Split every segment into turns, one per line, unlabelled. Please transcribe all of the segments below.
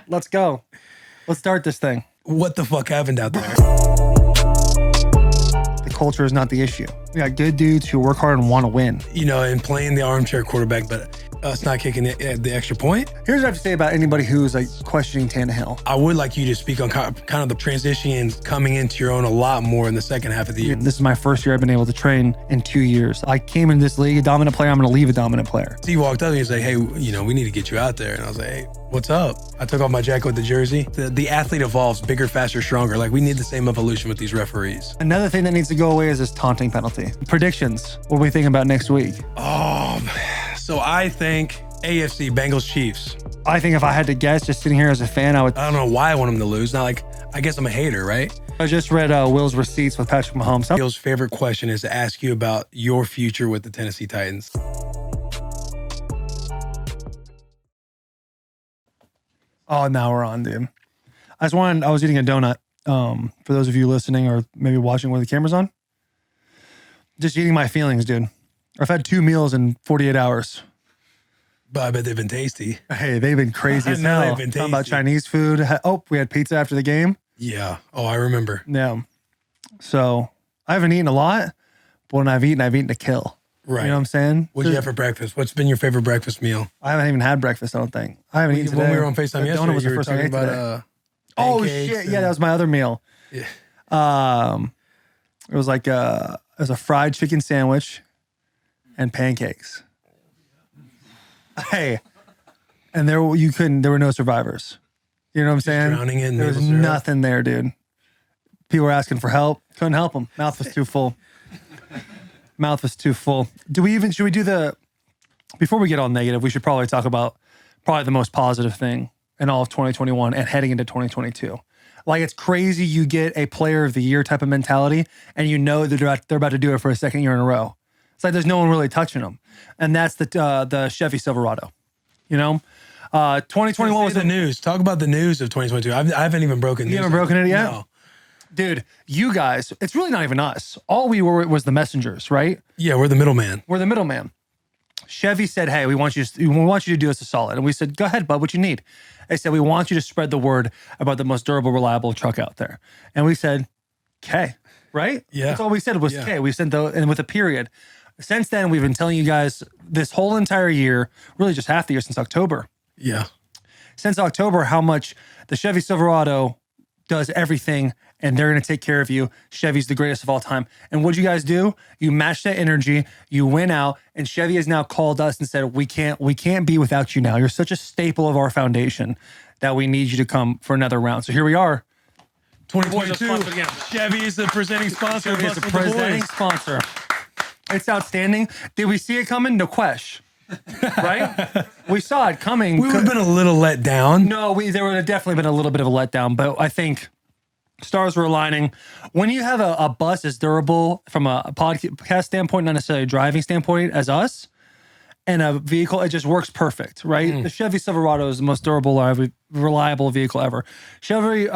Let's go. Let's start this thing.
What the fuck happened out there?
The culture is not the issue. We got good dudes who work hard and want to win.
You know, and playing the armchair quarterback, but us not kicking the extra point.
Here's what I have to say about anybody who's like questioning Tannehill.
I would like you to speak on kind of the transition and coming into your own a lot more in the second half of the year.
This is my first year I've been able to train in 2 years. I came in this league a dominant player. I'm going to leave a dominant player.
So he walked up and he was like, hey, you know, we need to get you out there. And I was like, hey, what's up? I took off my jacket with the jersey. The athlete evolves bigger, faster, stronger. Like we need the same evolution with these referees.
Another thing that needs to go away is this taunting penalty. Predictions. What are we thinking about next week?
So I think AFC Bengals Chiefs.
I think if I had to guess, just sitting here as a fan, I
don't know why I want them to lose. Not like, I guess I'm a hater, right?
I just read Will's receipts with Patrick Mahomes.
Will's favorite question is to ask you about your future with the Tennessee Titans.
Oh, now we're on, dude. I was eating a donut. For those of you listening or maybe watching with the camera's on, just eating my feelings, dude. I've had 2 meals in 48 hours.
But I bet they've been tasty.
Hey, they've been crazy as hell.
They've been tasty.
Talking about Chinese food. Oh, we had pizza after the game.
Yeah. Oh, I remember.
Yeah. So I haven't eaten a lot, but when I've eaten to kill.
Right.
You know what I'm saying?
What'd you have for breakfast? What's been your favorite breakfast meal?
I haven't even had breakfast, I don't think. I haven't eaten today.
When we were on FaceTime yesterday,
donut was the first thing I ate today. Oh, shit. Yeah, that was my other meal.
Yeah.
It was like it was a fried chicken sandwich and pancakes. Hey, and there were no survivors. You know what I'm saying?
Drowning in
there was
maple syrup.
nothing there, dude. People were asking for help. Couldn't help them. Mouth was too full. Should we do before we get all negative, we should probably talk about the most positive thing in all of 2021 and heading into 2022. Like, it's crazy you get a player of the year type of mentality and you know that they're about to do it for a second year in a row. It's like there's no one really touching them. And that's the Chevy Silverado. You know? 2021 was
the news. Talk about the news of 2022. I haven't even broken news.
You haven't broken it yet?
No.
Dude, you guys, it's really not even us. All we were was the messengers, right?
Yeah, we're the middleman.
We're the middleman. Chevy said, hey, we want you to do us a solid. And we said, go ahead, bud, what you need? They said, we want you to spread the word about the most durable, reliable truck out there. And we said, okay, right?
Yeah.
That's all we said was okay. We sent and with a period. Since then, we've been telling you guys this whole entire year, really just half the year since October.
Yeah.
Since October, how much the Chevy Silverado does everything and they're going to take care of you. Chevy's the greatest of all time. And what'd you guys do? You matched that energy. You went out and Chevy has now called us and said, we can't be without you now. You're such a staple of our foundation that we need you to come for another round. So here we are.
2022. Chevy is the presenting sponsor.
Chevy is the presenting sponsor. It's outstanding. Did we see it coming? No question. Right? We saw it coming.
We would have been a little let down.
No, there would have definitely been a little bit of a letdown, but I think stars were aligning. When you have a bus as durable from a podcast standpoint, not necessarily a driving standpoint as us, and a vehicle, it just works perfect, right? The Chevy Silverado is the most durable, reliable vehicle ever. Chevy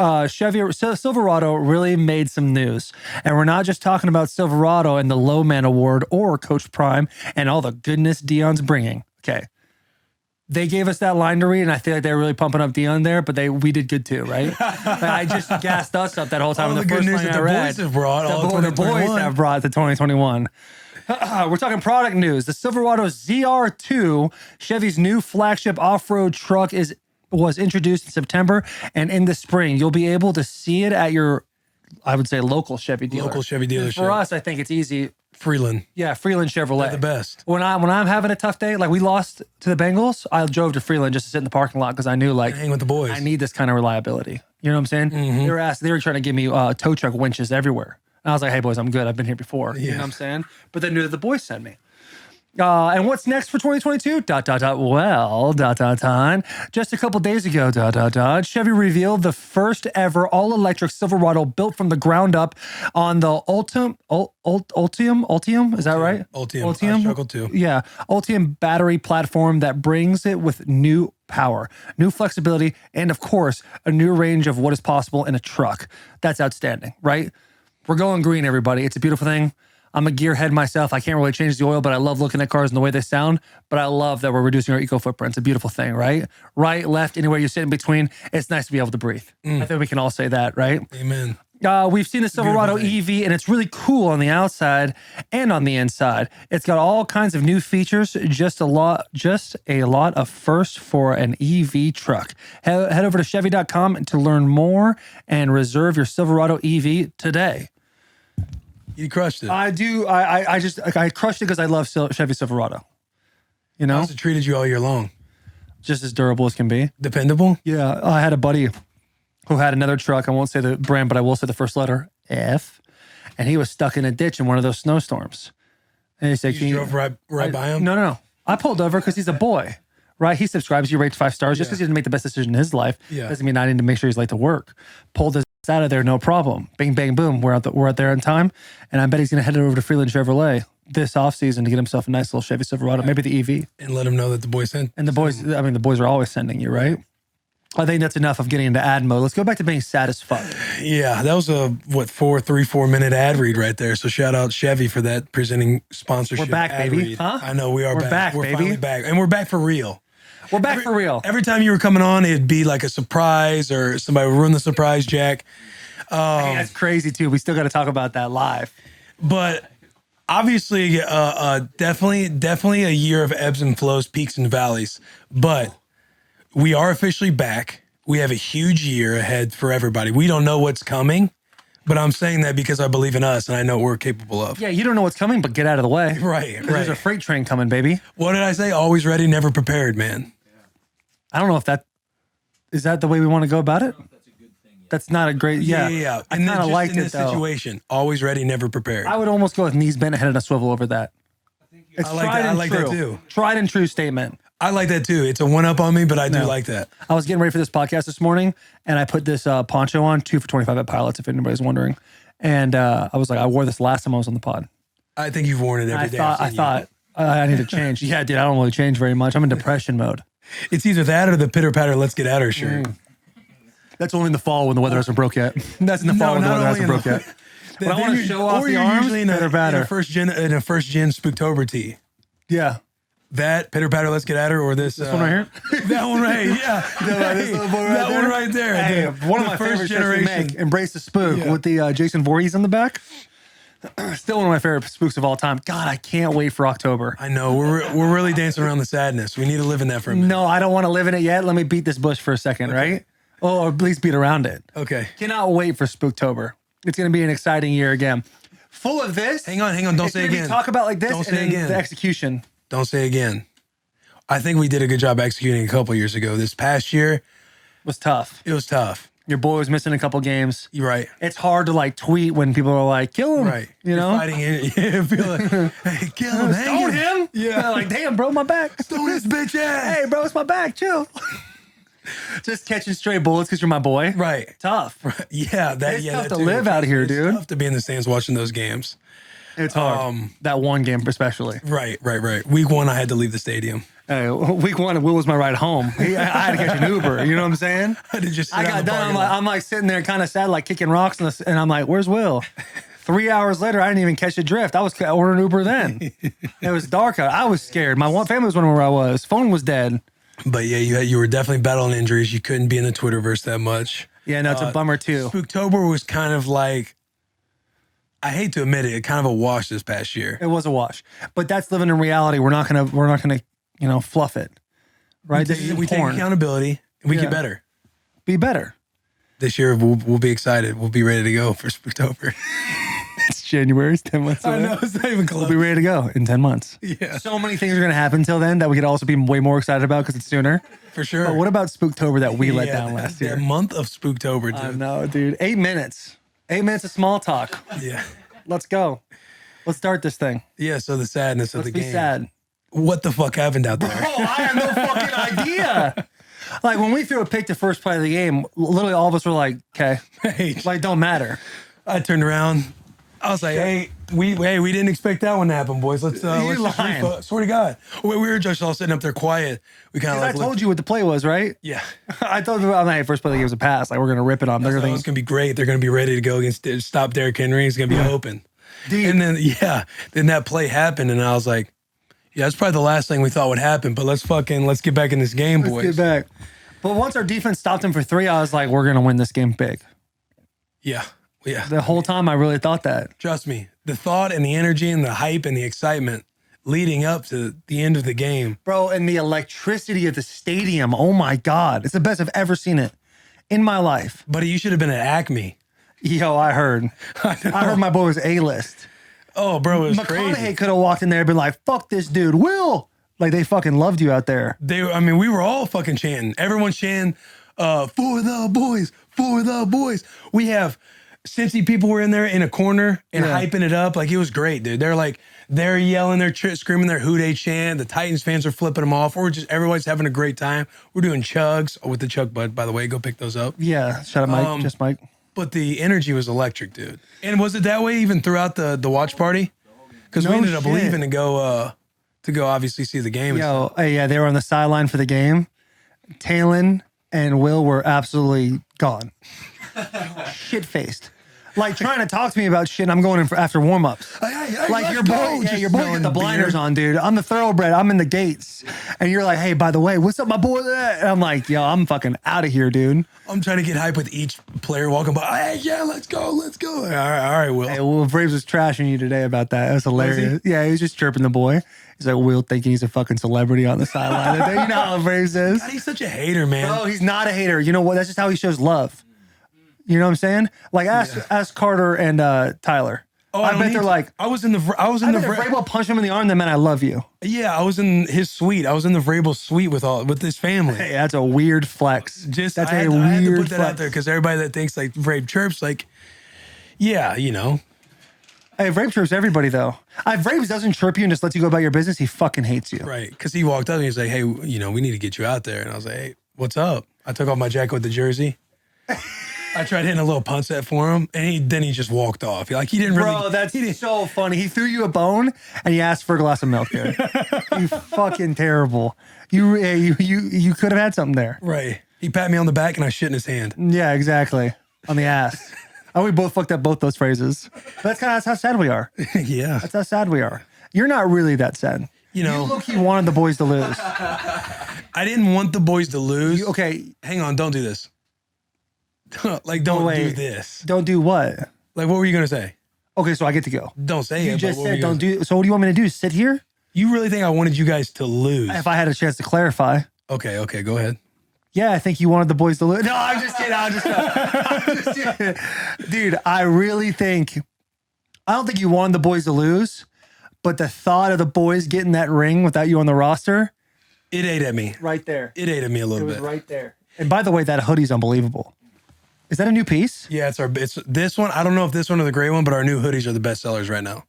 Silverado really made some news. And we're not just talking about Silverado and the Low Man Award or Coach Prime and all the goodness Dion's bringing. Okay. They gave us that line to read, and I feel like they were really pumping up Dion there, but we did good too, right? I just gassed us up that whole time.
All the good news that the boys have brought,
the boys have brought to 2021. We're talking product news. The Silverado ZR2, Chevy's new flagship off-road truck, was introduced in September, and in the spring, you'll be able to see it at your, I would say, local Chevy dealer.
Local Chevy dealership.
For us, I think it's easy.
Freeland.
Yeah, Freeland Chevrolet.
They're the best.
When I'm having a tough day, like we lost to the Bengals, I drove to Freeland just to sit in the parking lot because I knew, like,
hang with the boys.
I need this kind of reliability. You know what I'm saying?
Mm-hmm.
They were trying to give me tow truck winches everywhere. And I was like, hey, boys, I'm good. I've been here before.
Yeah.
You know what I'm saying? But they knew that the boys sent me. And what's next for 2022? Well, just a couple days ago, Chevy revealed the first ever all-electric Silverado built from the ground up on the Ultium, is that right?
Ultium. I struggled too.
Yeah, Ultium battery platform that brings it with new power, new flexibility, and of course, a new range of what is possible in a truck. That's outstanding, right? We're going green, everybody. It's a beautiful thing. I'm a gearhead myself. I can't really change the oil, but I love looking at cars and the way they sound. But I love that we're reducing our eco footprint. It's a beautiful thing, right? Right, left, anywhere you sit in between. It's nice to be able to breathe. I think we can all say that, right?
Amen.
We've seen the Silverado EV, and it's really cool on the outside and on the inside. It's got all kinds of new features, just a lot of firsts for an EV truck. Head over to Chevy.com to learn more and reserve your Silverado EV today.
You crushed it.
I do. I crushed it because I love Chevy Silverado. You know,
How's it treated you all year long?
just as durable as can be.
Dependable?
Yeah, I had a buddy who had another truck. I won't say the brand, but I will say the first letter, F. And he was stuck in a ditch in one of those snowstorms. And he said,
You drove right by him?
No. I pulled over because he's a boy, right? He subscribes, you rate 5 stars. Just because he didn't make the best decision in his life doesn't mean I need to make sure he's late to work. Pulled his ass out of there, no problem. Bing, bang, boom. We're out there in time. And I bet he's going to head over to Freeland Chevrolet this offseason to get himself a nice little Chevy Silverado, maybe the EV.
And let him know that the boys sent.
And the boys are always sending you, right? I think that's enough of getting into ad mode. Let's go back to being sad as fuck.
Yeah, that was a 4 minute ad read right there. So shout out Chevy for that presenting sponsorship.
We're back,
ad
baby.
read.
Huh?
I know we're
back,
We're
baby.
finally back, and we're back for real.
We're back for real.
Every time you were coming on, it'd be like a surprise, or somebody would ruin the surprise, Jack.
Hey, that's crazy too. We still got to talk about that live.
But obviously, definitely a year of ebbs and flows, peaks and valleys. But we are officially back. We have a huge year ahead for everybody. We don't know what's coming, but I'm saying that because I believe in us and I know what we're capable of.
Yeah, you don't know what's coming, but get out of the way.
Right.
There's a freight train coming, baby.
What did I say? Always ready, never prepared, man.
I don't know if is that the way we want to go about it? That's not a great,
Yeah.
I kind of liked
in
it
this
though.
situation, always ready, never prepared.
I would almost go with knees bent, head on a swivel over that. It's
I like
tried
that. I
and
like
true.
that too.
Tried and true statement.
I like that too. It's a one up on me, but I do like that.
I was getting ready for this podcast this morning, and I put this poncho on, 2 for $25 at Pilots, if anybody's wondering. And I was like, I wore this last time I was on the pod.
I think you've worn it every day.
I thought I need to change. Yeah, dude, I don't really change very much. I'm in depression mode.
It's either that or the pitter patter, let's get at her shirt.
That's only in the fall when the weather hasn't broke yet. That's in the fall when the weather hasn't broke yet. But I want to show off the arms,
usually in
pitter patter.
a first gen Spooktober tee.
Yeah.
That pitter patter, let's get at her, or this
One right here?
that one right, yeah,
This little boy right
that
there?
one right there.
Hey, one of
The
my
first
favorite shirts we
generation.
make, Embrace the Spook, with the Jason Voorhees on the back. Still one of my favorite spooks of all time. God, I can't wait for October.
I know we're really dancing around the sadness. We need to live in that for a minute.
No, I don't want to live in it yet. Let me beat this bush for a second, right? Oh, or at least beat around it.
Okay,
Cannot wait for Spooktober. It's going to be an exciting year again. Full of this.
hang on. Don't say again.
Talk about like this
Don't
and
say
then
again.
the execution.
Don't say again. I think we did a good job executing a couple years ago. This past year,
Was tough.
it was tough.
Your boy was missing a couple games.
You're right.
It's hard to like tweet when people are like, kill him.
Right.
You know?
You're fighting it. Yeah, feel like, hey, kill him.
Stone
hang
him.
Yeah.
Like, damn, bro, my back.
Stone this bitch ass.
Hey, bro, it's my back. Chill. Just catching stray bullets because you're my boy.
Right.
Tough.
Yeah.
It's tough
that
to
too.
live out here,
It's
dude.
tough to be in the stands watching those games.
It's hard. That one game, especially.
Right. Week 1, I had to leave the stadium.
Hey, week 1, Will was my ride home. I had to catch an Uber. You know what I'm saying?
I had to just sit
I
out in
got
the
done.
parking lot.
I'm like sitting there kind of sad, like kicking rocks. And I'm like, where's Will? 3 hours later, I didn't even catch a drift. I was ordering Uber then. It was dark out. I was scared. My family was wondering where I was. Phone was dead.
But yeah, you were definitely battling injuries. You couldn't be in the Twitterverse that much.
Yeah, no, it's a bummer too.
Spooktober was kind of like, I hate to admit it, kind of a wash this past year.
It was a wash. But that's living in reality. We're not gonna, fluff it. Right? This is
We take
porn.
accountability and we
Yeah.
get better.
Be better.
This year we'll be excited. We'll be ready to go for Spooktober.
It's January. It's 10 months away.
I know, it's not even close.
We'll be ready to go in 10 months.
Yeah.
So many things are going to happen till then that we could also be way more excited about because it's sooner.
For sure.
But what about Spooktober that we let down last
The
year?
month of Spooktober,
I
dude.
know, dude. 8 minutes. 8 minutes of small talk.
Yeah.
Let's go. Let's start this thing.
Yeah, so the sadness of
Let's
the
be
game.
sad.
What the fuck happened out there?
Oh, I have no fucking idea. Like when we threw a pick to first play of the game, literally all of us were like, okay.
Hey,
Like, don't matter.
I turned around. I was like, hey, we didn't expect that one to happen, boys. Let's
You're
just
lying.
swear to God. We were just all sitting up there quiet. We kind of
I
like
told you what the play was, right?
Yeah.
I told you, I'm like, first play of the game was a pass. Like, we're going to rip it on. They're
So
going
it's gonna be great. They're gonna be ready to go against stop Derrick Henry. He's gonna be open.
Deep.
And then that play happened, and I was like, yeah, that's probably the last thing we thought would happen, but let's get back in this game, boys.
Let's get back. But once our defense stopped him for 3, I was like, we're going to win this game big.
Yeah.
The whole time I really thought that.
Trust me, the thought and the energy and the hype and the excitement leading up to the end of the game.
Bro, and the electricity of the stadium. Oh my God. It's the best I've ever seen it in my life.
Buddy, you should have been at Acme.
Yo, I heard. I heard my boy was A-list.
Oh, bro, it was
McConaughey
crazy.
could have walked in there and been like, fuck this dude, Will. Like, they fucking loved you out there.
We were all fucking chanting. Everyone chanting, for the boys, for the boys. We have Cincy people were in there in a corner and hyping it up. Like, it was great, dude. They're yelling, they're screaming their Who Dey chant. The Titans fans are flipping them off. Everybody's having a great time. We're doing chugs with the Chug Bud, by the way. Go pick those up.
Yeah, shut up, Mike. Just Mike.
But the energy was electric, dude. And was it that way even throughout the watch party? Because we ended up leaving to go obviously see the game.
Yo, yeah, they were on the sideline for the game. Talon and Will were absolutely gone. Shit-faced. Like, trying to talk to me about shit, and I'm going in after warm-ups. Like, your boy got the blinders on, dude. I'm the thoroughbred. I'm in the gates. And you're like, hey, by the way, what's up, my boy? And I'm like, yo, I'm fucking out of here, dude.
I'm trying to get hype with each player walking by. Hey, yeah, let's go. All right, Will.
Hey, Will Braves was trashing you today about that. It was hilarious. Yeah, he was just chirping the boy. He's like, Will thinking he's a fucking celebrity on the sideline. You know how Braves is.
God, he's such a hater, man.
Bro, he's not a hater. You know what? That's just how he shows love. You know what I'm saying? Like, ask Carter and Tyler.
Oh,
I bet they're like,
I was in the
Vrabel punched him in the arm, that meant I love you.
Yeah, I was in his suite. I was in the Vrabel suite with his family.
Hey, that's a weird flex.
I had to put that out there because everybody that thinks like Vrab chirps, like, yeah, you know.
Hey, Vrab chirps everybody though. If Vrab doesn't chirp you and just lets you go about your business, he fucking hates you.
Right, because he walked up and he was like, hey, you know, we need to get you out there. And I was like, hey, what's up? I took off my jacket with the jersey. I tried hitting a little punch set for him, and then he just walked off. Like, he didn't really.
Bro, that's so funny. He threw you a bone, and he asked for a glass of milk there. You fucking terrible. You could have had something there.
Right. He pat me on the back, and I shit in his hand.
Yeah, exactly. On the ass. Oh, we both fucked up both those phrases. That's how sad we are.
Yeah.
That's how sad we are. You're not really that sad.
You know.
You look-key wanted the boys to lose.
I didn't want the boys to lose.
Okay.
Hang on. Don't do this. Like, don't do this.
Don't do what?
Like, what were you going to say?
Okay, so I get to go.
Don't say it.
You just said don't do. So what do you want me to do? Sit here?
You really think I wanted you guys to lose?
If I had a chance to clarify.
Okay, go ahead.
Yeah, I think you wanted the boys to lose. No, I'm just kidding. I'm just kidding. Dude, I really think, I don't think you wanted the boys to lose, but the thought of the boys getting that ring without you on the roster.
It ate at me.
Right there.
It ate at me a little bit.
It was right there. And by the way, that hoodie's unbelievable. Is that a new piece?
Yeah, it's this one. I don't know if this one or the gray one, but our new hoodies are the best sellers right now.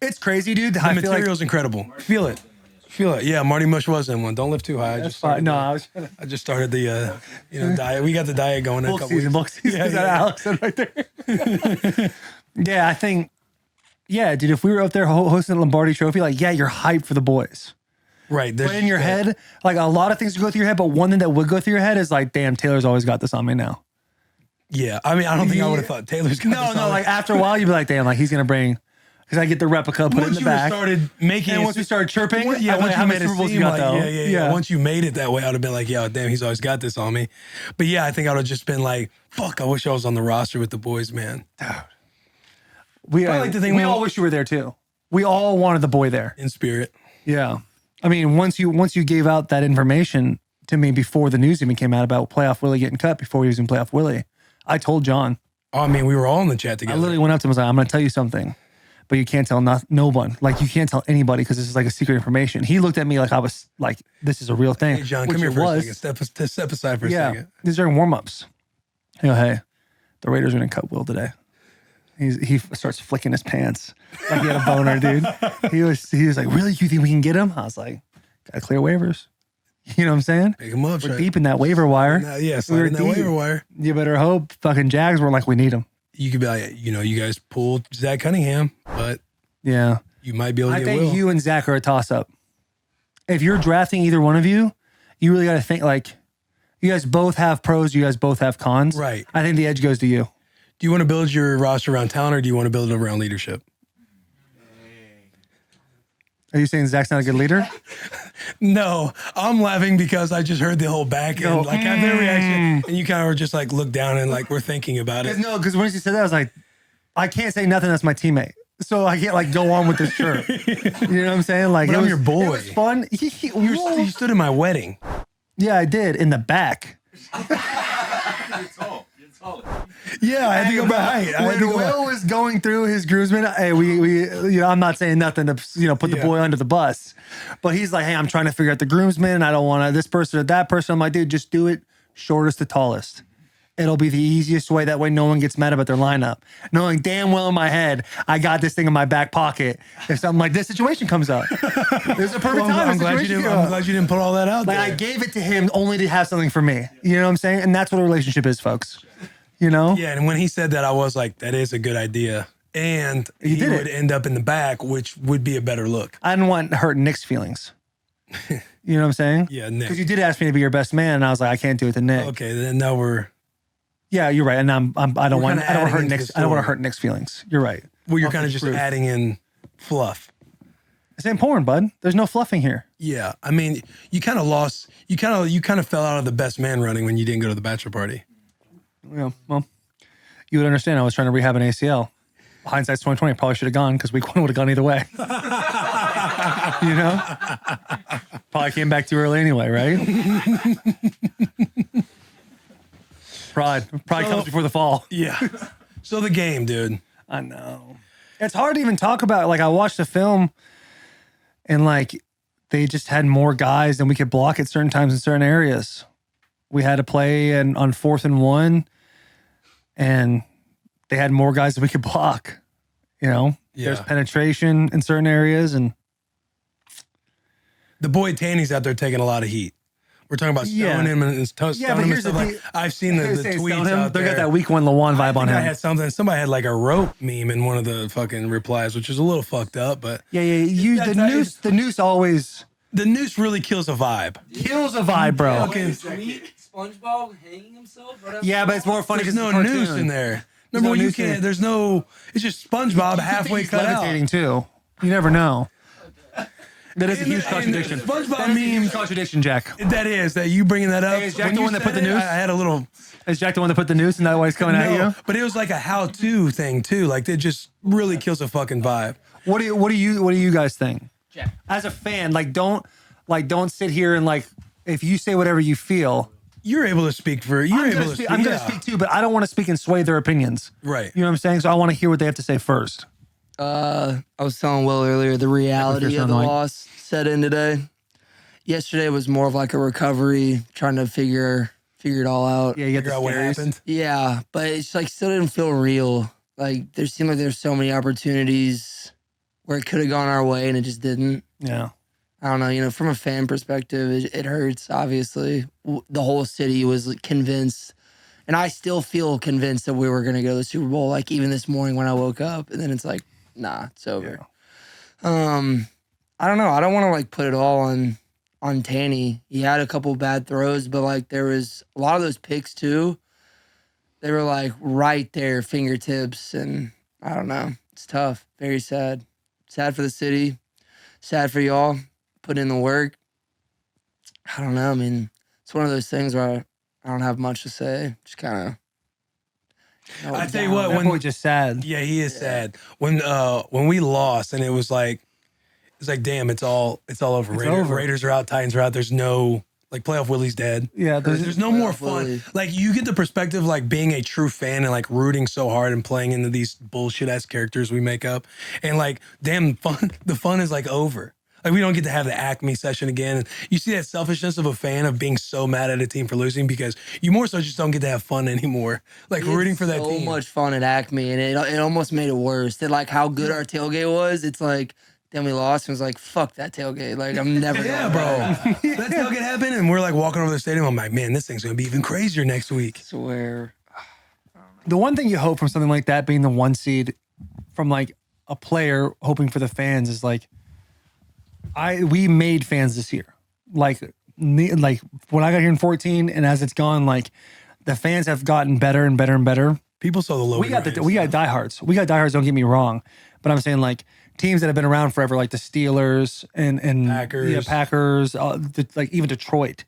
It's crazy, dude.
The material's incredible. Feel it. Yeah, Marty Mush was in one. Don't lift too high. I just started the diet. We got the diet going in a couple weeks.
Bulk season. Is that Alex right there? Yeah, I think. Yeah, dude. If we were up there hosting the Lombardi Trophy, like, yeah, you're hyped for the boys.
Right.
But in your head, like, a lot of things would go through your head, but one thing that would go through your head is like, damn, Taylor's always got this on me now.
Yeah, I mean, I don't think I would have thought Taylor's going to.
No, like, after a while, you'd be like, damn, like, he's going to bring, because I get the replica, put it in the back.
Once
we started chirping,
once you made it seem like,
yeah.
Once you made it that way, I would have been like, yeah, damn, he's always got this on me. But yeah, I think I would have just been like, fuck, I wish I was on the roster with the boys, man.
Dude. We all wish you were there too. We all wanted the boy there.
In spirit.
Yeah. I mean, once you gave out that information to me before the news even came out about Playoff Willie getting cut, before he was in Playoff Willie, I told John.
Oh, I mean, we were all in the chat together.
I literally went up to him and was like, I'm going to tell you something, but you can't tell no one. Like, you can't tell anybody because this is like a secret information. He looked at me like I was like, this is a real thing.
Hey, John, come here for a second. Step aside for a second.
Yeah, these are during warm-ups. You know, hey, the Raiders are going to cut Will today. He starts flicking his pants like he had a boner, dude. He was like, really? You think we can get him? I was like, gotta clear waivers. You know what I'm saying?
Pick him up.
We're deep in that waiver wire.
Sliding that waiver wire.
You better hope fucking Jags weren't like, we need him.
You could be like, you guys pulled Zach Cunningham, but
yeah,
you might be able to get
I think
Will.
you and Zach are a toss-up. If you're drafting either one of you, you really got to think like, you guys both have pros, you guys both have cons.
Right.
I think the edge goes to you.
Do you want to build your roster around talent or do you want to build it around leadership?
Are you saying Zach's not a good leader?
No, I'm laughing because I just heard the whole back end, like have their reaction, and you kind of were just like look down and like we're thinking about it.
No, because when she said that, I was like, I can't say nothing. That's my teammate, so I can't like go on with this chirp. You know what I'm saying? Like,
But I'm your boy.
It was fun.
You stood in my wedding.
Yeah, I did in the back.
Yeah, I had to go back.
When Will was going through his groomsmen, hey, I'm not saying nothing to put the boy under the bus, but he's like, hey, I'm trying to figure out the groomsmen. I don't want this person or that person. I'm like, dude, just do it shortest to tallest. It'll be the easiest way. That way, no one gets mad about their lineup. Knowing damn well in my head, I got this thing in my back pocket. If something like this situation comes up, there's a perfect time.
I'm glad you didn't put all that out there.
I gave it to him only to have something for me. You know what I'm saying? And that's what a relationship is, folks. You know?
Yeah, and when he said that, I was like, that is a good idea. And he would end up in the back, which would be a better look.
I didn't want to hurt Nick's feelings. You know what I'm saying?
Yeah, Nick.
Because you did ask me to be your best man, and I was like, I can't do it to Nick.
Okay, then now we're...
Yeah, you're right. And I don't want to hurt Nick's feelings. You're right.
Well, you're kind of just adding in fluff.
This ain't porn, bud. There's no fluffing here.
Yeah, I mean, you kind of lost. You kind of fell out of the best man running when you didn't go to the bachelor party.
Yeah, well, you would understand. I was trying to rehab an ACL. Hindsight's 2020. I probably should have gone because week 1 would have gone either way. You know, probably came back too early anyway, right? Pride comes before the fall.
Yeah. So the game, dude.
I know. It's hard to even talk about. Like, I watched the film and like they just had more guys than we could block at certain times in certain areas. We had to play on 4th and 1 and they had more guys than we could block. You know, There's penetration in certain areas, and
the boy Tanny's out there taking a lot of heat. We're talking about stoning him and stoning him and stuff. Like, I've seen the tweets out there.
They got that week 1 Lewan vibe on him.
I had somebody had like a rope meme in one of the fucking replies, which is a little fucked up, but
the noose always
the noose really kills a vibe.
Kills a vibe, bro.
Fucking
SpongeBob hanging himself?
Yeah, but it's more funny
because
because
no noose in there. Remember, you can't. There's no. It's just SpongeBob halfway cut out.
Levitating too. You never know. That is a huge contradiction.
SpongeBob meme
contradiction, Jack.
That is that you bringing that up.
Hey, is Jack the one that put the noose?
I had a little.
Is Jack the one that put the noose, and that way it's coming at you?
But it was like a how-to thing too. Like it just really kills a fucking vibe.
What do you guys think? Jack, as a fan, don't sit here and like if you say whatever you feel.
You're able to speak for. I'm going
to speak too, but I don't want to speak and sway their opinions.
Right.
You know what I'm saying? So I want to hear what they have to say first.
I was telling Will earlier, the reality of the loss set in today. Yesterday was more of like a recovery, trying to figure it all out.
Yeah, you
figure out what happened.
Yeah, but it's like still didn't feel real. Like there seemed like there's so many opportunities where it could have gone our way and it just didn't.
Yeah.
I don't know, from a fan perspective, it hurts, obviously. The whole city was convinced, and I still feel convinced that we were going to go to the Super Bowl, like even this morning when I woke up, and then it's like, nah, it's over. Yeah. I don't know. I don't want to like put it all on Tanny. He had a couple bad throws, but like there was a lot of those picks too. They were like right there, fingertips, and I don't know. It's tough. Very sad. Sad for the city. Sad for y'all. Put in the work. I don't know. I mean, it's one of those things where I don't have much to say. Just kind of.
I tell you what,
that boy just sad.
Yeah, he is sad. When we lost, and it was like, damn, it's all over. Raiders are out, Titans are out. There's no like playoff Willie's dead.
Yeah,
there's no more fun.
Willie.
Like you get the perspective like being a true fan and like rooting so hard and playing into these bullshit ass characters we make up, and like damn the fun is like over. Like we don't get to have the Acme session again. And you see that selfishness of a fan of being so mad at a team for losing because you more so just don't get to have fun anymore. Like rooting for that team.
So much fun at Acme, and it almost made it worse. That like how good our tailgate was. It's like then we lost and was like fuck that tailgate. Like I'm never.
Yeah, bro. That tailgate happened, and we're like walking over the stadium. I'm like, man, this thing's gonna be even crazier next week.
I swear.
The one thing you hope from something like that being the 1 seed from like a player hoping for the fans is like. We made fans this year. Like when I got here in 14 and as it's gone, like the fans have gotten better and better and better.
People saw the low.
We got diehards. We got diehards. Don't get me wrong, but I'm saying like teams that have been around forever, like the Steelers and Packers, like even Detroit.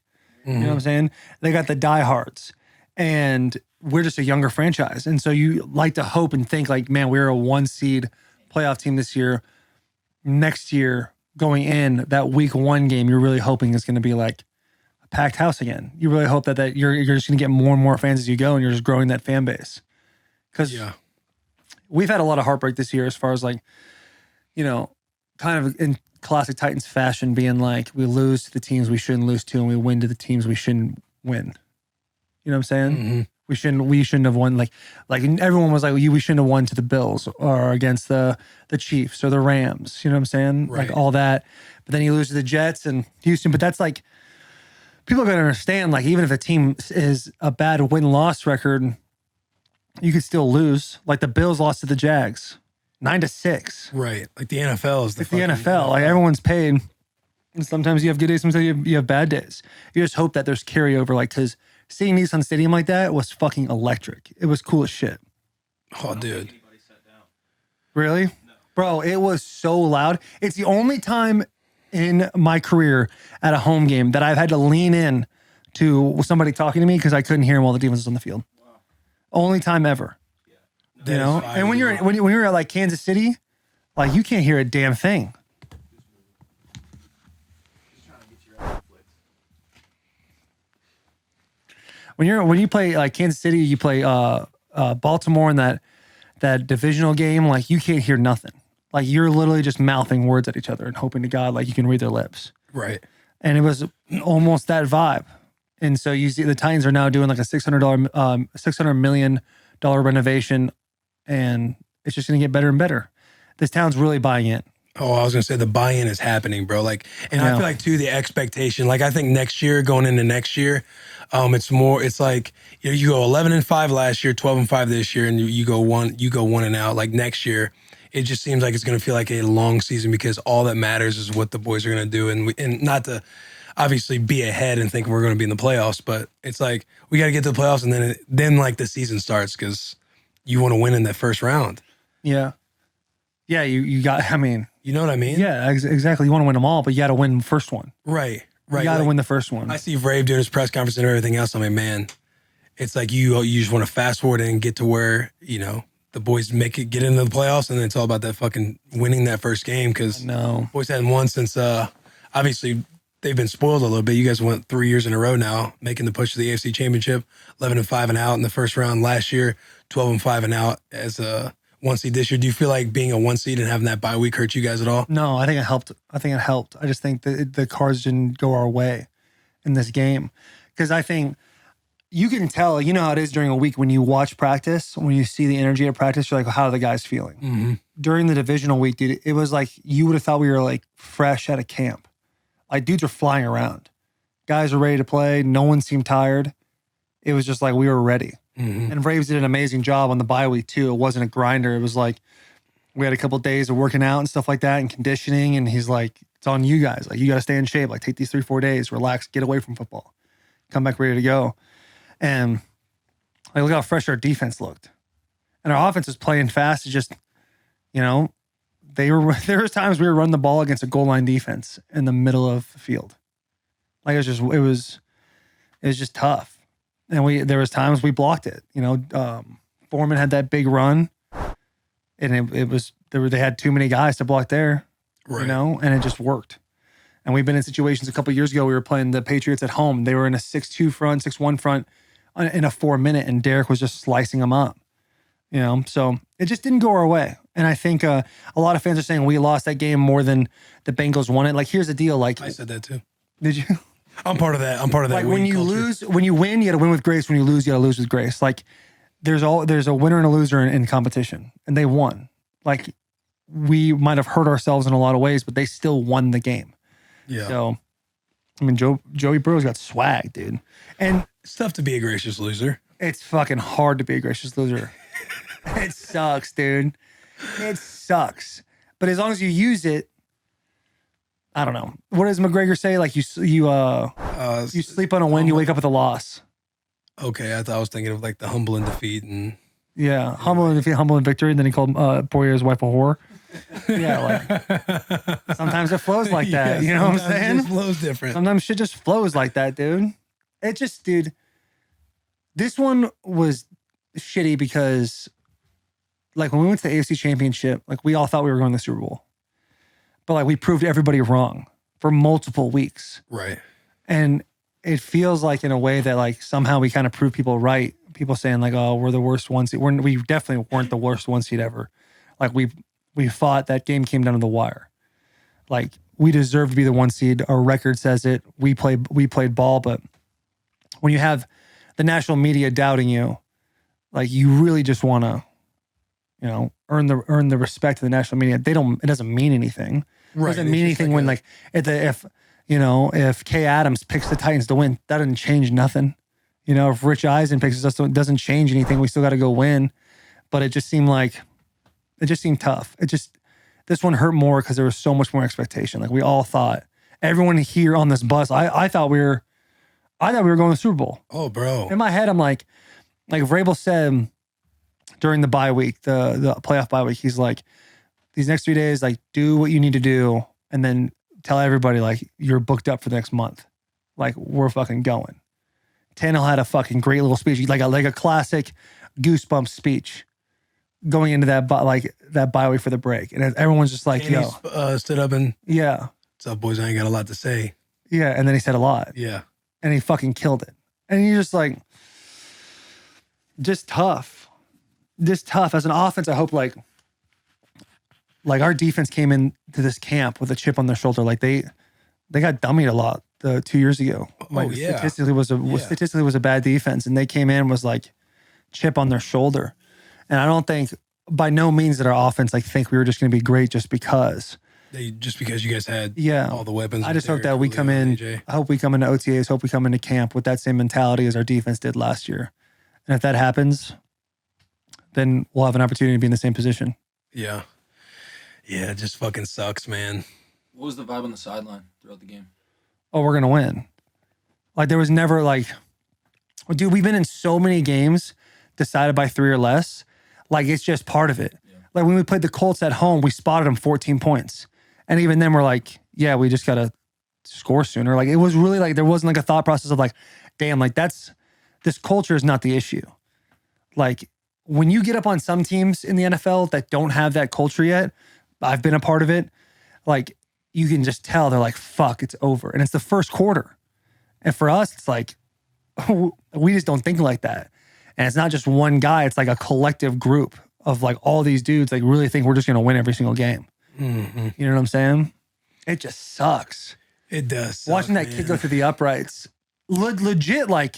You know what I'm saying? They got the diehards, and we're just a younger franchise, and so you like to hope and think like, man, we're a 1 seed playoff team this year. Next year, going in that week 1 game, you're really hoping it's going to be like a packed house again. You really hope that you're just going to get more and more fans as you go, and you're just growing that fan base. Because we've had a lot of heartbreak this year as far as like, you know, kind of in classic Titans fashion, being like we lose to the teams we shouldn't lose to, and we win to the teams we shouldn't win. You know what I'm saying? We shouldn't have won. Like everyone was like, we shouldn't have won to the Bills or against the Chiefs or the Rams. You know what I'm saying?
Right.
Like all that. But then you lose to the Jets and Houston. But that's like, people are going to understand, like, even if a team is a bad win-loss record, you could still lose. Like the Bills lost to the Jags 9-6.
Right. Like the NFL is
the NFL. Like everyone's paid. And sometimes you have good days, sometimes you have bad days. You just hope that there's carryover, like, because seeing Nissan Stadium like that was fucking electric. It was cool as shit.
Oh, dude.
Really? No. Bro, it was so loud. It's the only time in my career at a home game that I've had to lean in to somebody talking to me because I couldn't hear him while the defense was on the field. Wow. Only time ever. Yeah. You know? And when you're at like Kansas City, like you can't hear a damn thing. When you play like Kansas City, you play Baltimore in that divisional game, like you can't hear nothing. Like you're literally just mouthing words at each other and hoping to God like you can read their lips.
Right.
And it was almost that vibe. And so you see the Titans are now doing like a $600 million renovation, and it's just gonna get better and better. This town's really buying in.
Oh, I was gonna say the buy-in is happening, bro. Like, and I feel like too the expectation. Like, I think next year, going into next year, it's like you go 11-5 last year, 12-5 this year, and you go 1-out. Like next year, it just seems like it's gonna feel like a long season because all that matters is what the boys are gonna do, and not to obviously be ahead and think we're gonna be in the playoffs, but it's like we got to get to the playoffs, and then like the season starts because you want to win in that first round.
Yeah. Yeah, you got, I mean.
You know what I mean?
Yeah, exactly. You want to win them all, but you got to win the first one.
Right.
You got to win the first one.
I see Vrave doing his press conference and everything else. I'm like, man, it's like you just want to fast forward and get to where, you know, the boys get into the playoffs, and then it's all about that fucking winning that first game because boys hadn't won since, obviously, they've been spoiled a little bit. You guys went 3 years in a row now, making the push to the AFC Championship, 11-5 and out in the first round last year, 12-5 and out as a 1 seed this year. Do you feel like being a 1 seed and having that bye week hurt you guys at all?
No, I think it helped. I just think that the cards didn't go our way in this game because I think you can tell, you know how it is during a week when you watch practice, when you see the energy of practice, you're like, how are the guys feeling? Mm-hmm. During the divisional week, dude, it was like you would have thought we were like fresh out of camp. Like dudes are flying around. Guys are ready to play. No one seemed tired. It was just like we were ready. Mm-hmm. And Braves did an amazing job on the bye week too. It wasn't a grinder. It was like we had a couple of days of working out and stuff like that and conditioning. And he's like, it's on you guys. Like you got to stay in shape. Like take these 3-4 days, relax, get away from football, come back ready to go. And like look how fresh our defense looked. And our offense was playing fast. It's just, you know, there was times we were running the ball against a goal line defense in the middle of the field. Like it was just tough. And there was times we blocked it. You know, Foreman had that big run, and they had too many guys to block there. Right. You know, and it just worked. And we've been in situations a couple of years ago. We were playing the Patriots at home. They were in a 6-2 front, 6-1 front in a 4-minute, and Derek was just slicing them up. You know, so it just didn't go our way. And I think a lot of fans are saying we lost that game more than the Bengals won it. Like, here's the deal. Like,
I said that too.
Did you?
I'm part of that.
Like when you win, you got to win with grace. When you lose, you got to lose with grace. Like there's a winner and a loser in competition, and they won. Like we might have hurt ourselves in a lot of ways, but they still won the game.
Yeah.
So, I mean, Joey Burrow's got swag, dude. And
it's tough to be a gracious loser.
It's fucking hard to be a gracious loser. It sucks, dude. It sucks. But as long as you use it, I don't know. What does McGregor say? Like you sleep on a win, you wake up with a loss.
Okay, I was thinking of like the humble and defeat, and
Yeah, humble in victory. And then he called Poirier's wife a whore. Yeah, like sometimes it flows like that. You know what I'm saying?
It just flows different.
Sometimes shit just flows like that, dude. It just, dude. This one was shitty because, like, when we went to the AFC Championship, like, we all thought we were going to the Super Bowl, but like we proved everybody wrong for multiple weeks.
Right.
And it feels like in a way that like somehow we kind of proved people right. People saying like, "Oh, we're the worst one seed." We definitely weren't the worst one seed ever. Like we fought. That game came down to the wire. Like we deserve to be the one seed. Our record says it. We played ball, but when you have the national media doubting you, like you really just want to, you know, earn the respect of the national media. It doesn't mean anything.
Right.
It doesn't mean anything when like if Kay Adams picks the Titans to win, that doesn't change nothing. You know, if Rich Eisen picks us, it doesn't change anything. We still got to go win. But it just seemed tough. This one hurt more because there was so much more expectation. Like we all thought, everyone here on this bus, I thought we were going to the Super Bowl.
Oh, bro.
In my head, I'm like Vrabel said during the bye week, the playoff bye week, he's like, these next 3 days, like do what you need to do, and then tell everybody like you're booked up for the next month. Like we're fucking going. Tannehill had a fucking great little speech, like a classic goosebumps speech going into that bye week for the break, and everyone's just like,
and he stood up and
yeah,
what's up, boys? I ain't got a lot to say.
Yeah, and then he said a lot.
Yeah,
and he fucking killed it. And you're just like, just tough as an offense. I hope like our defense came into this camp with a chip on their shoulder. Like they got dummied a lot 2 years ago. Like statistically was a bad defense, and they came in was like chip on their shoulder. And I don't think by no means that our offense like think we were just going to be great just because
you guys had all the weapons.
I just hope that we come in. AJ. I hope we come into OTAs. Hope we come into camp with that same mentality as our defense did last year. And if that happens, then we'll have an opportunity to be in the same position.
Yeah. Yeah, it just fucking sucks, man.
What was the vibe on the sideline throughout the game?
Oh, we're going to win. Like, there was never like, dude, we've been in so many games decided by 3 or less. Like, it's just part of it. Yeah. Like, when we played the Colts at home, we spotted them 14 points. And even then, we're like, yeah, we just got to score sooner. Like, it was really like, there wasn't like a thought process of like, damn, like, this culture is not the issue. Like, when you get up on some teams in the NFL that don't have that culture yet, I've been a part of it, like, you can just tell they're like, fuck, it's over. And it's the first quarter. And for us, it's like, we just don't think like that. And it's not just one guy, it's like a collective group of like all these dudes like really think we're just going to win every single game. Mm-hmm. You know what I'm saying? It just sucks.
It does suck,
watching that kid go through the uprights. Legit, like.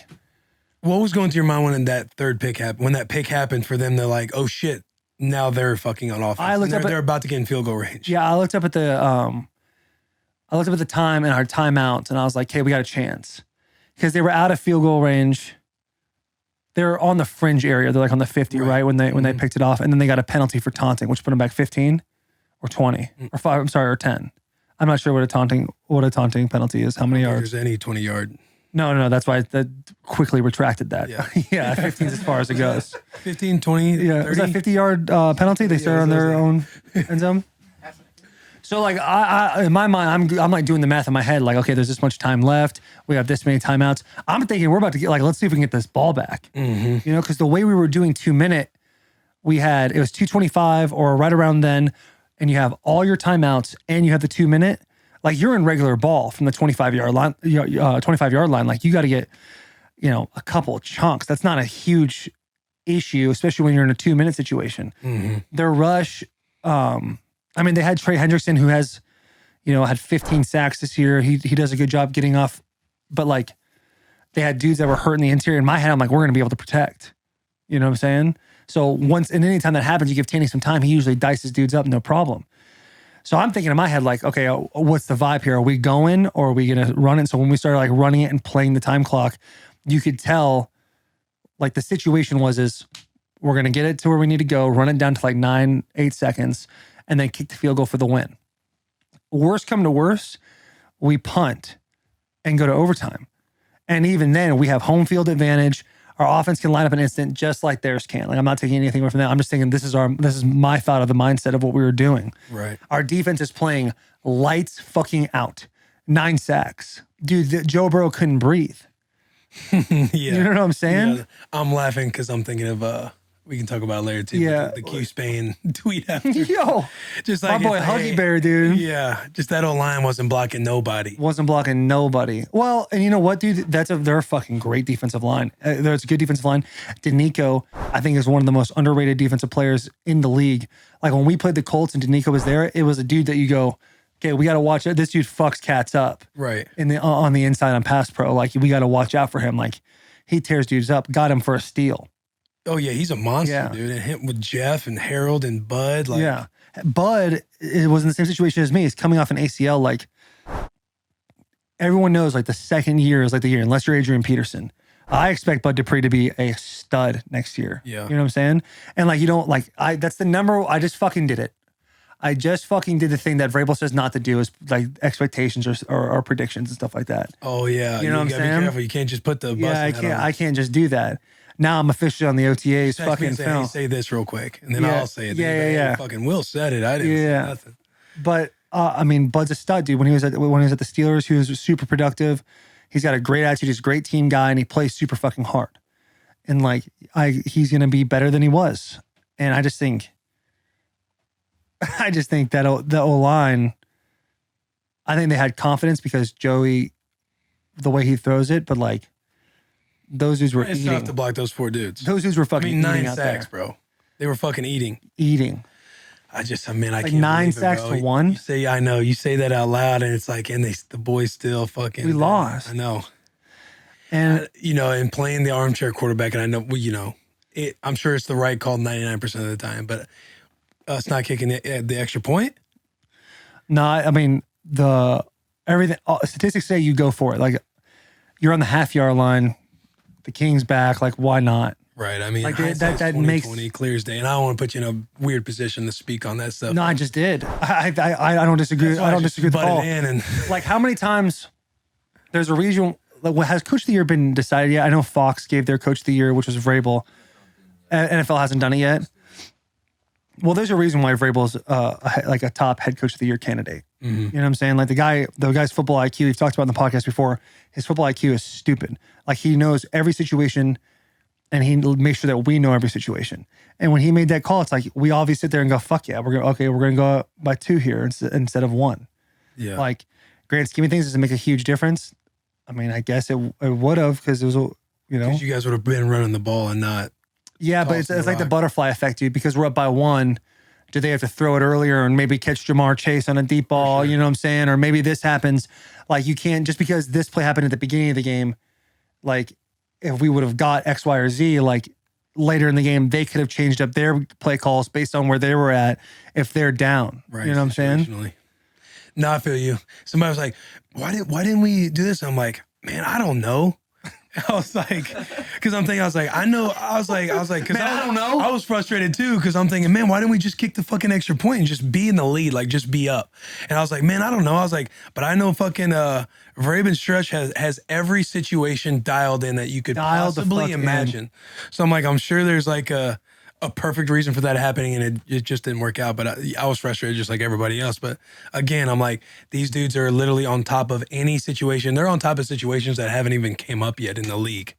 What was going through your mind when that third pick happened? When that pick happened for them, they're like, oh shit, now they're fucking on offense. They're about to get in field goal range.
Yeah, I looked up at the time and our timeouts, and I was like, hey, we got a chance. Because they were out of field goal range. They're on the fringe area. They're like on the 50, right? When they picked it off. And then they got a penalty for taunting, which put them back 15 or 20 or 5, or 10. I'm not sure what a taunting penalty is. How many yards?
There's any 20-yard.
No. That's why I quickly retracted that. Yeah, yeah, 15 is as far as it goes.
15, 20,
yeah. 30? Was that 50-yard penalty? They started on their own end zone? So like I in my mind, I'm like doing the math in my head, like, okay, there's this much time left. We have this many timeouts. I'm thinking we're about to get like, let's see if we can get this ball back. Mm-hmm. You know, because the way we were doing 2-minute, it was 2:25 or right around then, and you have all your timeouts and you have the 2-minute. Like you're in regular ball from the 25-yard line. 25-yard line. Like you got to get, a couple of chunks. That's not a huge issue, especially when you're in a 2-minute situation. Mm-hmm. Their rush. They had Trey Hendrickson, who has, had 15 sacks this year. He does a good job getting off, but like they had dudes that were hurt in the interior. In my head, I'm like, we're going to be able to protect. You know what I'm saying? So anytime that happens, you give Tanny some time. He usually dices dudes up, no problem. So I'm thinking in my head, like, okay, what's the vibe here? Are we going or are we going to run it? So when we started like running it and playing the time clock, you could tell like the situation is we're going to get it to where we need to go, run it down to like 9-8 seconds, and then kick the field goal for the win. Worst come to worst, we punt and go to overtime. And even then, we have home field advantage. Our offense can line up an instant just like theirs can. Like I'm not taking anything away from that. I'm just thinking this is my thought of the mindset of what we were doing.
Right.
Our defense is playing lights fucking out. 9 sacks. Dude, Joe Burrow couldn't breathe.
Yeah.
You know what I'm saying?
Yeah. I'm laughing because I'm thinking of we can talk about it later too.
Yeah.
The Q Spain tweet after.
Yo,
Just
my
like
boy
it's
Huggy
hey,
Bear, dude.
Yeah. Just that old line wasn't blocking nobody.
Wasn't blocking nobody. Well, and you know what, dude? They're a fucking great defensive line. There's a good defensive line. Danico, I think, is one of the most underrated defensive players in the league. Like when we played the Colts and Danico was there, it was a dude that you go, okay, we got to watch it. This dude fucks cats up.
Right.
On the inside on pass pro. Like we got to watch out for him. Like he tears dudes up. Got him for a steal.
Oh yeah, he's a monster,
Yeah.
dude. And him with Jeff and Harold and Bud. Like,
Yeah. Bud it was in the same situation as me. He's coming off an ACL. Like everyone knows, like the second year is like the year, unless you're Adrian Peterson. I expect Bud Dupree to be a stud next year.
Yeah.
You know what I'm saying? And like, you don't like, that's the number, I just fucking did it. I just fucking did the thing that Vrabel says not to do is like expectations or predictions and stuff like that.
Oh yeah.
You know what I'm
gotta
saying?
Be careful. You can't just put the
Yeah,
busting hat on.
I can't just do that. Now I'm officially on the OTA's
Text me
fucking
and say,
film.
hey, say this real quick, and then
Yeah.
I'll say it.
Yeah,
Then
yeah, yeah.
Fucking Will said it. I didn't say
Yeah.
nothing.
But I mean, Bud's a stud, dude. When he was at the Steelers, he was super productive. He's got a great attitude. He's a great team guy, and he plays super fucking hard. And like, he's gonna be better than he was. And I just think that the O line. I think they had confidence because Joey, the way he throws it, but like, those dudes were
It's
eating.
tough to block those 4 dudes.
Those dudes were
I
fucking
mean, 9
eating out
sacks,
there.
bro. They were fucking eating.
Eating.
I mean, I
Like
can't
9
believe it,
sacks
bro.
to 1?
You say, I know. You say that out loud, and it's like, and the boys still fucking.
We lost.
I know.
And
And playing the armchair quarterback, and I know, I'm sure it's the right call 99% of the time, but us not kicking the extra point.
no, I mean statistics say you go for it. Like you're on the half-yard line, the King's back. Like why not?
Right. I mean,
Like,
hindsight's
that makes-
20/20, clear as day, and I don't want to put you in a weird position to speak on that stuff.
No, I just did. I don't disagree.
That's why
I don't
just
disagree with the
butted
call.
in and
Like how many times there's a regional. Like, has Coach of the Year been decided yet? I know Fox gave their Coach of the Year, which was Vrabel. NFL hasn't done it yet. Well, there's a reason why Vrabel's like a top head coach of the year candidate.
Mm-hmm.
You know what I'm saying? Like the guy's football IQ, we've talked about in the podcast before, his football IQ is stupid. Like he knows every situation and he makes sure that we know every situation. And when he made that call, it's like, we obviously sit there and go, fuck yeah, we're going to go by 2 here instead of 1.
yeah.
Like, grand scheme of things, does it make a huge difference? I mean, I guess it would have because it was,
Because you guys would have been running the ball and not.
Yeah, but
tossing
it's
the
like the
rock.
butterfly effect, dude, because we're up by 1. Do they have to throw it earlier and maybe catch Jamar Chase on a deep ball?
sure.
You know what I'm saying? Or maybe this happens. Like, you can't, just because this play happened at the beginning of the game, like, if we would have got X, Y, or Z, like, later in the game, they could have changed up their play calls based on where they were at if they're down.
Right.
You know what I'm saying?
situationally. No, I feel you. Somebody was like, why didn't we do this? I'm like, man, I don't know. I was like, because I'm thinking, I don't know. I was frustrated too, because I'm thinking, man, why didn't we just kick the fucking extra point and just be in the lead, like just be up? And I was like, man, I don't know. I was like, but I know fucking Vrabel Stretch has every situation dialed in that you could
Dialed the
possibly
fuck in.
imagine. So I'm like, I'm sure there's like a perfect reason for that happening, and it just didn't work out. But I was frustrated just like everybody else. But again, I'm like, these dudes are literally on top of any situation. They're on top of situations that haven't even came up yet in the league,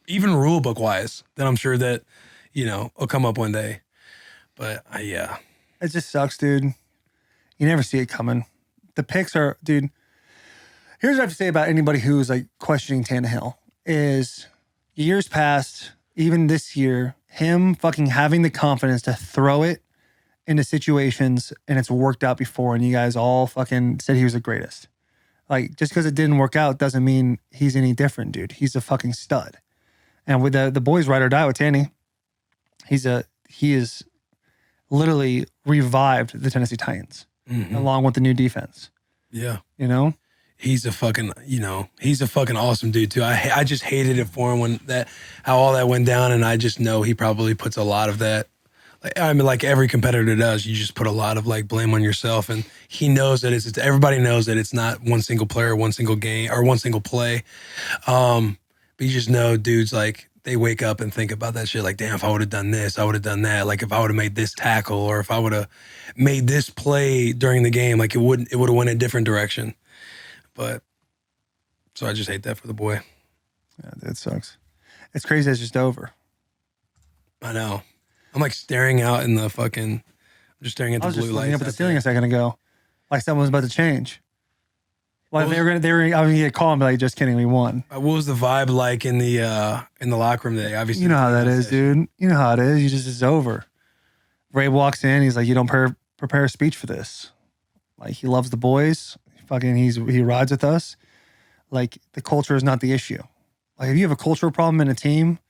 even rule book wise, that I'm sure that, will come up one day. But yeah.
It just sucks, dude. You never see it coming. The picks are, dude. Here's what I have to say about anybody who's like questioning Tannehill is years past, even this year, him fucking having the confidence to throw it into situations and it's worked out before and you guys all fucking said he was the greatest. Like, just because it didn't work out doesn't mean he's any different, dude. He's a fucking stud. And with the boys ride or die with Tanny, he is literally revived the Tennessee Titans along with the new defense.
Yeah.
You know?
He's a fucking awesome dude too. I just hated it for him when how all that went down, and I just know he probably puts a lot of that. Like every competitor does, you just put a lot of like blame on yourself, and he knows that it's everybody knows that it's not one single player, one single game, or one single play. But you just know dudes like they wake up and think about that shit. Like, damn, if I would have done this, I would have done that. Like, if I would have made this tackle, or if I would have made this play during the game, like it would have went a different direction. But so I just hate that for the boy.
Yeah, that sucks. It's crazy. It's just over.
I know. I'm like staring out in the fucking. I'm just staring at
I
the
was
blue
just
lights.
looking up at the
out
ceiling
there.
a second ago, like something was about to change. Like
What
they were gonna, I was gonna get called and be like, just kidding, we won.
What was the vibe like in the locker room today? Obviously,
You know how that is, dude. You know how it is. It's over. Ray walks in. He's like, you don't prepare a speech for this. Like, he loves the boys. He rides with us. Like, the culture is not the issue. Like, if you have a cultural problem in a team,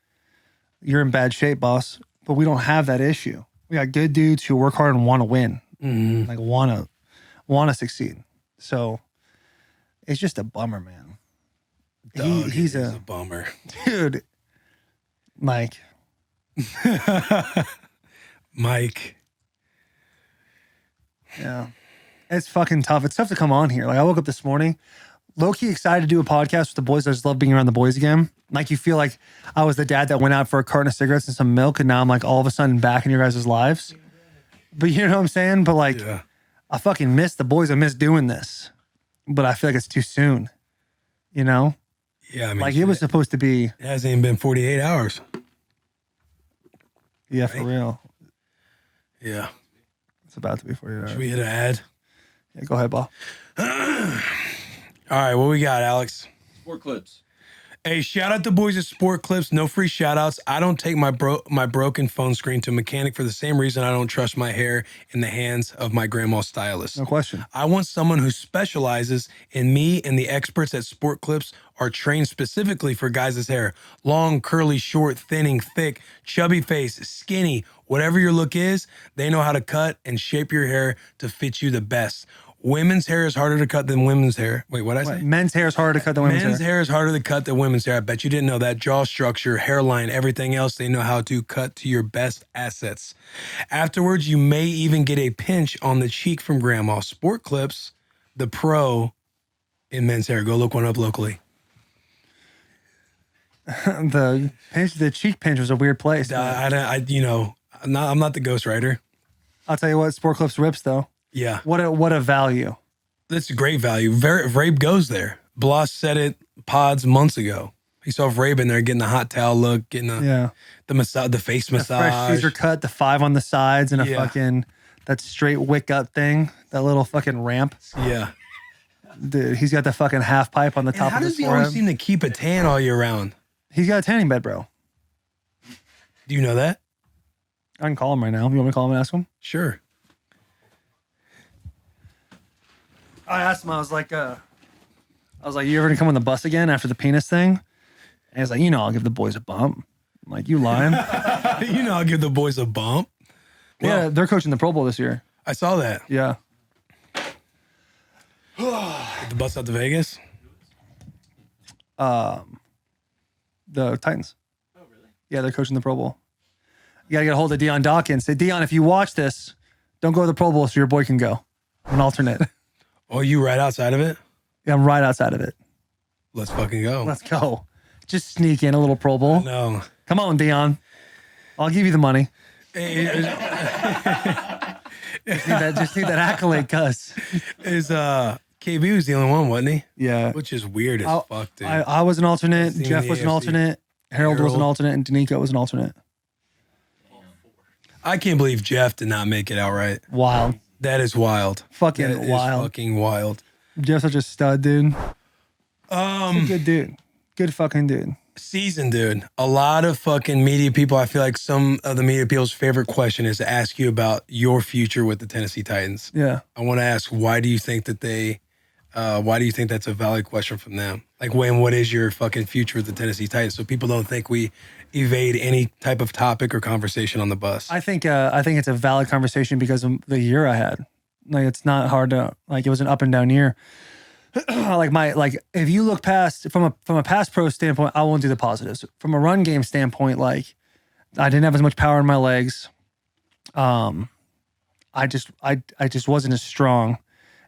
you're in bad shape, boss. But we don't have that issue. We got good dudes who work hard and want to win.
Mm-hmm.
Like, want to succeed. So it's just a bummer, man. He's a
bummer,
dude. Mike.
Mike.
Yeah. It's fucking tough. It's tough to come on here. Like, I woke up this morning, low-key excited to do a podcast with the boys. I just love being around the boys again. Like, you feel like I was the dad that went out for a carton of cigarettes and some milk, and now I'm like all of a sudden back in your guys' lives. But you know what I'm saying? But like,
Yeah.
I fucking miss the boys. I miss doing this. But I feel like it's too soon. You know?
Yeah, I mean,
Like, it was supposed to be.
It hasn't even been 48 hours.
Yeah, for real.
Yeah.
It's about to be for you.
Should we hit an ad?
Yeah, go ahead, Bob.
All right, what we got, Alex?
Sport clips.
Hey, shout out the boys at Sport Clips. No free shout outs. I don't take my broken phone screen to a mechanic for the same reason I don't trust my hair in the hands of my grandma's stylist.
No question.
I want someone who specializes in me, and the experts at Sport Clips are trained specifically for guys' hair. Long, curly, short, thinning, thick, chubby face, skinny, whatever your look is, they know how to cut and shape your hair to fit you the best. Women's hair is harder to cut than women's hair. Wait, what did I say?
Men's hair is harder to cut than women's
Men's
hair.
hair is harder to cut than women's hair. I bet you didn't know that. Jaw structure, hairline, everything else, they know how to cut to your best assets. Afterwards, you may even get a pinch on the cheek from grandma. Sport Clips, the pro in men's hair. Go look one up locally.
The cheek pinch was a weird place.
I'm not the ghostwriter.
I'll tell you what, Sport Clips rips though.
Yeah,
What a value.
that's a great value. Vrabe goes there. Bloss said it pods months ago. He saw Vrabe in there getting the hot towel look, getting the face
The
massage.
fresh Caesar cut, the 5 on the sides, and a
Yeah.
fucking that straight wick up thing, that little fucking ramp.
Yeah.
Dude, he's got the fucking half pipe on the
And
top
how
of his
does he always
forehead.
seem to keep a tan all year round?
He's got a tanning bed, bro.
Do you know that?
I can call him right now. You want me to call him and ask him?
Sure.
I asked him. I was like, you ever gonna come on the bus again after the penis thing? And he's like, I'll give the boys a bump. I'm like, you lying?
I'll give the boys a bump.
Yeah, they're coaching the Pro Bowl this year.
I saw that.
Yeah.
The bus out to Vegas.
The Titans. Oh, really? Yeah, they're coaching the Pro Bowl. You gotta get a hold of Deion Dawkins. Say, Deion, if you watch this, don't go to the Pro Bowl so your boy can go. I'm an alternate.
Oh, you right outside of it?
Yeah, I'm right outside of it.
Let's fucking go.
Let's go. Just sneak in a little Pro Bowl.
No.
Come on, Deion. I'll give you the money. Just need that accolade, cuz.
KB was the only one, wasn't he?
Yeah.
Which is weird as fuck, dude.
I was an alternate.
Seen
Jeff
the
was an
AFC.
alternate. Harold was an
Harold.
alternate, and Danica was an alternate.
I can't believe Jeff did not make it outright.
Wild.
That is wild.
Fucking
That is
wild.
fucking wild.
Jeff's such a stud, dude. He's a good dude. Good fucking dude.
Season, dude. A lot of fucking media people. I feel like some of the media people's favorite question is to ask you about your future with the Tennessee Titans.
Yeah.
I want to ask, why do you think that's a valid question from them? Like, Wayne, what is your fucking future with the Tennessee Titans? So people don't think we evade any type of topic or conversation on the bus.
I think it's a valid conversation because of the year I had. Like, it's not hard to, like, it was an up and down year. If you look past from a pass pro standpoint, I won't do the positives. From a run game standpoint, like, I didn't have as much power in my legs. I just wasn't as strong,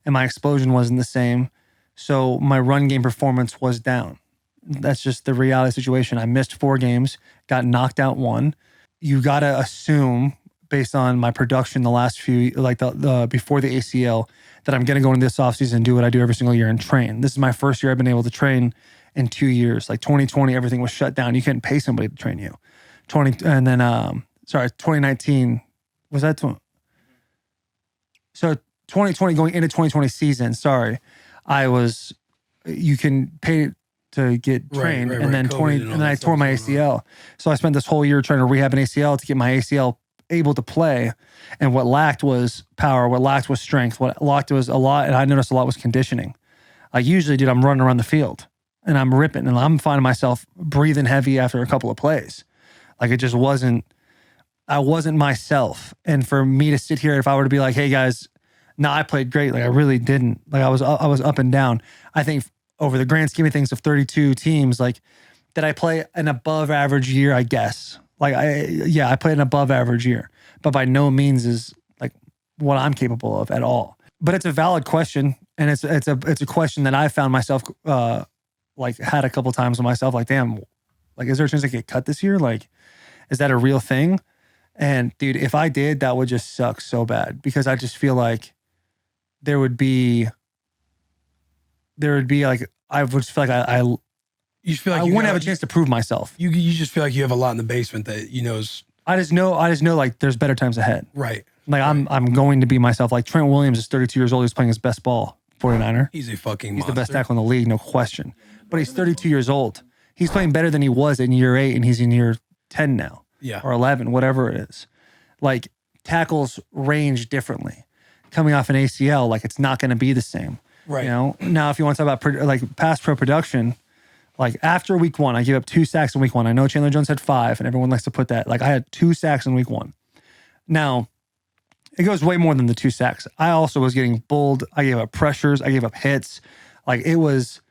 and my explosion wasn't the same. So my run game performance was down. That's just the reality situation. I missed 4 games, got knocked out 1. You got to assume, based on my production the last few, like the before the ACL, that I'm going to go into this offseason and do what I do every single year and train. This is my first year I've been able to train in 2 years. Like 2020, everything was shut down. You couldn't pay somebody to train you. 2019, was that? So 2020 going into 2020 season, you can pay to get trained, and then and then I tore my ACL. So I spent this whole year trying to rehab an ACL to get my ACL able to play. And what lacked was power. What lacked was strength. What lacked was a lot, and I noticed a lot was conditioning. Like usually, dude, I'm running around the field and I'm ripping, and I'm finding myself breathing heavy after a couple of plays. Like it just wasn't. I wasn't myself, and for me to sit here, if I were to be like, "Hey guys, no, I played great," like I really didn't. Like I was up and down. I think over the grand scheme of things of 32 teams, like did I play an above average year? I guess. Like I played an above average year, but by no means is like what I'm capable of at all. But it's a valid question, and it's a question that I found myself like had a couple times with myself. Like, damn, like is there a chance I get cut this year? Like, is that a real thing? And dude, if I did, that would just suck so bad, because I just feel like there would be like I would just feel like I
you just feel like
I wouldn't have a chance to prove myself.
You just feel like you have a lot in the basement that is.
I just know like there's better times ahead.
Right.
Like I'm going to be myself. Like Trent Williams is 32 years old. He's playing his best ball, 49er.
He's a fucking
He's
monster.
the best tackle in the league, no question. But he's 32 years old. He's playing better than he was in year 8, and he's in year 10 now.
Yeah.
Or 11, whatever it is. Like tackles range differently. Coming off an ACL, like it's not going to be the same.
Right.
You know. Now, if you want to talk about like past pro production, like after week 1, I gave up 2 sacks in week 1. I know Chandler Jones had 5, and everyone likes to put that. Like I had 2 sacks in week 1. Now, it goes way more than the 2 sacks. I also was getting bulled. I gave up pressures. I gave up hits. Like it was.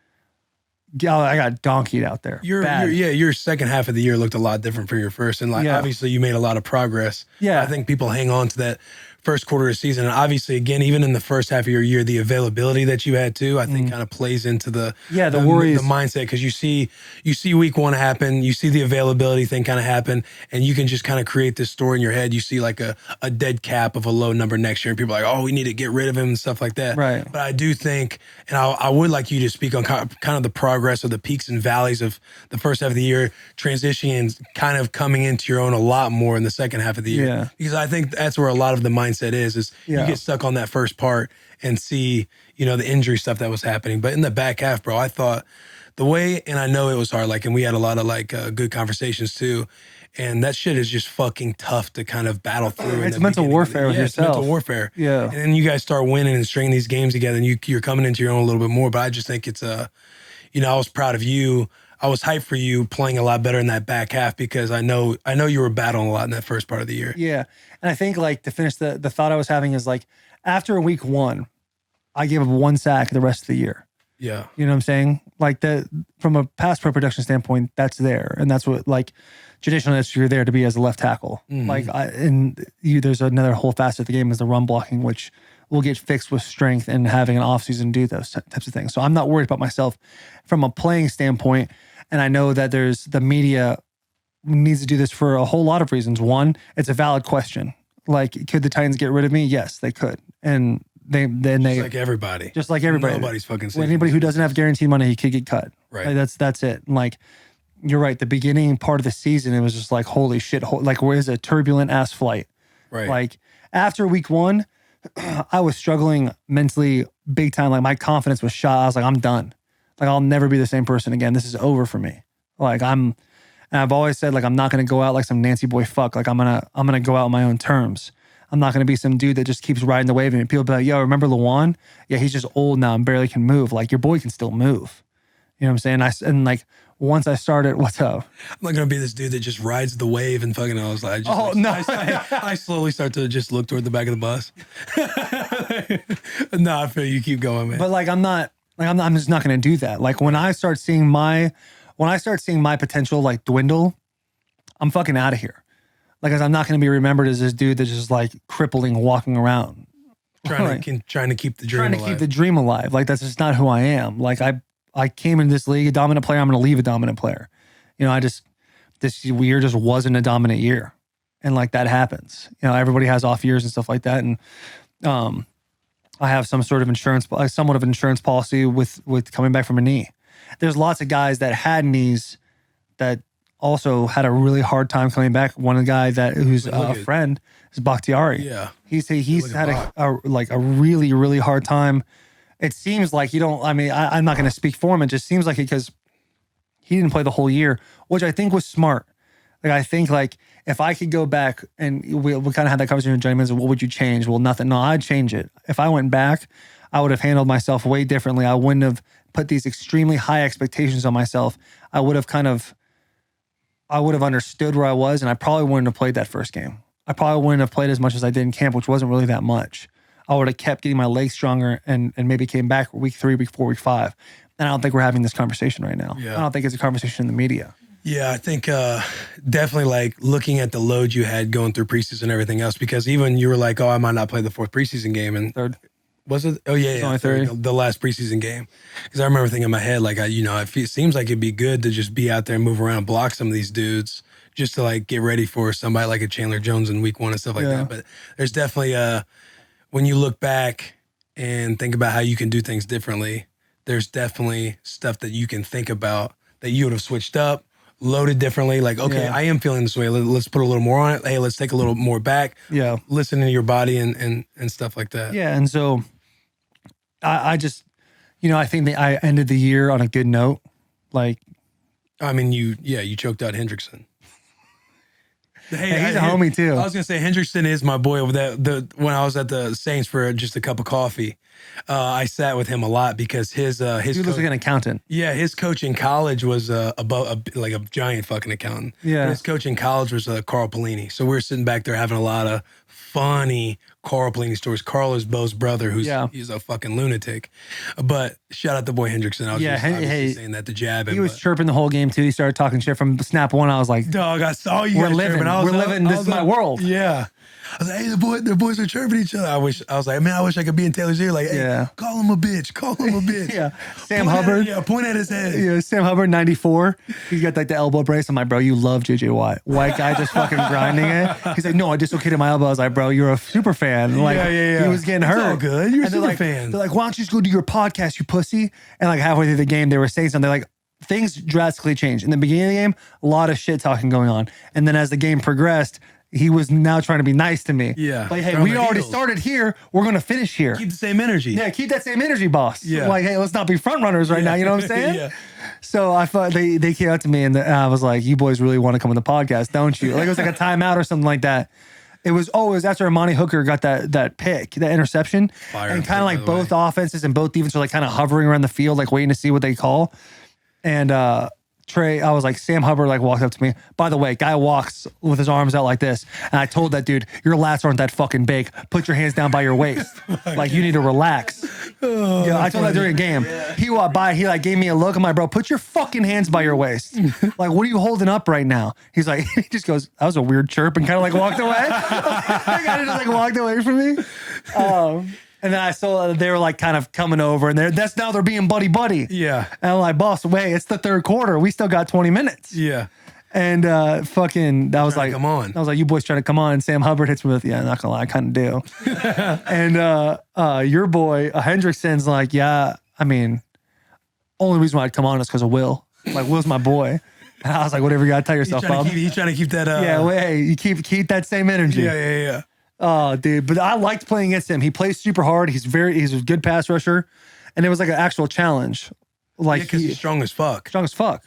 I got donkeyed out there.
Your second half of the year looked a lot different for your first, and obviously you made a lot of progress.
Yeah,
I think people hang on to that first quarter of the season, and obviously, again, even in the first half of your year, the availability that you had too, I think, kind of plays into the worries, the mindset, because you see week 1 happen, you see the availability thing kind of happen, and you can just kind of create this story in your head. You see like a dead cap of a low number next year, and people are like, oh, we need to get rid of him and stuff like that.
Right.
But I do think, and I would like you to speak on kind of the progress of the peaks and valleys of the first half of the year, transitioning and kind of coming into your own a lot more in the second half of the year.
Yeah.
Because I think that's where a lot of the mindset is you get stuck on that first part and see, the injury stuff that was happening. But in the back half, bro, I thought the way, and I know it was hard, like, and we had a lot of like good conversations too. And that shit is just fucking tough to kind of battle through.
It's mental warfare with yourself.
It's mental warfare.
Yeah.
And then you guys start winning and stringing these games together, and you're coming into your own a little bit more. But I just think it's I was proud of you. I was hyped for you playing a lot better in that back half, because I know you were battling a lot in that first part of the year.
Yeah. And I think like to finish the thought I was having is like after week 1, I gave up 1 sack the rest of the year.
Yeah.
You know what I'm saying? Like from a pass pro production standpoint, that's there. And that's what like traditionally you're there to be as a left tackle.
Mm-hmm.
Like there's another whole facet of the game is the run blocking, which will get fixed with strength and having an offseason do those types of things. So I'm not worried about myself from a playing standpoint. And I know that there's the media needs to do this for a whole lot of reasons. One, it's a valid question. Like, could the Titans get rid of me? Yes, they could. And they
just like everybody.
Just like everybody.
Nobody's fucking safe.
Anybody who doesn't have guaranteed money, he could get cut.
Right.
Like, that's it. And like, you're right. The beginning part of the season, it was just like, holy shit. Like, where's a turbulent ass flight?
Right.
Like, after week 1, I was struggling mentally big time. Like, my confidence was shot. I was like, I'm done. Like, I'll never be the same person again. This is over for me. Like, and I've always said, like, I'm not going to go out like some Nancy boy fuck. Like, I'm going to go out on my own terms. I'm not going to be some dude that just keeps riding the wave. And people be like, yo, remember Lewan? Yeah, he's just old now and barely can move. Like, your boy can still move. You know what I'm saying? And like, once I started, what's up?
I'm not going to be this dude that just rides the wave and fucking, I was like, I slowly start to just look toward the back of the bus. No, I feel you. Keep going, man.
But like, I'm just not going to do that. Like, when I start seeing my potential like dwindle, I'm fucking out of here. Like, 'cause I'm not going to be remembered as this dude that's just like crippling, walking around,
trying to keep the dream alive.
Trying to keep the dream alive. Like, that's just not who I am. Like, I I came into this league a dominant player. I'm going to leave a dominant player. You know, this year just wasn't a dominant year. And like that happens. You know, everybody has off years and stuff like that. And I have some sort of somewhat of an insurance policy with coming back from a knee. There's lots of guys that had knees that also had a really hard time coming back. One guy who's a friend is Bakhtiari.
Yeah.
He's had a really, really hard time. It seems like I'm not going to speak for him. It just seems like it because he didn't play the whole year, which I think was smart. Like, I think like if I could go back and we kind of had that conversation with Johnny Menzel, what would you change? Well, nothing. No, I'd change it. If I went back, I would have handled myself way differently. I wouldn't have put these extremely high expectations on myself. I would have understood where I was, and I probably wouldn't have played that first game. I probably wouldn't have played as much as I did in camp, which wasn't really that much. I would have kept getting my legs stronger and maybe came back week 3, week 4, week 5. And I don't think we're having this conversation right now.
Yeah.
I don't think it's a conversation in the media.
Yeah, I think definitely like looking at the load you had going through preseason and everything else, because even you were like, oh, I might not play the 4th preseason game. And
Third.
Was it? Oh, yeah,
only 3.
The last preseason game. Because I remember thinking in my head, like, it seems like it'd be good to just be out there and move around, block some of these dudes just to like get ready for somebody like a Chandler Jones in week 1 and stuff like that. But there's definitely, when you look back and think about how you can do things differently, there's definitely stuff that you can think about that you would have switched up, loaded differently. Like, okay, I am feeling this way. Let's put a little more on it. Hey, let's take a little more back.
Yeah.
Listen to your body and stuff like that.
Yeah. And so I just, I think that I ended the year on a good note. Like,
I mean, you choked out Hendrickson.
Hey, he's a homie too.
I was gonna say Hendrickson is my boy. Over when I was at the Saints for just a cup of coffee, I sat with him a lot because his
he looks like an accountant.
Yeah, his coach in college was like a giant fucking accountant.
Yeah,
and his coach in college was Carl Pelini. So we were sitting back there having a lot of funny Carl Pelini stories. Carl is Bo's brother, he's a fucking lunatic. But shout out to boy Hendrickson. I was just saying that to jab him.
He was chirping the whole game too. He started talking shit from snap 1. I was like,
dog, I saw you.
We're living. This is my world.
Yeah. I was like, hey, the boys are chirping each other. I wish I could be in Taylor's ear. Like, hey, call him a bitch. Call him a bitch.
Yeah. Sam Hubbard.
Point at his head.
Yeah, Sam Hubbard, 94. He's got like the elbow brace. I'm like, bro, you love JJ Watt. White guy just fucking grinding it. He's like, no, I dislocated my elbow. I was like, bro, you're a super fan. Like,
yeah.
He was getting hurt.
It's all good. You're a super fan.
They're like, why don't you just go do your podcast, you pussy? And like halfway through the game, they were saying something like, things drastically changed. In the beginning of the game, a lot of shit talking going on. And then as the game progressed, he was now trying to be nice to me.
Yeah.
Like, hey, we already started here. We're going to finish here.
Keep the same energy.
Yeah, keep that same energy, boss.
Yeah.
Like, hey, let's not be front runners right now. You know what I'm saying?
Yeah.
So I thought they came out to me and I was like, you boys really want to come on the podcast, don't you? Like, it was like a timeout or something like that. It was after Amani Hooker got that pick, that interception.
Fire
and kind of like both offenses and both defenses are like kind of hovering around the field, like waiting to see what they call. And Trey, I was like, Sam Hubbard like walked up to me. By the way, guy walks with his arms out like this. And I told that dude, your lats aren't that fucking big. Put your hands down by your waist. Like, you need to relax. I told that during a game. Yeah. He walked by, he like gave me a look. I'm like, bro, put your fucking hands by your waist. Like, what are you holding up right now? He's like, he just goes, that was a weird chirp, and kind of like walked away. The guy just like walked away from me. And then I saw they were like kind of coming over, and they're being buddy.
Yeah.
And I'm like, boss, wait, it's the 3rd quarter. We still got 20 minutes.
Yeah.
And fucking, that was like,
come on.
I was like, you boys trying to come on. And Sam Hubbard hits me with, yeah, not gonna lie, I kind of do. And your boy Hendrickson's like, yeah, I mean, only reason why I'd come on is because of Will. Like, Will's my boy. And I was like, whatever you gotta tell yourself, Bob.
He's trying to keep that.
Yeah, well, hey, you keep that same energy.
Yeah.
Oh, dude. But I liked playing against him. He plays super hard. He's a good pass rusher. And it was like an actual challenge. Like,
because he's strong as fuck.
Strong as fuck.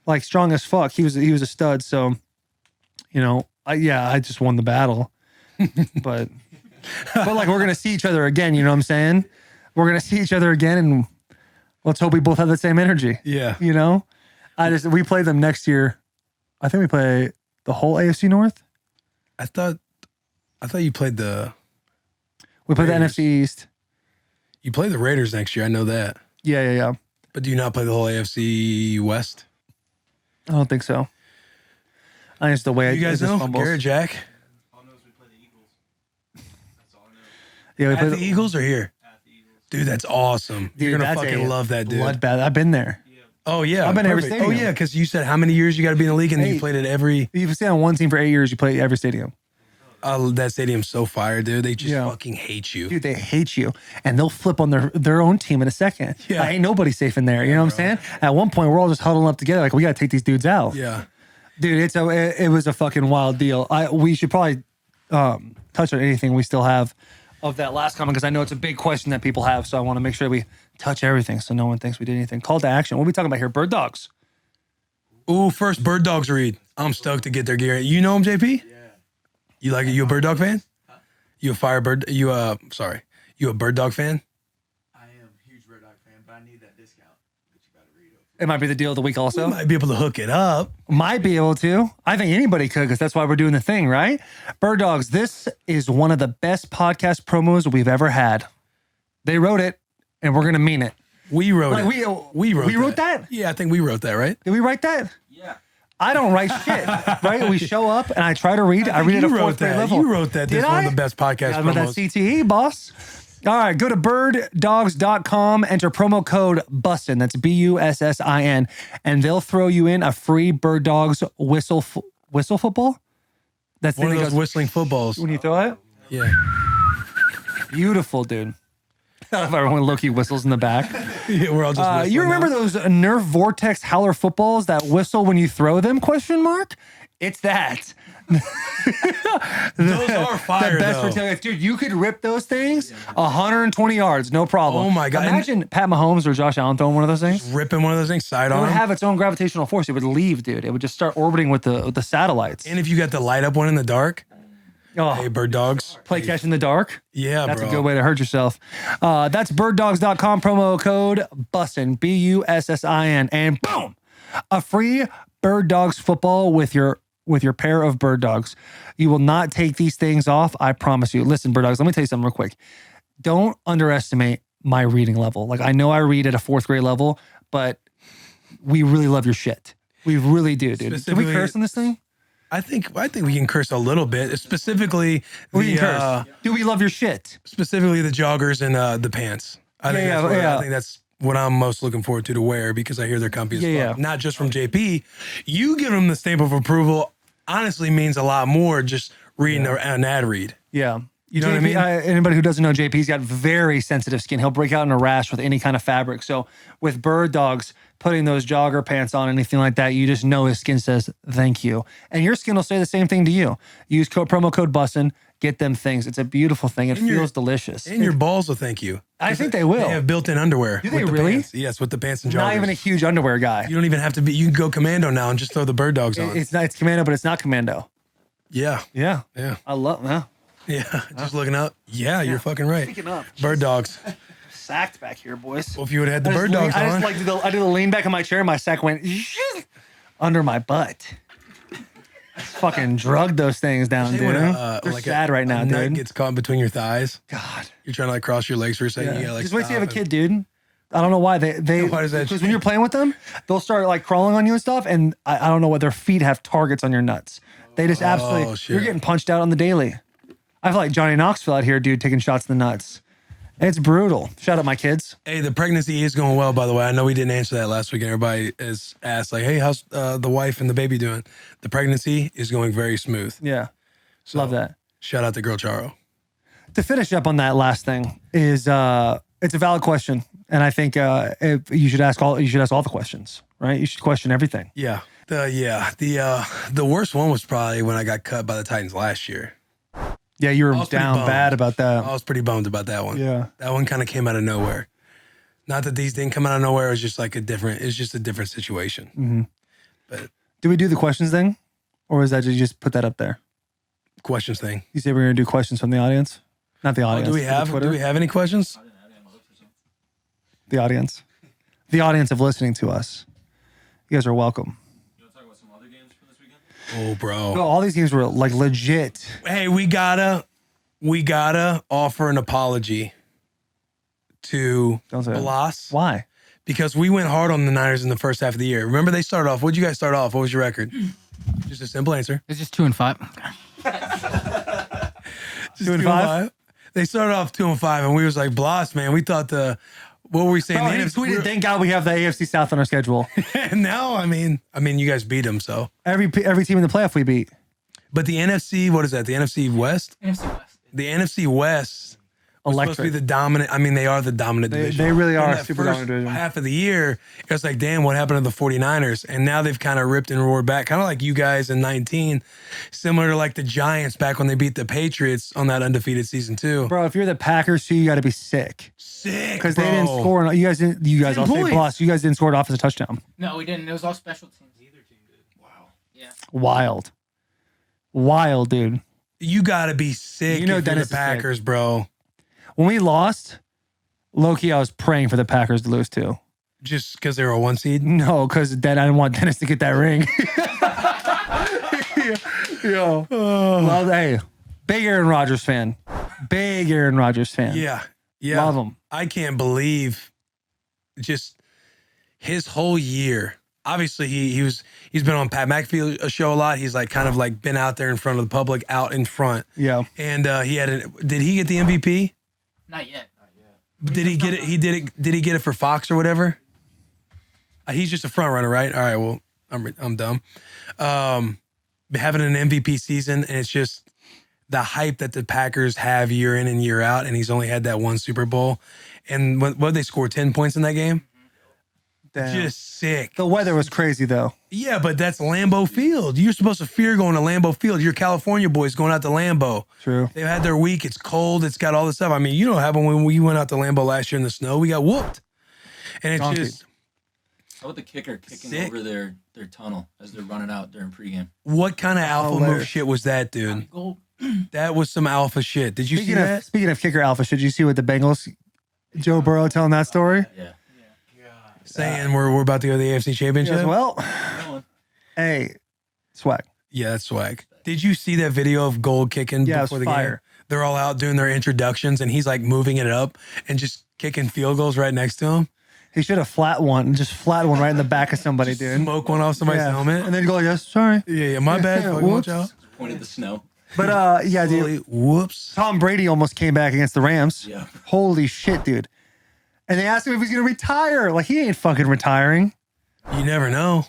Like, strong as fuck. He was a stud. So, I just won the battle. but like, we're gonna see each other again, you know what I'm saying? We're gonna see each other again, and let's hope we both have the same energy.
Yeah.
We play them next year. I think we play the whole AFC North.
I thought you played the...
We played the NFC East.
You play the Raiders next year, I know that.
Yeah.
But do you not play the whole AFC West?
I don't think so. I think it's the way
you guys know?
Fumbles.
Garrett Jack?
All I know is we play the Eagles. That's all I know.
Yeah, we
At the Eagles or here?
At the Eagles.
Dude, that's awesome.
Dude,
You're gonna
that's
fucking
a
love that, dude.
bloodbath. I've been there.
Oh yeah,
I've been to every
perfect. Oh
stadium.
yeah, because you said how many years you got to be in the league, and then you
Hey.
played at every.
If you stay on one team for 8 years, you play every stadium.
That stadium's so fire, dude. They just
Yeah.
fucking hate you.
Dude, they hate you, and they'll flip on their own team in a second.
Yeah.
Ain't nobody safe in there. You know what I'm saying? At one point, we're all just huddling up together, like we got to take these dudes out.
Yeah.
Dude, it was a fucking wild deal. We should probably touch on anything we still have of that last comment because I know it's a big question that people have. So I want to make sure we touch everything so no one thinks we did anything. Call to action. What are we talking about here? Bird dogs.
Ooh, first Bird Dogs read. I'm stoked to get their gear. You know him, JP? Yeah. You like it? You a Bird Dog fan? You a Firebird? You a Bird Dog fan?
I am a huge Bird Dog fan, but I need that discount that you got to read.
It might be the deal of the week also.
We might be able to hook it up.
Might be able to. I think anybody could because that's why we're doing the thing, right? Bird Dogs, this is one of the best podcast promos we've ever had. They wrote it, and we're going to mean it.
We wrote
Like,
it.
we wrote that?
Yeah, I think we wrote that, right?
Did we write that?
Yeah.
I don't write shit, right? We show up, and I try to read. I read at a
You wrote
fourth grade
that.
level.
You wrote that. This is one of the best podcast
Yeah, but
promos.
that's CTE, boss. All right, go to birddogs.com, enter promo code BUSSIN, that's BUSSIN, and they'll throw you in a free Bird Dogs whistle football? That's the
One
thing
of
that
those
goes
whistling footballs.
when you throw it.
Yeah.
Beautiful, dude. I love everyone low-key whistles in the back.
Yeah, we're all just whistling
You remember
now.
those Nerf Vortex Howler footballs that whistle when you throw them, question mark? It's that.
Those are fire,
The best
though.
for tailgates. Dude, you could rip those things 120 yards, no problem.
Oh, my God.
Imagine Pat Mahomes or Josh Allen throwing one of those things.
Ripping one of those things side
It would
on.
have its own gravitational force. It would leave, dude. It would just start orbiting with the satellites.
And if you got the light up one in the dark,
Oh,
hey, Bird Dogs.
play catch in the dark.
Yeah,
That's
bro.
a good way to hurt yourself. That's birddogs.com, promo code BUSSIN, BUSSIN, and boom, a free Bird Dogs football with your pair of Bird Dogs. You will not take these things off, I promise you. Listen, Bird Dogs, let me tell you something real quick. Don't underestimate my reading level. Like, I know I read at a fourth grade level, but we really love your shit. We really do, dude. Can we
Specifically-
curse on this thing?
I think we can curse a little bit, specifically
We can
the
curse. Do we love your shit?
specifically the joggers and the pants. I think that's what I'm most looking forward to wear because I hear they're comfy as
Yeah,
fuck.
yeah.
Not just from JP. You give them the stamp of approval. Honestly, means a lot more just reading an ad read.
Yeah.
You know what I mean?
Anybody who doesn't know JP's got very sensitive skin. He'll break out in a rash with any kind of fabric. So with Bird Dogs, putting those jogger pants on, anything like that, you just know his skin says thank you. And your skin will say the same thing to you. Use promo code BUSSIN, get them things. It's a beautiful thing. It feels delicious.
And your balls will thank you.
I think they will.
They have built-in underwear.
Do they
with the
really?
pants. Yes, with the pants and joggers.
Not even a huge underwear guy.
You don't even have to be. You can go commando now and just throw the Bird Dogs on.
It's commando, but it's not commando.
Yeah.
Yeah.
Yeah.
I love that.
Yeah. Just looking up. Yeah, you're fucking right.
Speaking of,
Bird Dogs.
sacked back here, boys.
Well, if you would have had the
I just
Bird Dogs
I
on.
just I did a lean back in my chair. My sack went under my butt. Fucking drugged those things down, dude. They're
like
sad right now,
nut
dude.
gets caught between your thighs.
God.
You're trying to like cross your legs for a second. You gotta, like,
Just wait till you have a
stop
kid, dude. I don't know why they
Why does that
because when you're playing with them, they'll start like crawling on you and stuff, and I don't know what their feet have targets on your nuts. They just absolutely
shit.
you're getting punched out on the daily. I feel like Johnny Knoxville out here, dude, taking shots in the nuts. It's brutal. Shout out my kids.
Hey, the pregnancy is going well, by the way. I know we didn't answer that last week. Everybody has asked, like, hey, how's the wife and the baby doing? The pregnancy is going very smooth.
Yeah. Love that.
Shout out to Girl Charo.
To finish up on that last thing is it's a valid question, and I think you should ask all the questions, right? You should question everything.
Yeah. The worst one was probably when I got cut by the Titans last year.
Yeah, you were
was pretty
down
bummed.
bad about that.
I was pretty bummed about that one.
Yeah.
That one kind of came out of nowhere. Not that these didn't come out of nowhere. It was just like it's just a different situation.
Do we do the questions thing, or is that you just put that up there?
Questions thing.
You say we're gonna do questions from the audience, not the audience.
Do we
the
have
Twitter.
any questions?
The audience of listening to us? You guys are welcome.
You want to talk about some other games from this weekend?
Oh, bro.
Bro, all these games were like legit.
Hey, we gotta offer an apology to
Don't say it.
Blas
Why?
because we went hard on the Niners in the first half of the year. Remember they started off. What'd you guys start off? What was your record? Just a simple answer.
It's just 2-5.
Just
2-5?
They started off 2-5, and we was like, "Bloss, man." We thought what were we saying?
Bro, he tweeted, "Thank God we have the AFC South on our schedule."
And now, I mean, you guys beat them, so
Every team in the playoff we beat.
But the NFC, what is that? The NFC West?
NFC West.
The NFC West was supposed to be the dominant. I mean, they are the dominant division.
They really are
that
super
first
dominant division.
half of the year, it was like, damn, what happened to the 49ers? And now they've kind of ripped and roared back, kind of like you guys in 19, similar to like the Giants back when they beat the Patriots on that undefeated season too.
Bro, if you're the Packers too, you got to be sick.
Sick,
Because they didn't score. You guys didn't. You guys,
10
I'll say
points.
plus. You guys didn't score an offensive touchdown.
No, we didn't. It was all special teams.
Neither team did. Wow.
Yeah.
Wild, dude.
You got to be sick.
You know
if you're
Dennis
the
is sick.
Packers, bro.
When we lost, low-key, I was praying for the Packers to lose too.
Just because they were a 1 seed.
No, because then I didn't want Dennis to get that ring. Yo, well, hey, big Aaron Rodgers fan. Big Aaron Rodgers fan.
Yeah, yeah.
Love him.
I can't believe just his whole year. Obviously, he's been on Pat McAfee's show a lot. He's like kind of like been out there in front of the public, out in front.
Yeah.
And did he get the MVP?
Not yet.
Did he get it? Did he get it for Fox or whatever? He's just a front runner, right? All right. Well, I'm dumb. Having an MVP season, and it's just the hype that the Packers have year in and year out, and he's only had that one Super Bowl. And what they scored 10 points in that game?
Damn.
Just sick.
The weather was crazy though.
Yeah, but that's Lambeau Field. You're supposed to fear going to Lambeau Field. You're California boys going out to Lambeau.
True.
They've had their week. It's cold. It's got all this stuff. I mean, you know what happened when we went out to Lambeau last year in the snow? We got whooped. And it's
Donkey.
just,
How about the kicker kicking
Sick.
over their tunnel as they're running out during pregame?
what kind of alpha move
Hilarious.
shit was that, dude?
Goal.
That was some alpha shit. Did you see that?
Speaking of kicker alpha, should you see what the Bengals, Joe Burrow telling that story?
Yeah.
Saying we're about to go to the AFC
He
Championship?
goes, well,
Going.
hey, swag.
Yeah, that's swag. Did you see that video of Gold kicking
Yeah, it
before
was
the game?
fire.
They're all out doing their introductions, and he's like moving it up and just kicking field goals right next to him.
He should have flat one right in the back of somebody, dude.
Smoke one off somebody's
Yeah.
helmet.
And then go like this. Sorry.
Yeah, my bad.
Yeah,
Fucking watch
whoops.
out.
Pointed the snow.
But yeah, dude.
Holy whoops.
Tom Brady almost came back against the Rams.
Yeah.
Holy shit, dude. And they asked him if he's gonna retire. Like, he ain't fucking retiring.
You never know.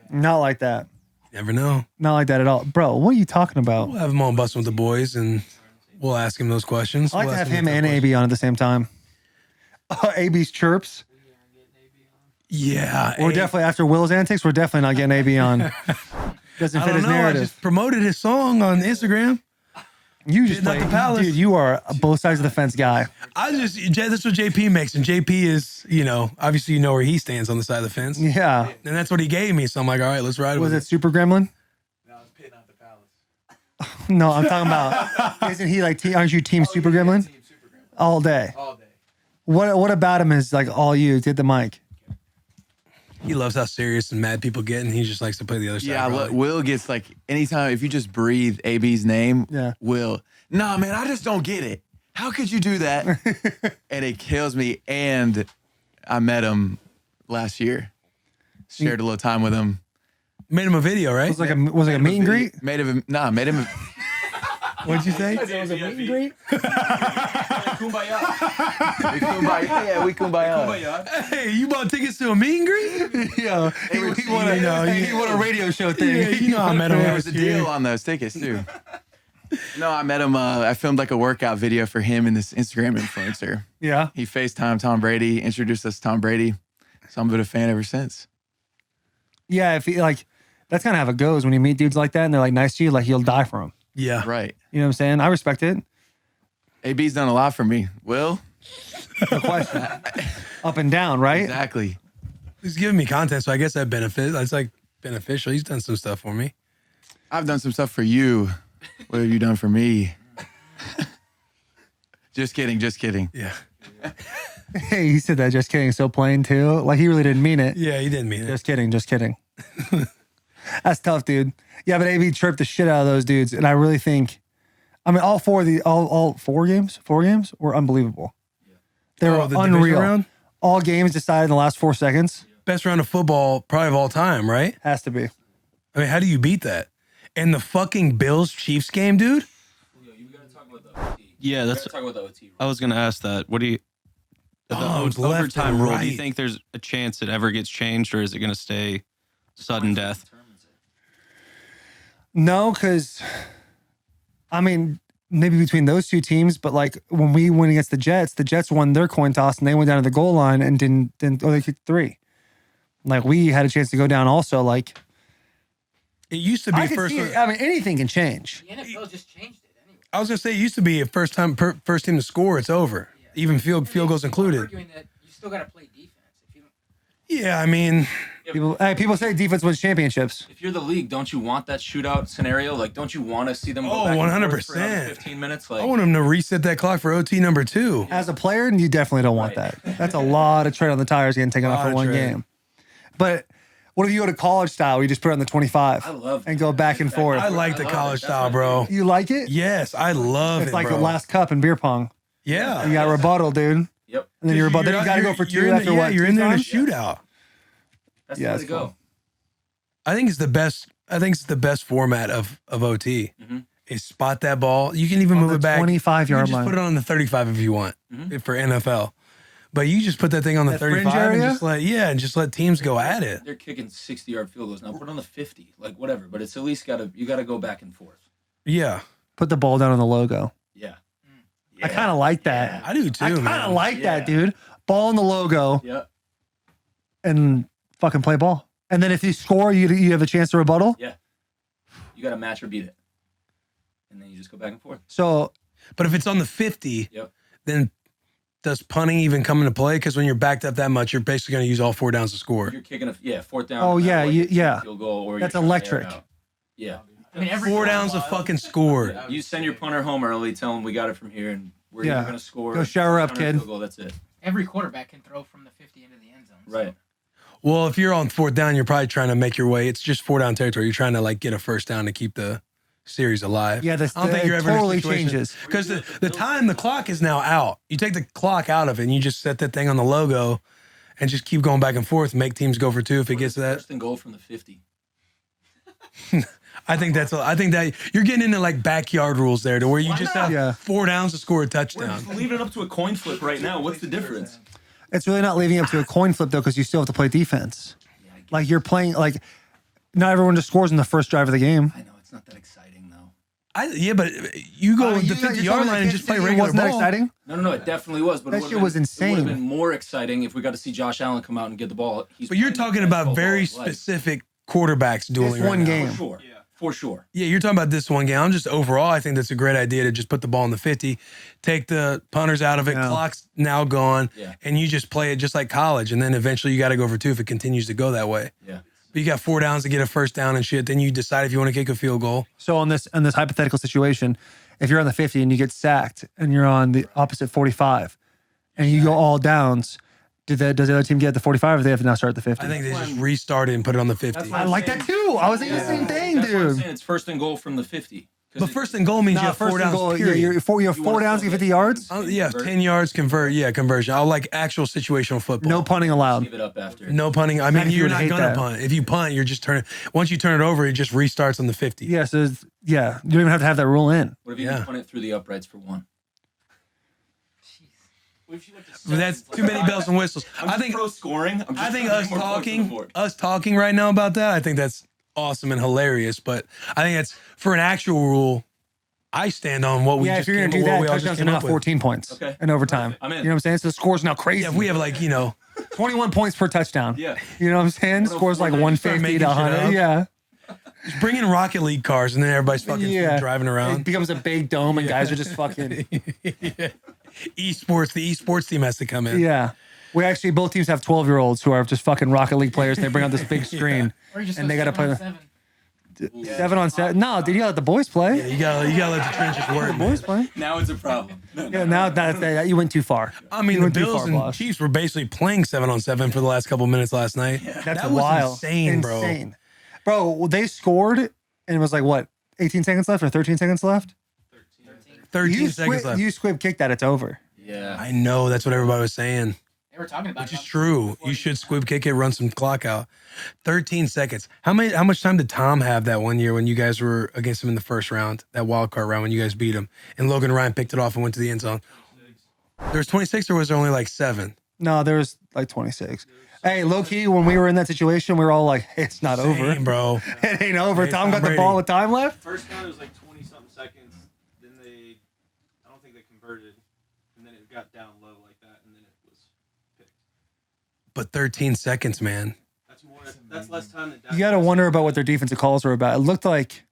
Not like that.
Never know.
Not like that at all. Bro, what are you talking about?
We'll have him on Bussin' With The Boys, and we'll ask him those questions.
I like
We'll
to have
ask
him
the
and
tough
AB on at the same time. AB's chirps.
questions. Yeah.
We're definitely, after Will's antics, we're definitely not getting AB on. Doesn't
I
fit
don't
his
know. I
narrative.
just promoted his song on Instagram.
You just
Hitting up
play,
the Palace.
dude, you are a both sides of the fence guy.
That's what JP makes. And JP is, obviously you know where he stands on the side of the fence.
Yeah.
And that's what he gave me. So I'm like, all right, let's ride
Was
with
it Super Gremlin?
No, it's pitting out the palace.
No, I'm talking about, isn't he like, aren't you team Super Gremlin?
Team Super Gremlin.
All day.
All day.
What about him is like all you? Get the mic.
He loves how serious and mad people get, and he just likes to play the other side.
Yeah,
probably.
Will gets like anytime if you just breathe AB's name,
Yeah.
Will. Nah, man, I just don't get it. How could you do that? And it kills me. And I met him last year. Shared a little time with him.
Made him a video, right?
Was it like a meet and greet?
Made him.
What'd you say?
It was a meet and greet.
Kumbaya.
Yeah, we kumbaya.
Hey, you bought tickets to a meet and greet?
Yeah, he won a radio show thing.
Yeah, you know I met him
There was
last
a
year.
deal on those tickets too. No, I met him. I filmed like a workout video for him and this Instagram influencer.
Yeah.
He FaceTimed Tom Brady, introduced us to Tom Brady. So I've been a fan ever since.
Yeah, if he, like, that's kind of how it goes when you meet dudes like that and they're like nice to you, like you'll die for them.
Yeah.
Right.
You know what I'm saying? I respect it.
AB's done a lot for me. Will?
No question. Up and down, right?
Exactly.
He's giving me content, so I guess that benefits. That's like beneficial. He's done some stuff for me.
I've done some stuff for you. What have you done for me? Just kidding. Just kidding.
Yeah.
Hey, he said that just kidding so plain too. Like he really didn't mean it.
Yeah, he didn't mean it.
Just kidding, just kidding. That's tough, dude. Yeah, but AB tripped the shit out of those dudes. And I really think, I mean, all four games were unbelievable. They were
Oh, the division
unreal.
round?
All games decided in the last 4 seconds.
Best round of football probably of all time, right?
Has to be.
I mean, how do you beat that? And the fucking Bills Chiefs game, dude?
Yo, you gotta talk about the OT.
Yeah, that's.
Talk about the OT.
I was gonna ask that. What do you? The
it's left
overtime
and
rule. Do you
right.
think there's a chance it ever gets changed, or is it gonna stay sudden death?
No, because I mean, maybe between those two teams, but like when we went against the Jets won their coin toss and they went down to the goal line and didn't they kicked 3. Like we had a chance to go down also. Like
It used to be
I could
first.
see it. I mean, anything can change.
The NFL just changed it anyway.
I was gonna say it used to be a first team to score. It's over. Even field goals included.
Arguing that you still got to play defense. If you don't,
Yeah, I mean,
People say defense wins championships.
If you're the league, don't you want that shootout scenario? Like, don't you want to see them go
Oh,
back and forth for
100%.
another 15 minutes? Like,
I want them to reset that clock for OT number 2.
As a player, you definitely don't want that. That's a lot of tread on the tires getting taken off
Lot
for
of
one
tread.
game. But what if you go to college style where you just put it on the 25
I love
and go back and forth?
I like the
love
college
it.
style,
That's
bro.
You like it?
Yes, I love
It's
it,
like
bro.
the last cup in beer pong.
Yeah.
You got rebuttal, dude.
Yep.
And then you rebuttal. Then you got to go for 2 after what?
You're
2
in there in a
times?
shootout.
That's
Yeah,
the way
it's
to go.
cool.
I think it's the best. I think it's the best format of OT. Is spot that ball. You can even
On
move
the
it back.
25
You
yard
can just
line.
put it on the 35 if you want for NFL. But you just put that thing on the
That fringe
35 and
area?
just let teams go at it.
They're kicking 60-yard field goals now. Put it on the 50, like whatever. But it's at least you got to go back and forth.
Yeah,
Put the ball down on the logo.
Yeah.
I kind of like that.
I do too.
I kind
man.
of like that, dude. Ball on the logo
Yeah.
and fucking play ball. And then if you score, you have a chance to rebuttal.
Yeah. You got to match or beat it, and then you just go back and forth.
So
But if it's on the 50,
Yep.
then does punting even come into play? Because when you're backed up that much, you're basically going to use all 4 downs to score.
You're kicking fourth down.
Oh,
no matter
yeah,
what,
you-
you're kicking
yeah.
a field goal, or
That's
you're trying to air
electric.
it out. Yeah.
I mean, every
4 downs of fucking score.
You send your punter home early, tell him we got it from here, and we're
Yeah.
either going to score.
Go shower up,
punter,
kid.
field goal, that's it.
every quarterback can throw from the 50 into the end zone. So.
Right.
Well, if you're on 4th down, you're probably trying to make your way. It's just 4 down territory. You're trying to like get a first down to keep the series alive.
yeah,
I don't think
it
you're ever in a
totally
situation-
changes.
Because the clock is now out. You take the clock out of it and you just set that thing on the logo and just keep going back and forth. Make teams go for 2 if it gets to that.
First and goal from the 50.
I think that you're getting into like backyard rules there to where you just have
Yeah.
4 downs to score a
We're
touchdown.
just leaving it up to a coin flip right now. What's the difference?
It's really not leaving up to a coin flip though, because you still have to play defense. Like you're playing like not everyone just scores in the first drive of the game.
I know it's not that exciting though.
But you go the
You-
50-yard line and just play
it
regular
wasn't that
ball.
exciting?
No, it definitely was. But
That
it
shit was
It would
insane.
have been more exciting if we got to see Josh Allen come out and get the ball.
But you're talking about very specific quarterbacks dueling
This one
right now.
game.
For sure. For sure.
Yeah, you're talking about this one game. I'm just overall, I think that's a great idea to just put the ball in the 50, take the punters out of it,
Yeah.
clock's now gone,
Yeah.
and you just play it just like college. And then eventually you got to go for 2 if it continues to go that way.
Yeah.
But you got 4 downs to get a first down and shit. Then you decide if you want to kick a field goal.
So on this hypothetical situation, if you're on the 50 and you get sacked and you're on the opposite 45 and you go all downs, does the other team get the 45 or they have to now start at the 50?
I think they just restart it and put it on the 50.
why
I like that too. I was thinking the same thing,
That's what I'm
dude.
saying. It's first and goal from the 50. 'Cause
But first and goal means you
Nah,
have 4
first and
downs,
goal,
period.
you have 4
You wanna
downs, you
still
get 50
get-
yards.
Yeah, 10 yards, conversion. I like actual situational football.
No punting allowed.
Give it up after.
No punting. I mean,
if you
you're
would
not
hate
going to
that.
punt. If you punt, you're just turning. Once you turn it over, it just restarts on the 50.
Yeah, so you don't even have to have that rule in.
What if you
Yeah.
can punt it through the uprights for 1? What if you went to
But that's too many bells and whistles. I think
pro scoring.
us talking right now about that, I think that's awesome and hilarious. But I think that's for an actual rule. I stand on what we
Yeah,
just
if you're
came,
gonna do
what
that,
we all just
touchdowns are
came
now
up with.
14 points
Okay.
in overtime.
I'm in.
You know what I'm saying? So the score's now crazy.
Yeah, if we have like
21 points per touchdown.
Yeah.
You know what I'm saying? Scores like 150
making
to
shit
100.
up.
Yeah.
just bring in Rocket League cars and then everybody's fucking
Yeah.
driving
It
around.
becomes a big dome and guys are just fucking.
Esports, the esports team has to come in.
Yeah. We actually, both teams have 12-year-olds who are just fucking Rocket League players. And they bring out this big screen.
Or you just
And
go
they gotta
7 on
play
7.
7 on 7. No, dude, you gotta let the boys play.
You gotta let the trenches work.
The
man.
boys play.
Now it's a problem.
Yeah, now that you went too far.
I mean,
You
the
went too
Bills
far,
and
boss.
Chiefs were basically playing 7-on-7 for the last couple minutes last night.
That's
that was
wild.
insane, bro.
Insane. Bro, they scored and it was like, what, 18 seconds left or 13 seconds left?
13 seconds left.
You squib kick that, it's over.
Yeah.
I know. That's what everybody was saying.
They were talking about
Which
it.
is true. You should squib kick it, run some clock out. 13 seconds. How much time did Tom have that one year when you guys were against him in the first round, that wild card round when you guys beat him, and Logan Ryan picked it off and went to the end zone? There was 26 or was there only like 7?
No, there was like 26. Hey, low key, when we were in that situation, we were all like, hey, it's not over.
Same, bro.
It ain't over.
Hey,
Tom
Tom
got the
Brady.
ball with time left.
First round it was like 20 something seconds. Then I don't think they converted, and then it got down low like that, and then it was picked.
But 13 seconds, man.
That's more. That's less time than.
You got to wonder about what their defensive calls were about. It looked like,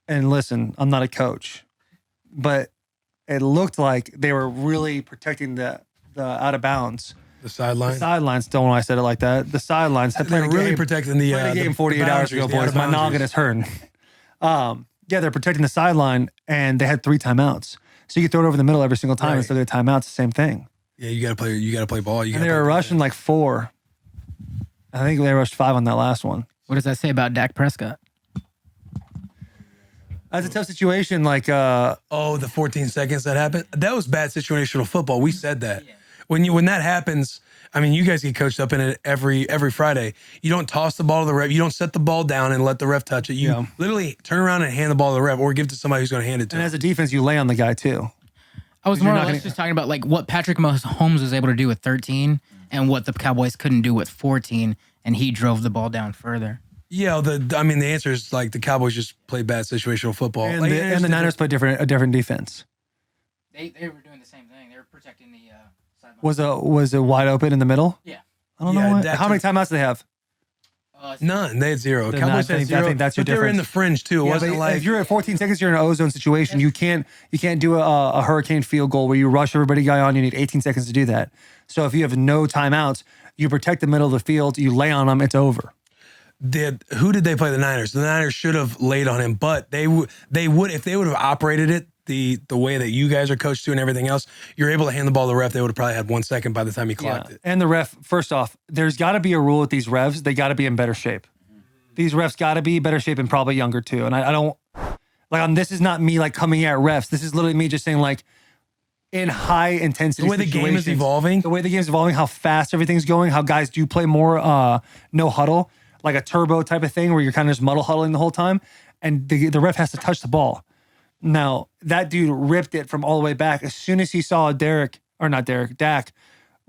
and listen, I'm not a coach, but it looked like they were really protecting the out of bounds.
The sideline.
The sidelines, don't know why I said it like that. The sidelines had
They're
played a
really
game.
protecting the
Played a game 48 hours ago, boys. My noggin is hurting. Yeah, they're protecting the sideline, and they had 3 timeouts. So you could throw it over the middle every single time and still get a timeout. It's the same thing.
Yeah, you gotta play ball.
And they were rushing like 4. I think they rushed 5 on that last one.
What does that say about Dak Prescott?
That's a tough situation. Like,
the 14 seconds that happened. That was bad situational football. We said that. When that happens, I mean, you guys get coached up in it every Friday. You don't toss the ball to the ref. You don't set the ball down and let the ref touch it. You literally turn around and hand the ball to the ref or give it to somebody who's going to hand it to
and
him.
as a defense, you lay on the guy too.
I was
You're
more or
not
less
gonna-
just talking about like what Patrick Mahomes was able to do with 13 and what the Cowboys couldn't do with 14, and he drove the ball down further.
Yeah, the answer is like the Cowboys just play bad situational football.
And,
Like,
the Niners play a different defense.
They were doing the same thing. They were protecting the sideline.
Was it wide open in the middle?
Yeah.
I don't know.
that's
How many timeouts do they have?
None. They had 0.
Then
Cowboys
I
had
think- I
0.
think that's your
but they were in the
difference.
fringe too. It
Yeah,
wasn't
but
like
if you're at 14 seconds, you're in an ozone situation. You can't do a hurricane field goal where you rush everybody guy on. You need 18 seconds to do that. So if you have no timeouts, you protect the middle of the field. You lay on them. It's over.
who did they play? The Niners. The Niners should have laid on him, but they would if they would have operated it the way that you guys are coached to and everything else. You're able to hand the ball to the ref. They would have probably had 1 second by the time he clocked it.
And the ref, first off, there's got to be a rule with these refs. They got to be in better shape. These refs got to be better shape and probably younger too. And I don't like this is not me like coming at refs. This is literally me just saying like in high intensity
The way the game is evolving.
the way the game's evolving, how fast everything's going, how guys do play more no huddle, like a turbo type of thing where you're kind of just muddle huddling the whole time, and the ref has to touch the ball. Now that dude ripped it from all the way back as soon as he saw Dak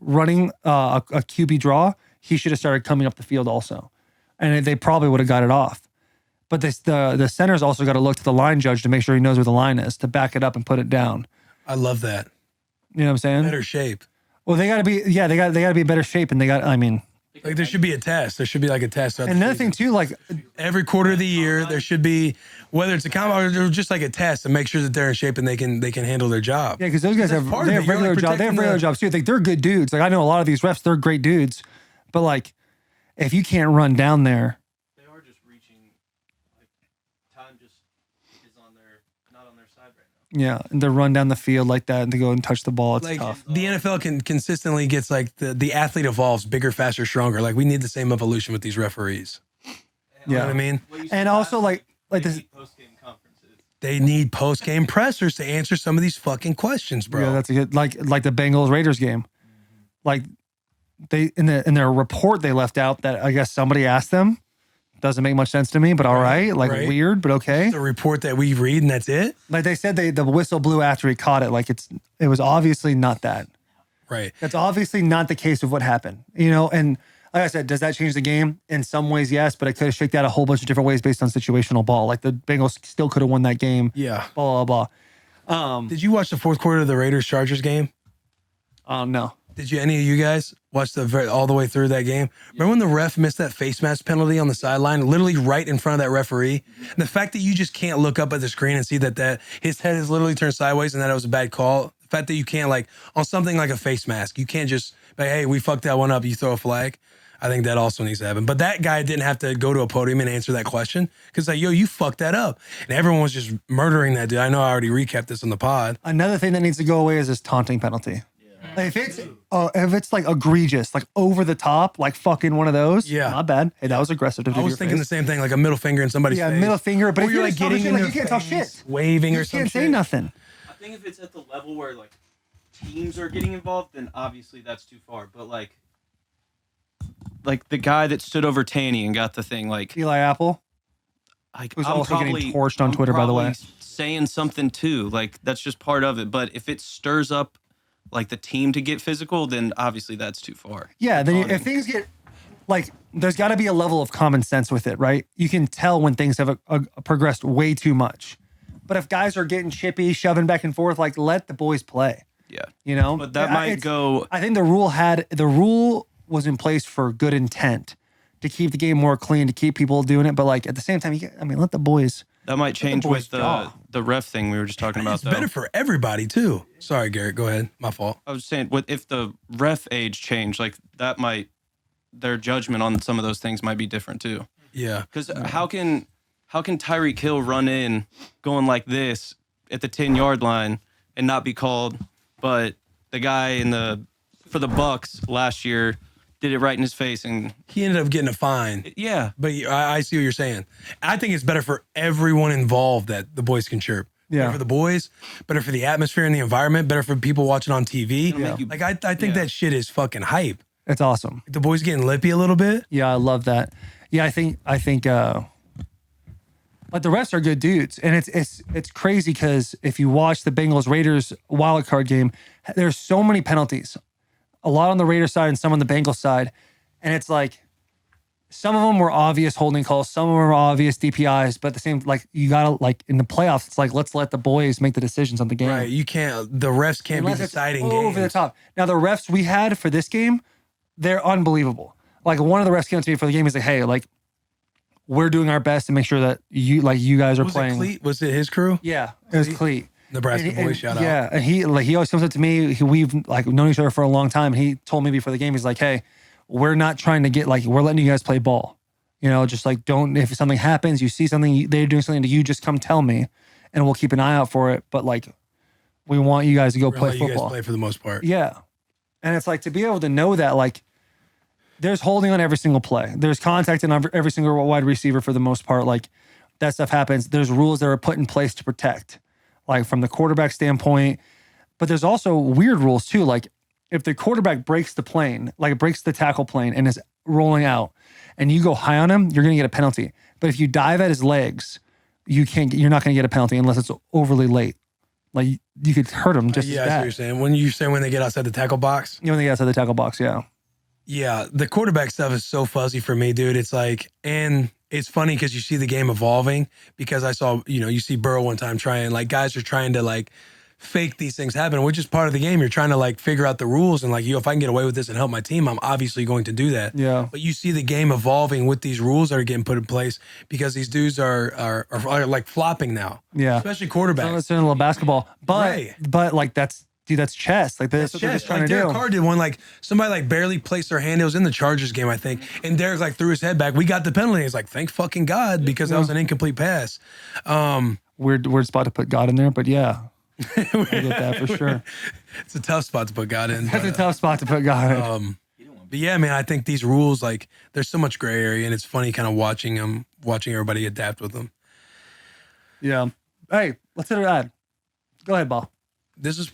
running a QB draw. He should have started coming up the field also, and they probably would have got it off. But the center's also got to look to the line judge to make sure he knows where the line is to back it up and put it down.
I love that.
You know what I'm saying?
Better shape.
Well, they got to be, they got to be in better shape, and
Like there should be a test. There should be like a test.
and another thing too, like
Every quarter of the year, there should be, whether it's a combine or just like a test to make sure that they're in shape and they can handle their job.
yeah, because those guys
That's
have
part of it. You're,
regular
like,
jobs. They have
protecting
regular
the-
jobs too. Like they're good dudes. Like I know a lot of these refs, they're great dudes, but like if you can't run down there,
They are just reaching. Like time just is not on their side right now.
yeah, and to run down the field like that and to go and touch the ball, it's
Like
tough.
the NFL can consistently gets like the athlete evolves bigger, faster, stronger. Like we need the same evolution with these referees. You know what I mean?
What you said
And also
last
like
they
this.
need post-game conferences.
They need post game pressers to answer some of these fucking questions, bro.
Yeah, that's a good like the Bengals Raiders game. Like they in their report they left out that I guess somebody asked them. Doesn't make much sense to me, but all right. Like
right.
weird, but okay.
the report that we read and that's it.
Like they said the whistle blew after he caught it. Like it was obviously not that.
Right.
That's obviously not the case of what happened. You know, and like I said, does that change the game? In some ways, yes, but it could have shaken out a whole bunch of different ways based on situational ball. Like the Bengals still could have won that game.
Yeah.
Blah blah blah.
Did you watch the fourth quarter of the Raiders Chargers game?
No.
Did any of you guys watch all the way through that game? Remember when the ref missed that face mask penalty on the sideline, literally right in front of that referee? And the fact that you just can't look up at the screen and see that his head is literally turned sideways and that it was a bad call. The fact that you can't like on something like a face mask, you can't just be like, hey, we fucked that one up. You throw a flag. I think that also needs to happen. But that guy didn't have to go to a podium and answer that question because like, yo, you fucked that up. And everyone was just murdering that dude. I know I already recapped this on the pod.
Another thing that needs to go away is this taunting penalty. Like if it's like egregious, like over the top, like fucking one of those,
Yeah.
not bad. Hey, that was aggressive. To do
I was
your
thinking
face.
the same thing, like a middle finger in somebody's face.
middle finger. But
Or
if
you're
you're
like
like
getting in
like,
their
you can't talk
face,
shit.
waving
You
or some
can't say
shit.
nothing.
I think if it's at the level where like teams are getting involved, then obviously that's too far. But like the guy that stood over Tanny and got the thing, like
Eli Apple. Who's
I'm
also getting
probably-
torched on
I'm
Twitter, by the way.
probably saying something too. Like that's just part of it. But if it stirs up like the team to get physical, then obviously that's too far.
Yeah, then
Taunting.
if things get like, there's got to be a level of common sense with it, right? You can tell when things have progressed way too much. But if guys are getting chippy, shoving back and forth, like let the boys play.
Yeah.
You know,
But that
Yeah,
might
it's-
go.
I think the rule was in place for good intent to keep the game more clean, to keep people doing it. But like at the same time, let the boys.
That might change
boys
with
jaw.
the ref thing we were just talking about.
It's
Though.
better for everybody too. Sorry, Garrett. Go ahead. My fault.
I was saying, if the ref age changed, like that might, their judgment on some of those things might be different too.
Yeah.
Because how can Tyreek Hill run in going like this at the 10-yard line and not be called, but the guy for the Bucks last year did it right in his face and
He ended up getting a fine.
yeah.
But I see what you're saying. I think it's better for everyone involved that the boys can chirp.
Yeah.
Better for the boys, better for the atmosphere and the environment, better for people watching on TV.
It'll make you-
Like I think
Yeah.
that shit is fucking hype.
It's awesome.
The boys getting lippy a little bit.
Yeah, I love that. Yeah, I think like the refs are good dudes, and it's crazy because if you watch the Bengals Raiders wild card game, there's so many penalties, a lot on the Raiders side and some on the Bengals side, and it's like some of them were obvious holding calls, some of them were obvious DPIs, but at the same, like you gotta, like in the playoffs, it's like let's let the boys make the decisions on the game.
Right. You can't. The refs can't
Unless
be
it's
deciding
over the
games.
top. Now the refs we had for this game, they're unbelievable. Like one of the refs came to me for the game. He's like, "Hey, like we're doing our best to make sure that you guys are
Was
playing."
it Cleat? Was it his crew?
Yeah, it was Cleat.
Nebraska
And he-
boy,
and-
shout out.
Yeah, and he always comes up to me. We've like known each other for a long time. And he told me before the game, he's like, "Hey, we're not trying to get like we're letting you guys play ball. You know, just like don't if something happens, you see something they're doing something to you, just come tell me, and we'll keep an eye out for it. But like, we want you guys to go
We're gonna
play
let you
football.
guys play for the most part.
Yeah, and it's like to be able to know that like there's holding on every single play. There's contact in every single wide receiver for the most part. Like that stuff happens. There's rules that are put in place to protect, like from the quarterback standpoint. But there's also weird rules too. Like if the quarterback breaks the plane, like breaks the tackle plane and is rolling out, and you go high on him, you're gonna get a penalty. But if you dive at his legs, you're not gonna get a penalty unless it's overly late. Like you could hurt him just
Yeah, I
as
see what
bad.
you're saying. When you say when they get outside the tackle box.
You know, when they get outside the tackle box, yeah.
Yeah, the quarterback stuff is so fuzzy for me, dude. It's like, and it's funny because you see the game evolving because I saw, you see Burrow one time trying, like guys are trying to like fake these things happen, which is part of the game. You're trying to like figure out the rules and like, if I can get away with this and help my team, I'm obviously going to do that.
Yeah.
But you see the game evolving with these rules that are getting put in place because these dudes are like flopping now.
Yeah.
Especially
It's
quarterbacks.
in a little basketball. But
Right.
but like that's chess. Like that's what they're just trying
Like
to
Derek
do.
Carr did one, like somebody like barely placed their hand. It was in the Chargers game, I think. And Derek like threw his head back. We got the penalty. He's like, thank fucking God, because that was an incomplete pass.
Weird spot to put God in there, but yeah. I get that for sure.
It's a tough spot to put God in.
That's a
But,
tough spot to put God in.
but yeah, man, I think these rules, like, there's so much gray area, and it's funny kind of watching everybody adapt with them.
Yeah. Hey, let's hit an ad. Go ahead, Ball.
This is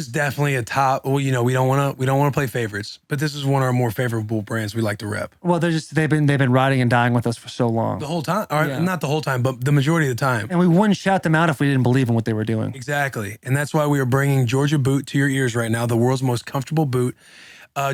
definitely a top. Well, we don't want to play favorites, but this is one of our more favorable brands we like to rep.
Well, they've been riding and dying with us for so long.
The whole time, or
Yeah.
not the whole time, but the majority of the time.
And we wouldn't shout them out if we didn't believe in what they were doing.
Exactly. And that's why we are bringing Georgia Boot to your ears right now, the world's most comfortable boot.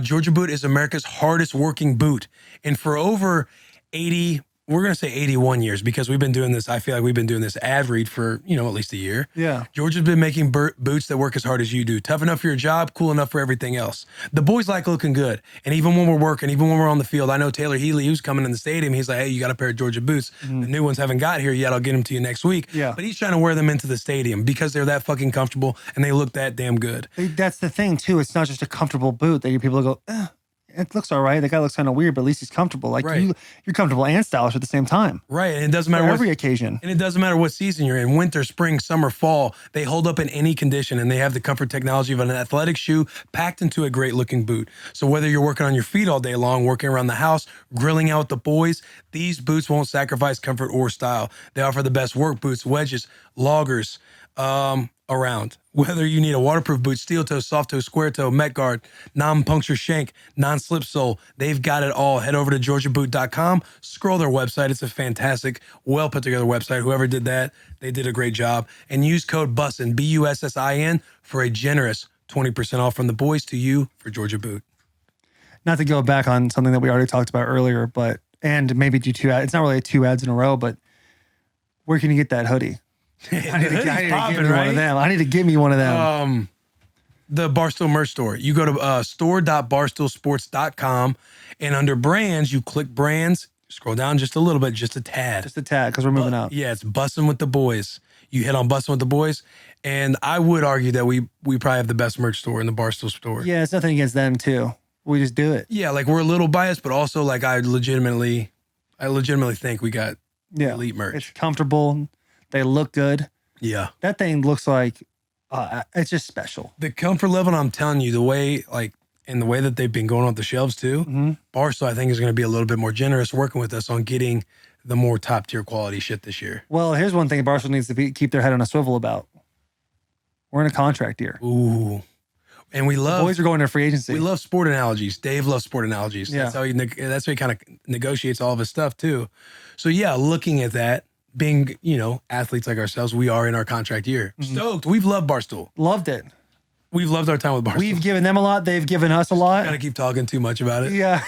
Georgia Boot is America's hardest working boot. And for over 80, we're going to say 81 years, because we've been doing this, I feel like we've been doing this ad read for, at least a year.
Yeah.
Georgia's been making boots that work as hard as you do. Tough enough for your job, cool enough for everything else. The boys like looking good. And even when we're working, even when we're on the field, I know Taylor Healy, who's coming in the stadium, he's like, hey, you got a pair of Georgia boots. The new ones haven't got here yet. I'll get them to you next week.
Yeah.
But he's trying to wear them into the stadium because they're that fucking comfortable and they look that damn good.
That's the thing, too. It's not just a comfortable boot that people go, it looks all right. The guy looks kind of weird, but at least he's comfortable. Like
Right.
you're comfortable and stylish at the same time.
Right. And it doesn't
For
matter
every
what
occasion.
And it doesn't matter what season you're in, winter, spring, summer, fall, they hold up in any condition, and they have the comfort technology of an athletic shoe packed into a great looking boot. So whether you're working on your feet all day long, working around the house, grilling out with the boys, these boots won't sacrifice comfort or style. They offer the best work boots, wedges, loggers, around. Whether you need a waterproof boot, steel toe, soft toe, square toe, Met guard, non-puncture shank, non-slip sole, they've got it all. Head over to georgiaboot.com, scroll their website. It's a fantastic, well put together website. Whoever did that, they did a great job. And use code BUSSIN, BUSSIN, for a generous 20% off from the boys to you for Georgia Boot.
Not to go back on something that we already talked about earlier, but and maybe do two ads. It's not really 2 ads in a row, but where can you get that hoodie? I need to get me one of them. I need to get me one of them.
The Barstool merch store. You go to store.barstoolsports.com, and under brands, you click brands, scroll down just a little bit, just a tad.
Just a tad, because we're moving out.
Yeah, it's Bussin' With The Boys. You hit on Bussin' With The Boys, and I would argue that we probably have the best merch store in the Barstool store.
Yeah, it's nothing against them, too. We just do it.
Yeah, like we're a little biased, but also like I legitimately think we got elite merch.
It's comfortable. They look good.
Yeah.
That thing looks like it's just special.
The comfort level, I'm telling you, the way that they've been going off the shelves too, Barstool, I think, is going to be a little bit more generous working with us on getting the more top tier quality shit this year.
Well, here's one thing Barstool needs to keep their head on a swivel about. We're in a contract year.
Ooh. And we love...
The boys are going to free agency.
We love sport analogies. Dave loves sport analogies.
Yeah.
That's how he kind of negotiates all of his stuff too. So yeah, looking at that, being, athletes like ourselves, we are in our contract year. Stoked. We've loved Barstool.
Loved it.
We've loved our time with Barstool.
We've given them a lot. They've given us a lot.
Gotta keep talking too much about it.
Yeah.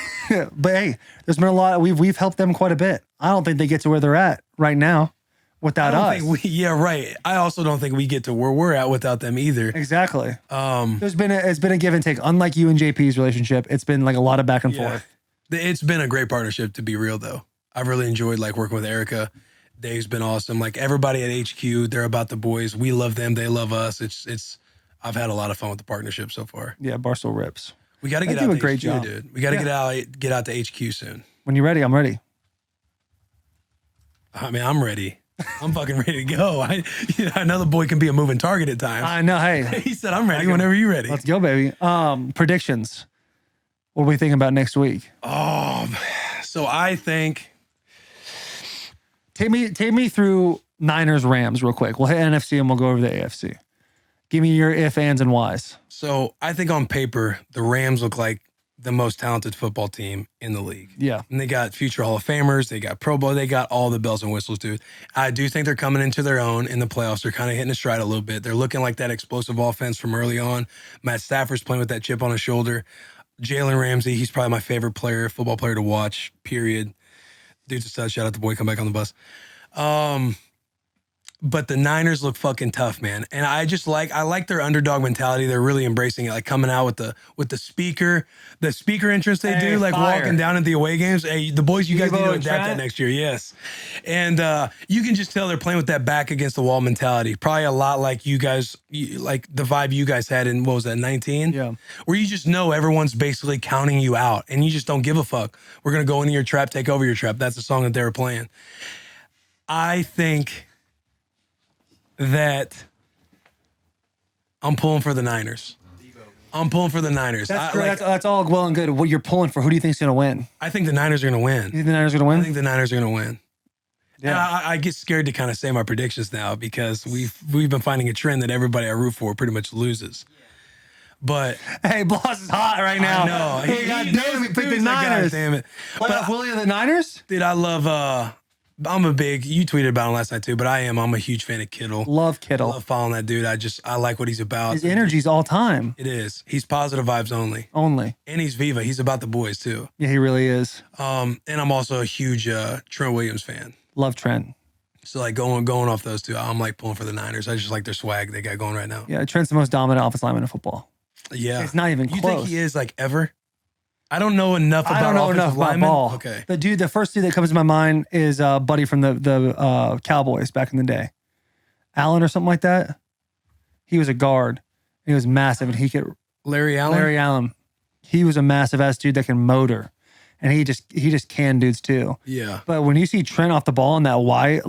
But hey, there's been a lot. We've helped them quite a bit. I don't think they get to where they're at right now without us.
Right. I also don't think we get to where we're at without them either.
Exactly. It's been a give and take. Unlike you and JP's relationship, it's been like a lot of back and forth.
It's been a great partnership, to be real though. I've really enjoyed working with Erica. Dave's been awesome. Everybody at HQ, they're about the boys. We love them. They love us. I've had a lot of fun with the partnership so far.
Yeah, Barstool rips.
We got to get out to HQ, dude. We got to get out to HQ soon.
When you're ready, I'm ready.
I mean, I'm ready. I'm fucking ready to go. I know the boy can be a moving target at times.
I know. Hey,
he said, I'm ready whenever you're ready.
Let's go, baby. Predictions. What are we thinking about next week?
So I think...
Take me through Niners Rams real quick. We'll hit NFC and we'll go over the AFC. Give me your if, ands, and whys.
So I think on paper, the Rams look like the most talented football team in the league.
Yeah.
And they got future Hall of Famers. They got Pro Bowl. They got all the bells and whistles, dude. I do think they're coming into their own in the playoffs. They're kind of hitting a stride a little bit. They're looking like that explosive offense from early on. Matt Stafford's playing with that chip on his shoulder. Jalen Ramsey, he's probably my favorite football player to watch, period. Dude's a stud. Shout out to boy. Come back on the bus. But the Niners look fucking tough, man. And I like their underdog mentality. They're really embracing it, coming out with the speaker entrance they do,
fire.
Walking down at the away games. Hey, the boys, you guys need to adapt that next year. Yes. And you can just tell they're playing with that back against the wall mentality. Probably a lot like you guys, like the vibe you guys had in, what was that, 19?
Yeah.
Where you just know everyone's basically counting you out and you just don't give a fuck. We're going to go into your trap, take over your trap. That's the song that they were playing. I think that I'm pulling for the Niners. I'm pulling for the Niners.
That's all well and good. What you're pulling for, who do you think's going to win?
I think the Niners are going to win.
You think the Niners are going to win?
I think the Niners are going to win.
Yeah.
And I get scared to kind of say my predictions now because we've been finding a trend that everybody I root for pretty much loses. But
hey, Bloss is hot right now.
I know.
Hey, God damn, he picked the Niners.
God damn it.
But Willie of the Niners?
Dude, I love you tweeted about him last night too, but I'm a huge fan of Kittle.
Love Kittle.
I love following that dude. I like what he's about.
His energy's all time.
It is. He's positive vibes only.
Only.
And he's Viva. He's about the boys too.
Yeah, he really is.
And I'm also a huge Trent Williams fan.
Love Trent.
So going off those two, I'm pulling for the Niners. I just like their swag they got going right now.
Yeah, Trent's the most dominant offensive lineman in football.
Yeah.
It's not even close.
You think he is ever? I don't know enough about
ball.
Okay.
The first dude that comes to my mind is Buddy from the Cowboys back in the day. Allen or something like that. He was a guard. He was massive, and he could.
Larry Allen.
Larry Allen. He was a massive ass dude that can motor, and he just can dudes too.
Yeah.
But when you see Trent off the ball in that Y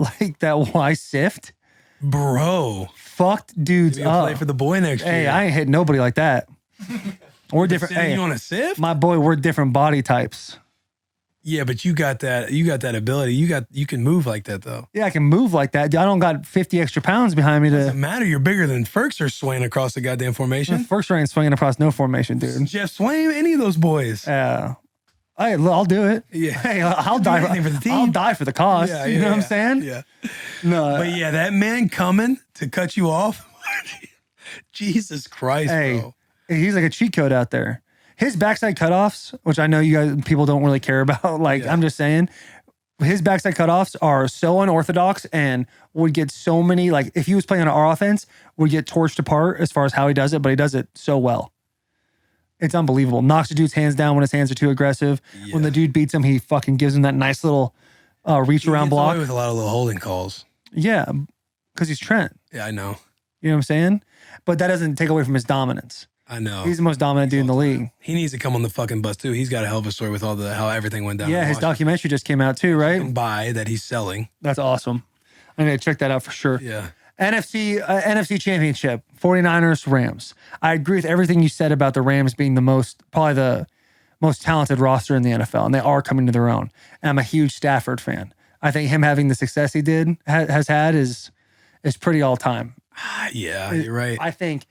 sift,
bro,
fucked dudes
maybe
up.
Play for the boy next year.
Hey, I ain't hitting nobody like that. We're different. Hey,
you on a sift?
My boy, we're different body types.
Yeah, but you got that ability. You can move like that though.
Yeah, I can move like that. I don't got 50 extra pounds behind me
Doesn't
to.
matter. You're bigger than Ferkser swaying across the goddamn formation.
First rank swinging across no formation, dude.
Jeff Swain, any of those boys.
I'll do it.
Yeah.
Hey, I'll
do
die
anything for the team.
I'll die for the cause.
Yeah,
you know what I'm
yeah,
saying?
Yeah.
No.
But yeah, that man coming to cut you off. Jesus Christ,
Hey,
bro.
he's like a cheat code out there. His backside cutoffs, which I know you guys people don't really care about. Like I'm just saying, his backside cutoffs are so unorthodox and would get so many. Like if he was playing on our offense, would get torched apart as far as how he does it, but he does it so well. It's unbelievable. Knocks the dude's hands down when his hands are too aggressive.
Yeah.
When the dude beats him, he fucking gives him that nice little reach around
He gets
block.
away with a lot of little holding calls.
Yeah, because he's Trent.
Yeah, I know.
You know what I'm saying? But that doesn't take away from his dominance.
I know.
He's the most dominant dude in the league.
He needs to come on the fucking bus too. He's got a hell of a story with all the how everything went down.
Yeah,
in
his
Washington.
documentary just came out too, right?
And buy that he's selling.
That's awesome. I'm going to check that out for sure.
Yeah.
NFC Championship, 49ers, Rams. I agree with everything you said about the Rams being probably the most talented roster in the NFL, and they are coming to their own. And I'm a huge Stafford fan. I think him having the success he has had is pretty all time.
Yeah, you're right.
I think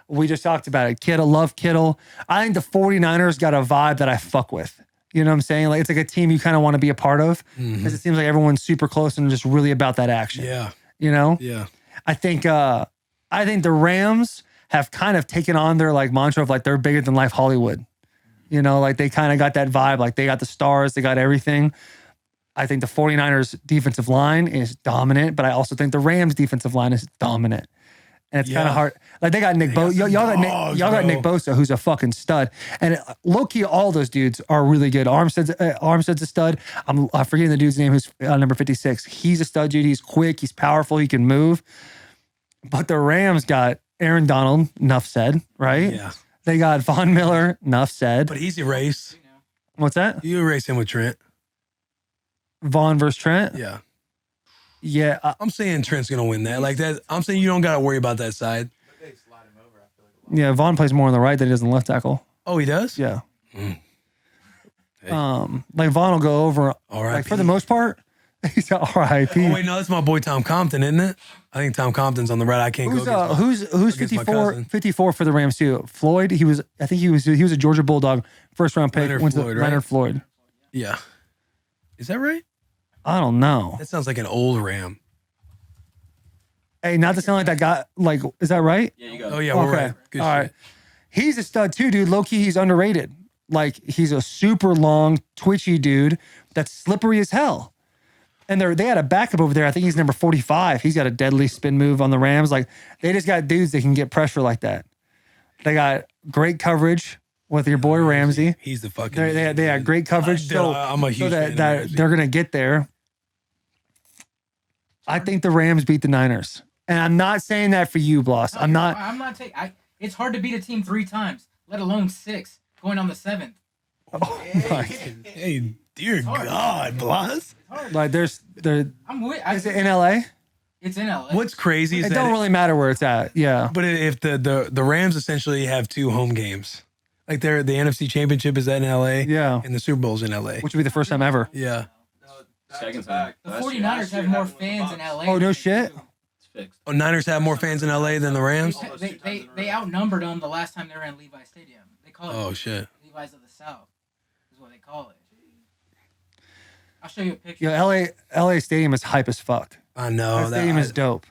we just talked about it. Love Kittle. I think the 49ers got a vibe that I fuck with. You know what I'm saying? Like it's like a team you kind of want to be a part of because it seems like everyone's super close and just really about that action.
Yeah.
You know?
Yeah.
I think the Rams have kind of taken on their like mantra of like they're bigger than life Hollywood. You know, like they kind of got that vibe. Like they got the stars, they got everything. I think the 49ers defensive line is dominant, but I also think the Rams defensive line is dominant. And it's kind of hard. Like they got Nick Bosa. Y'all got Nick Bosa, who's a fucking stud. And low key, all those dudes are really good. Armstead's a stud. I'm forgetting the dude's name who's number 56. He's a stud dude. He's quick. He's powerful. He can move. But the Rams got Aaron Donald. Enough said, right?
Yeah.
They got Von Miller. Enough said.
But he's erased.
What's that?
You erase him with Trent.
Vaughn versus Trent.
Yeah.
Yeah.
I'm saying Trent's gonna win that. Like that. I'm saying you don't gotta worry about that side.
Yeah. Vaughn plays more on the right than he does on the left tackle.
Oh, he does?
Yeah.
Hey.
Like Vaughn will go over.
R.I.P.
Like for the most part, he's got R.I.P.
Oh wait, no, that's my boy Tom Compton, isn't it? I think Tom Compton's on the right. I can't
Who's
go.
who's
against my
54
cousin.
54 for the Rams too? Floyd. He was a Georgia Bulldog, first round pick.
Leonard
Went to
Floyd, right?
Leonard Floyd.
Yeah. Is that right?
I don't know.
That sounds like an old Ram.
Hey, not to sound like that guy. Like, is that right?
Yeah, you got
Oh
it.
yeah, we're
Okay.
right. Good
All
shit.
right. He's a stud too, dude. Low key, he's underrated. Like, he's a super long, twitchy dude that's slippery as hell. And they had a backup over there. I think he's number 45. He's got a deadly spin move on the Rams. Like, they just got dudes that can get pressure like that. They got great coverage with your boy Ramsey.
He's the fucking.
They had great coverage.
I'm a huge fan of
that
Ramsey.
they're gonna get there. I think the Rams beat the Niners, and I'm not saying that for you, Bloss. I'm not.
It's hard to beat a team 3 times, let alone 6, going on the 7th.
Hey, dear God, Blas.
Like there.
I'm with.
Is it in LA?
It's in LA.
What's crazy is
It
that
don't really matter where it's at. Yeah.
but if the Rams essentially have 2 home games, like the NFC Championship is in LA,
Yeah.
and the Super Bowl's in LA.
Which would be the first time ever.
Yeah.
Second time.
The
Last
49ers have more fans in LA.
Oh no shit.
It's fixed.
Oh, Niners have more fans in LA than the Rams.
They outnumbered them the last time they were in Levi Stadium. They call it
Oh shit.
Levi's of the South, is what they call it. I'll show you a picture.
Yeah, LA Stadium is hype as fuck.
I know
That stadium is dope.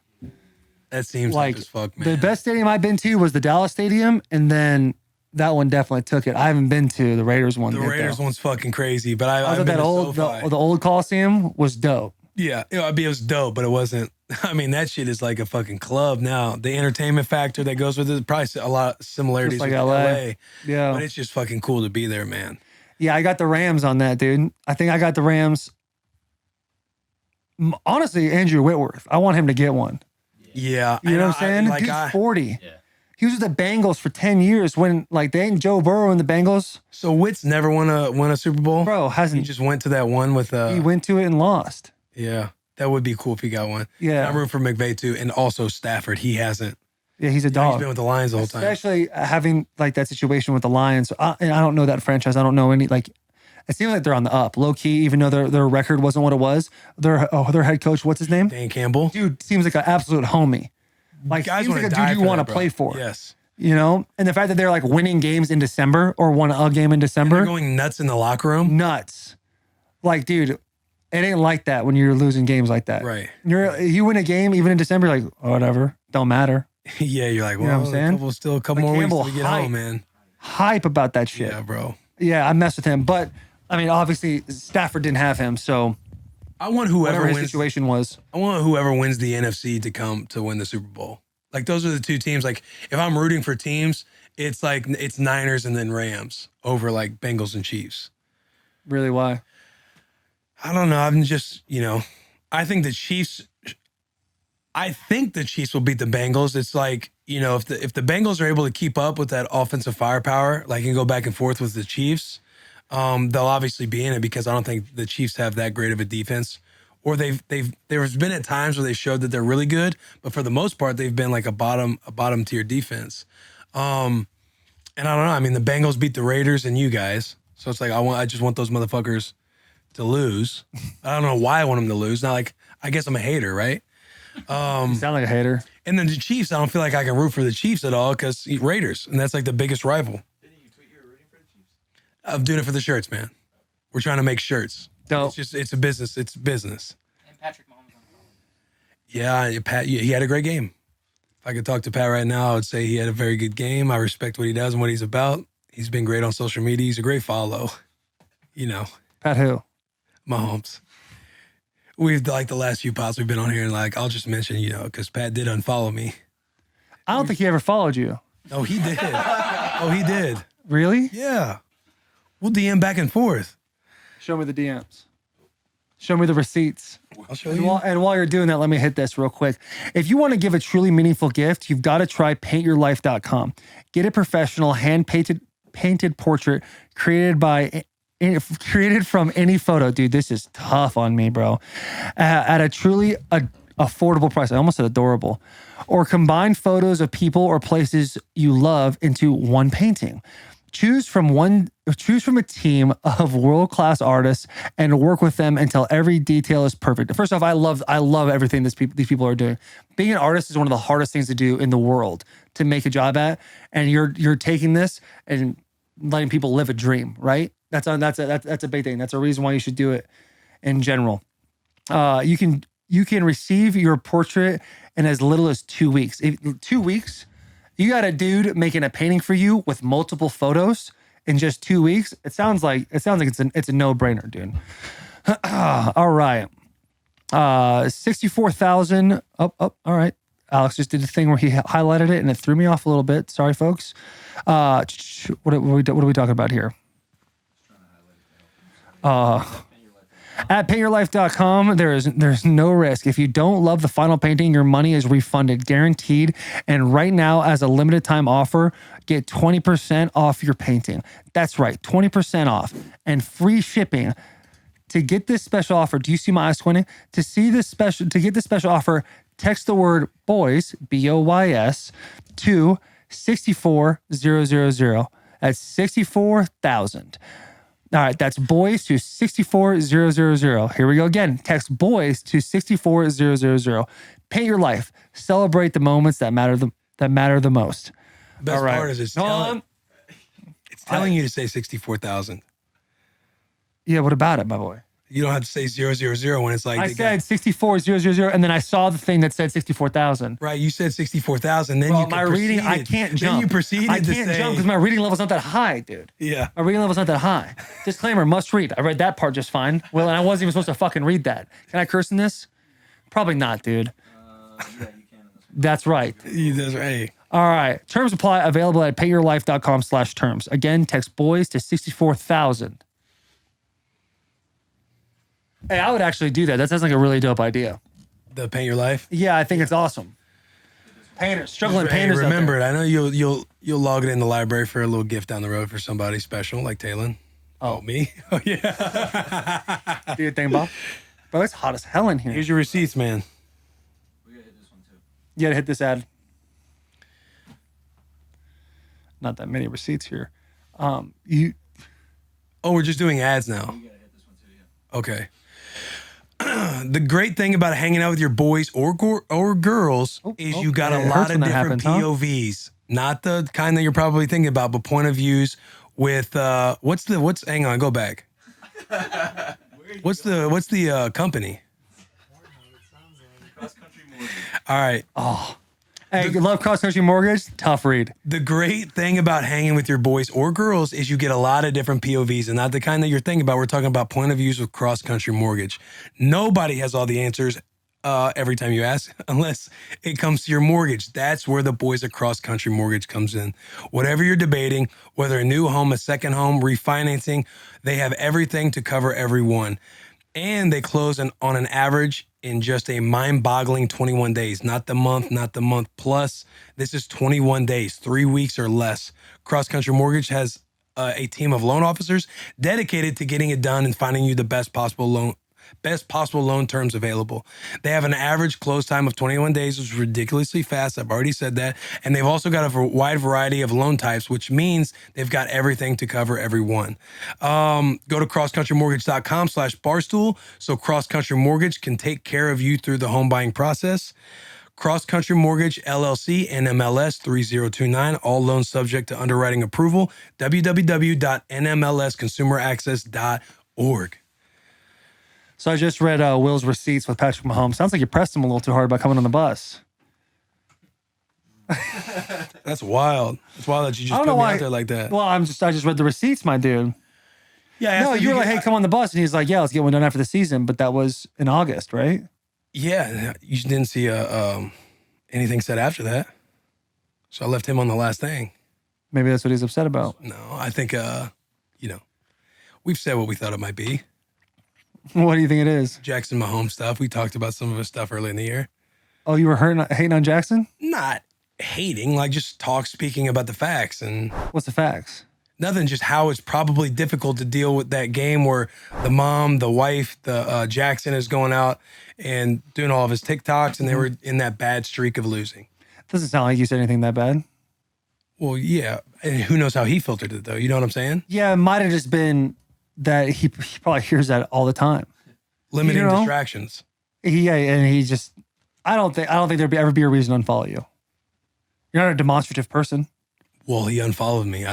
That seems
Like
like as fuck, man.
the best stadium I've been to was the Dallas Stadium, and then that one definitely took it. I haven't been to the Raiders one.
The
yet,
Raiders
though.
one's fucking crazy, but
I
I've
thought
been
that
to
old
SoFi.
the old Coliseum was dope.
Yeah, it was dope, but it wasn't. I mean, that shit is like a fucking club now. The entertainment factor that goes with it, probably a lot of similarities
Just like
with
LA.
LA.
Yeah.
But it's just fucking cool to be there, man.
Yeah, I got the Rams on that, dude. I think I got the Rams. Honestly, Andrew Whitworth. I want him to get one.
Yeah,
You know what I'm saying? Dude's 40.
Yeah.
He was with the Bengals for 10 years when like they ain't Joe Burrow and the Bengals.
So Witt's never won a Super Bowl.
Bro,
He
hasn't
just went to that one with
he went to it and lost.
Yeah, that would be cool if he got one.
Yeah.
I'm rooting for McVay too, and also Stafford. He hasn't.
Yeah, he's a
He's
dog.
been with the Lions the whole time.
Especially having like that situation with the Lions. And I don't know that franchise. I don't know any like It seems like they're on the up, low key. Even though their record wasn't what it was, their head coach, what's his name?
Dan Campbell.
Dude seems like an absolute homie. Like
Guys
seems
wanna
like a
die
dude you
for
want
that,
to
bro.
play for.
Yes.
You know, and the fact that they're like winning games in December or won a game in
They're
December,
going nuts in the locker room.
nuts. Like, dude, it ain't like that when you're losing games like that.
Right.
You win a game even in December, you're like, oh, whatever, don't matter.
Yeah, you're like,
You know
well,
what I'm saying?
still a couple
Like
more weeks
Campbell,
till we get
hype.
home, man.
Hype about that shit.
Yeah, bro.
Yeah, I messed with him, but I mean, obviously Stafford didn't have him, so
I want whoever
whatever his
wins.
situation was.
I want whoever wins the NFC to come to win the Super Bowl. Like those are the two teams. Like if I'm rooting for teams, it's like it's Niners and then Rams over like Bengals and Chiefs.
Really, why?
I don't know. I'm just, I think the Chiefs will beat the Bengals. It's like, if the Bengals are able to keep up with that offensive firepower, like and go back and forth with the Chiefs, they'll obviously be in it because I don't think the Chiefs have that great of a defense. Or there's been at times where they showed that they're really good, but for the most part, they've been like a bottom tier defense. And I don't know. I mean, the Bengals beat the Raiders and you guys, so it's like I just want those motherfuckers to lose. I don't know why I want them to lose. Not like I guess I'm a hater, right?
You sound like a hater.
And then the Chiefs, I don't feel like I can root for the Chiefs at all because Raiders, and that's like the biggest rival.
Didn't you tweet you were rooting for the Chiefs?
I'm doing it for the shirts, man. We're trying to make shirts.
Dope.
It's a business. It's business.
And Patrick Mahomes on the
Yeah, Pat, he had a great game. If I could talk to Pat right now, I would say he had a very good game. I respect what he does and what he's about. He's been great on social media. He's a great follow.
Pat who?
Mahomes. We've like the last few pods we've been on here, and like I'll just mention, because Pat did unfollow me.
I don't think he ever followed you.
Oh, he did. Oh, he did.
Really?
Yeah. We'll DM back and forth.
Show me the DMs. Show me the receipts.
I'll show
And
you.
while you're doing that, let me hit this real quick. If you want to give a truly meaningful gift, you've got to try paintyourlife.com. Get a professional hand-painted portrait created from any photo. Dude, this is tough on me, bro. At a truly affordable price. I almost said adorable. Or combine photos of people or places you love into one painting. Choose from a team of world-class artists and work with them until every detail is perfect. First off, I love everything these people are doing. Being an artist is one of the hardest things to do in the world to make a job at, and you're taking this and letting people live a dream, right? That's a big thing. That's a reason why you should do it in general. You can receive your portrait in as little as 2 weeks. 2 weeks. You got a dude making a painting for you with multiple photos in just 2 weeks. It sounds like it's a no-brainer, dude. All right. 64,000. Oh, all right. Alex just did the thing where he highlighted it and it threw me off a little bit. Sorry, folks. What are we talking about here? At paintyourlife.com, there's no risk. If you don't love the final painting, your money is refunded, guaranteed. And right now, as a limited time offer, get 20% off your painting. That's right, 20% off and free shipping. To get this special offer, do you see my eyes squinting? To get this special offer, text the word boys, BOYS, to 64000. That's 64,000. All right, that's boys to 64000. Here we go again. Text boys to 64000. Paint your life. Celebrate the moments that matter the most.
Best
All right.
part is it's telling you to say 64,000.
Yeah, what about it, my boy?
You don't have to say 000 when it's like
I said 64000, and then I saw the thing that said 64,000.
right. You said 64,000. Then
Well, my reading, I can't jump.
Then you proceeded
I
to
can't
say,
jump because my reading level's not that high, dude.
yeah.
My reading level's not that high. Disclaimer, must read. I read that part just fine. Well, and I wasn't even supposed to fucking read that. Can I curse in this? Probably not, dude.
Yeah, you can in this one.
That's right.
That's right.
All right. Terms apply. Available at payyourlife.com/terms. Again, text boys to 64,000. Hey, I would actually do that. That sounds like a really dope idea.
The Paint Your Life.
Yeah, I think it's awesome. Painters, struggling
Hey,
painters.
remember it. I know you'll log it in the library for a little gift down the road for somebody special like Taylor. Oh, me? Oh, yeah.
Do your thing, Bob. Bro, it's hot as hell in here.
Here's your receipts, man.
We gotta hit this one too.
You gotta hit this ad. Not that many receipts here.
Oh, we're just doing ads now. Okay. The great thing about hanging out with your boys or girls is you got a
it
lot
hurts
of
when that
different
happens, huh?
POVs. Not the kind that you're probably thinking about, but point of views with hang on, go back. What's the company? All right.
Hey, love cross country mortgage. Tough read.
The great thing about hanging with your boys or girls is you get a lot of different POVs and not the kind that you're thinking about. We're talking about point of views with cross country mortgage. Nobody has all the answers every time you ask, unless it comes to your mortgage. That's where the boys at cross country mortgage comes in. Whatever you're debating, whether a new home, a second home, refinancing, they have everything to cover everyone. And they close on an average in just a mind-boggling 21 days. Not the month plus. This is 21 days, 3 weeks or less. Cross Country Mortgage has a team of loan officers dedicated to getting it done and finding you the best possible loan terms available. They have an average close time of 21 days, which is ridiculously fast. I've already said that. And they've also got a wide variety of loan types, which means they've got everything to cover everyone. Go to crosscountrymortgage.com/barstool so Cross Country Mortgage can take care of you through the home buying process. Cross Country Mortgage, LLC, NMLS 3029, all loans subject to underwriting approval, www.nmlsconsumeraccess.org.
So I just read Will's receipts with Patrick Mahomes. Sounds like you pressed him a little too hard by coming on the bus.
That's wild. It's wild that you just
I don't
put
know
me
why.
out there like that.
Well, I just read the receipts, my dude.
Yeah,
No, you were like, hey, come on the bus. And he's like, yeah, let's get one done after the season. But that was in August, right?
Yeah, you didn't see anything said after that. So I left him on the last thing.
Maybe that's what he's upset about.
No, I think, we've said what we thought it might be.
What do you think it is?
Jackson Mahomes stuff. We talked about some of his stuff early in the year.
Oh, you were hating on Jackson?
Not hating, like just speaking about the facts and
What's the facts?
nothing, just how it's probably difficult to deal with that game where the mom, the wife, the Jackson is going out and doing all of his TikToks and they were in that bad streak of losing.
Doesn't sound like you said anything that bad.
Well, yeah. And who knows how he filtered it though. You know what I'm saying?
Yeah, it might have just been that he probably hears that all the time.
Limiting distractions.
Yeah, and he just I don't think there'd ever be a reason to unfollow you. You're not a demonstrative person.
Well, he unfollowed me.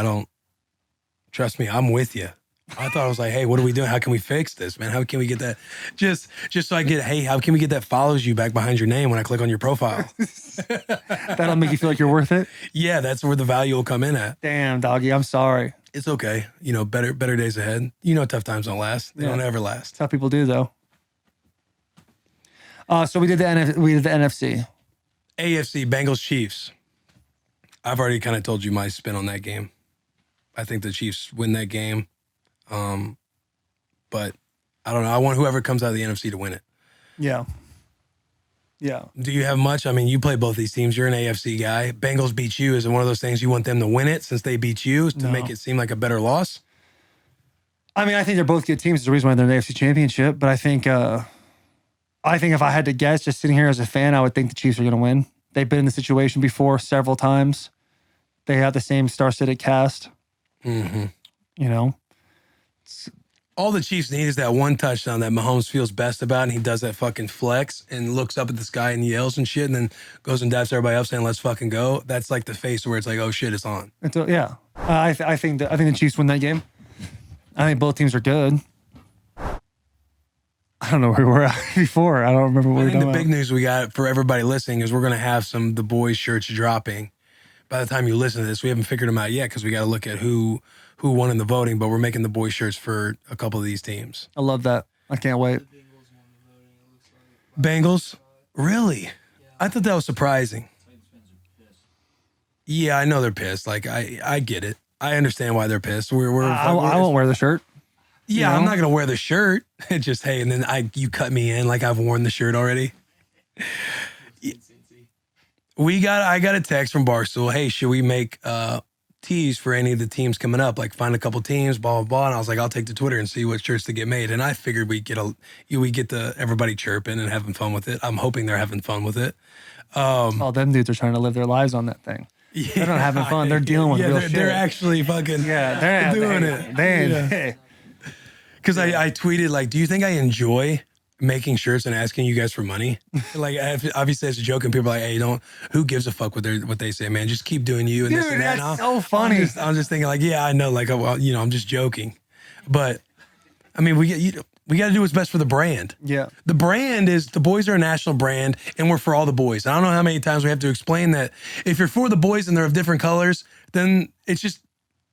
Trust me, I'm with you. I thought I was like, hey, what are we doing? How can we fix this, man? How can we get that? Just so I get, hey, how can we get that follows you back behind your name when I click on your profile?
That'll make you feel like you're worth it.
Yeah, that's where the value will come in at.
Damn, doggy, I'm sorry.
It's okay. Better days ahead. Tough times don't last. They don't ever last.
That's how people do, though. So we did the NFC.
AFC, Bengals, Chiefs. I've already kind of told you my spin on that game. I think the Chiefs win that game. But I don't know. I want whoever comes out of the NFC to win it.
Yeah. Yeah.
Do you have much? I mean, you play both these teams. You're an AFC guy. Bengals beat you. Is it one of those things you want them to win it since they beat you to make it seem like a better loss?
I mean, I think they're both good teams. It's the reason why they're in the AFC Championship. But I think if I had to guess, just sitting here as a fan, I would think the Chiefs are going to win. They've been in the situation before several times. They have the same star-studded cast.
Mm-hmm. All the Chiefs need is that one touchdown that Mahomes feels best about, and he does that fucking flex and looks up at the sky and yells and shit, and then goes and daps everybody up saying, let's fucking go. That's like the face where it's like, oh shit, it's on.
Yeah. I think the Chiefs win that game. I think both teams are good. I don't know where we were at before. I don't remember what we were talking about.
The big news we got for everybody listening is we're going to have some The Boys shirts dropping. By the time you listen to this, we haven't figured them out yet because we got to look at who won in the voting, but we're making The Boys shirts for a couple of these teams.
I love that. I can't wait.
Bengals? Really? I thought that was surprising. Yeah, I know they're pissed. Like, I get it. I understand why they're pissed.
I won't wear the shirt.
Yeah, I'm not going to wear the shirt. It's just, hey, and then you cut me in like I've worn the shirt already. I got a text from Barstool. Hey, should we make tees for any of the teams coming up? Like find a couple teams, blah, blah, blah. And I was like, I'll take to Twitter and see what shirts to get made. And I figured we get everybody chirping and having fun with it. I'm hoping they're having fun with it.
All them dudes are trying to live their lives on that thing. Yeah, they're not having fun. They're dealing with real shit.
They're actually fucking
they're
doing it. Because I tweeted, like, do you think I enjoy making shirts and asking you guys for money? Like, obviously it's a joke, and people are like, hey, who gives a fuck what they say, man? Just keep doing you and
Dude,
this and that.
that's so funny.
I'm just thinking, like, yeah, I know, like, well, I'm just joking. But, I mean, we got to do what's best for the brand.
Yeah.
The brand is, the boys are a national brand, and we're for all the boys. I don't know how many times we have to explain that. If you're for the boys and they're of different colors, then it's just,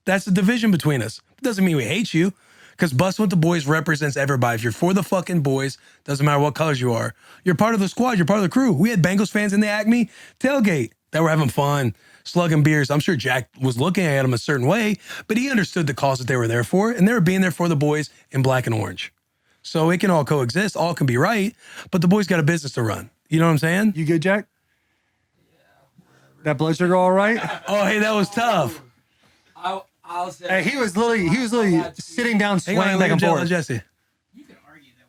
that's the division between us. It doesn't mean we hate you, because Bussin' With The Boys represents everybody. If you're for the fucking boys, doesn't matter what colors you are. You're part of the squad. You're part of the crew. We had Bengals fans in the Acme tailgate that were having fun, slugging beers. I'm sure Jack was looking at them a certain way, but he understood the cause that they were there for, and they were being there for the boys in black and orange. So it can all coexist, all can be right, but the boys got a business to run. You know what I'm saying?
You good, Jack? That blood sugar all right?
Oh, hey, that was tough.
I'll say.
Hey, he was literally sitting down,
Hang
swaying
on,
back and forth.
Jesse.
You can argue that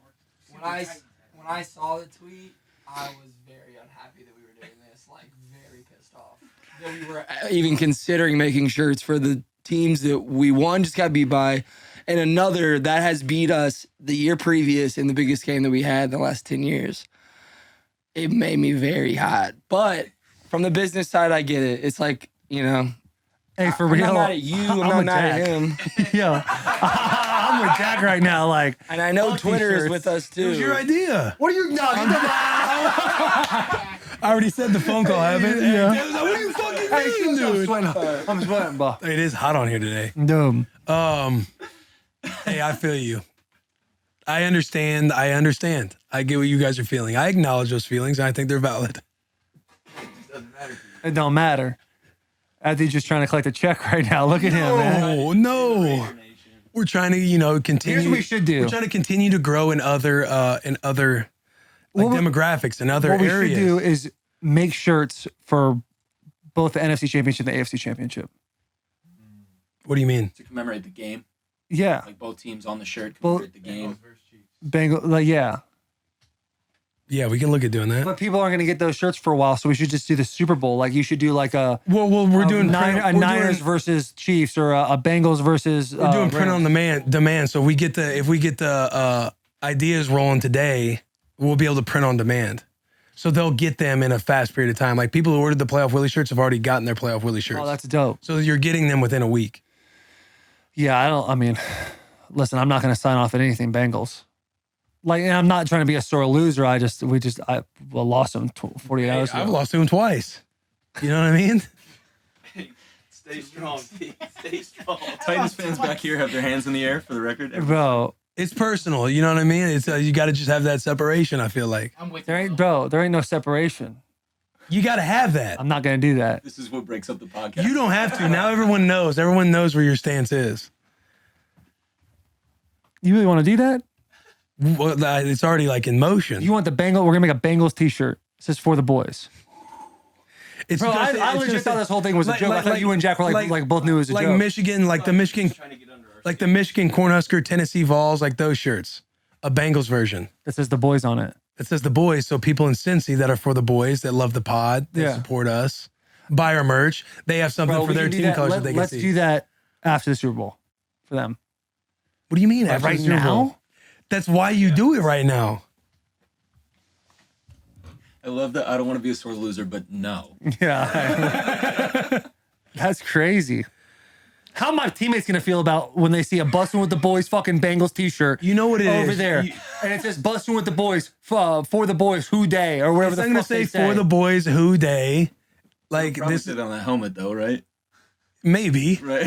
when I saw the tweet, I was very unhappy that we were doing this. Like, very pissed off that we were even considering making shirts for the teams that we just got beat by, and another that has beat us the year previous in the biggest game that we had in the last 10 years. It made me very hot, but from the business side, I get it. It's like,
Hey, for
I'm
real.
not mad at you. I'm not
with
mad
Jack.
at him.
Yo, I'm with Jack right now. Like,
And I know
fuck
Twitter
these
is
shirts.
with us too.
It was your idea.
What are you? No,
I already said the phone call, haven't I?
Yeah.
What do you fucking
Hey,
mean, dude?
I'm sweating, bro.
It is hot on here today.
Dumb.
Hey, I feel you. I understand. I get what you guys are feeling. I acknowledge those feelings, and I think they're valid.
It don't matter. Anthony's just trying to collect a check right now. Look at him, man.
No. We're trying to, continue.
Here's what we should do.
We're trying to continue to grow in other demographics and other
What we
areas.
should do is make shirts for both the NFC Championship and the AFC Championship.
What do you mean?
To commemorate the game.
Yeah.
Like both teams on the shirt commemorate the game.
Bengal, like, yeah.
Yeah, we can look at doing that.
But people aren't going to get those shirts for a while, so we should just do the Super Bowl. Like, you should do like a
We're doing
Niners versus Chiefs, or a Bengals versus.
We're doing print on demand. So if we get the ideas rolling today, we'll be able to print on demand. So they'll get them in a fast period of time. Like, people who ordered the Playoff Willie shirts have already gotten their Playoff Willie shirts.
Oh, that's dope.
So you're getting them within a week.
Yeah, listen, I'm not going to sign off at anything Bengals. Like, and I'm not trying to be a sore loser. I lost him 48 hours ago.
I've lost to him twice. You know what I mean?
Stay strong, Pete. Stay strong.
Titans fans back here have their hands in the air for the record.
Bro,
It's personal. You know what I mean? It's you got to just have that separation. I feel like
I'm with
there
you.
ain't no separation.
you got to have that.
I'm not going to do that.
This is what breaks up the podcast.
You don't have to. Now everyone knows. Everyone knows where your stance is.
You really want to do that?
Well, it's already like in motion.
You want the Bengals? We're going to make a Bengals t-shirt. It says for the boys.
It's
Bro,
gonna say-
I
it's
legit
gonna
thought
say-
this whole thing was a joke. I thought you and Jack were like both knew it was a
like
joke.
Michigan, like the Michigan Cornhusker, Tennessee Vols, like those shirts. A Bengals version.
It says the boys on it.
It says the boys, so people in Cincy that are for the boys, that love the pod, that
Yeah.
support us, buy our merch. They have something
Bro,
for
we
their
can do
team
that.
colors that they can
Let's
see.
do that after the Super Bowl for them.
What do you mean?
Like
after the
right
Super Bowl?
now?
That's why you do it right now.
I love that. I don't want to be a sore loser, but no.
Yeah. That's crazy. How my teammates gonna feel about when they see a Bussin' With The Boys fucking Bengals t-shirt
You know what it is
over there, and it says Bussin' With The Boys for the boys who day or whatever
It's
the
not
fuck
gonna
they
say for the boys who day. Like
Probably
this
sit on that helmet though, right?
maybe.
Right.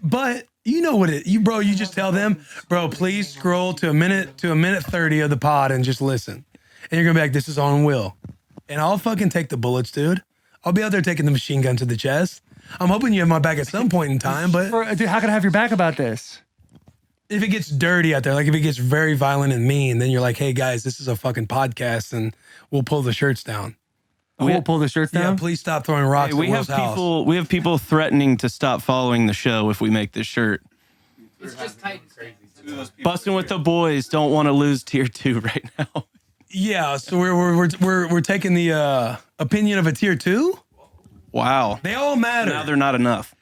But you know what you just tell them, bro, please scroll to a minute 30 of the pod and just listen. And you're gonna be like, this is on Will. And I'll fucking take the bullets, dude. I'll be out there taking the machine gun to the chest. I'm hoping you have my back at some point in time, but
Dude, how can I have your back about this?
if it gets dirty out there, like if it gets very violent and mean, then you're like, hey guys, this is a fucking podcast and we'll pull the shirts down.
We'll pull the shirts
Yeah,
down.
please stop throwing rocks
Hey,
at Will's house.
we have people threatening to stop following the show if we make this shirt.
It's just Titans.
Bussin' With The Boys don't want to lose tier 2 right now.
Yeah, so we're taking the opinion of a tier 2.
Wow.
They all matter.
Now they're not enough.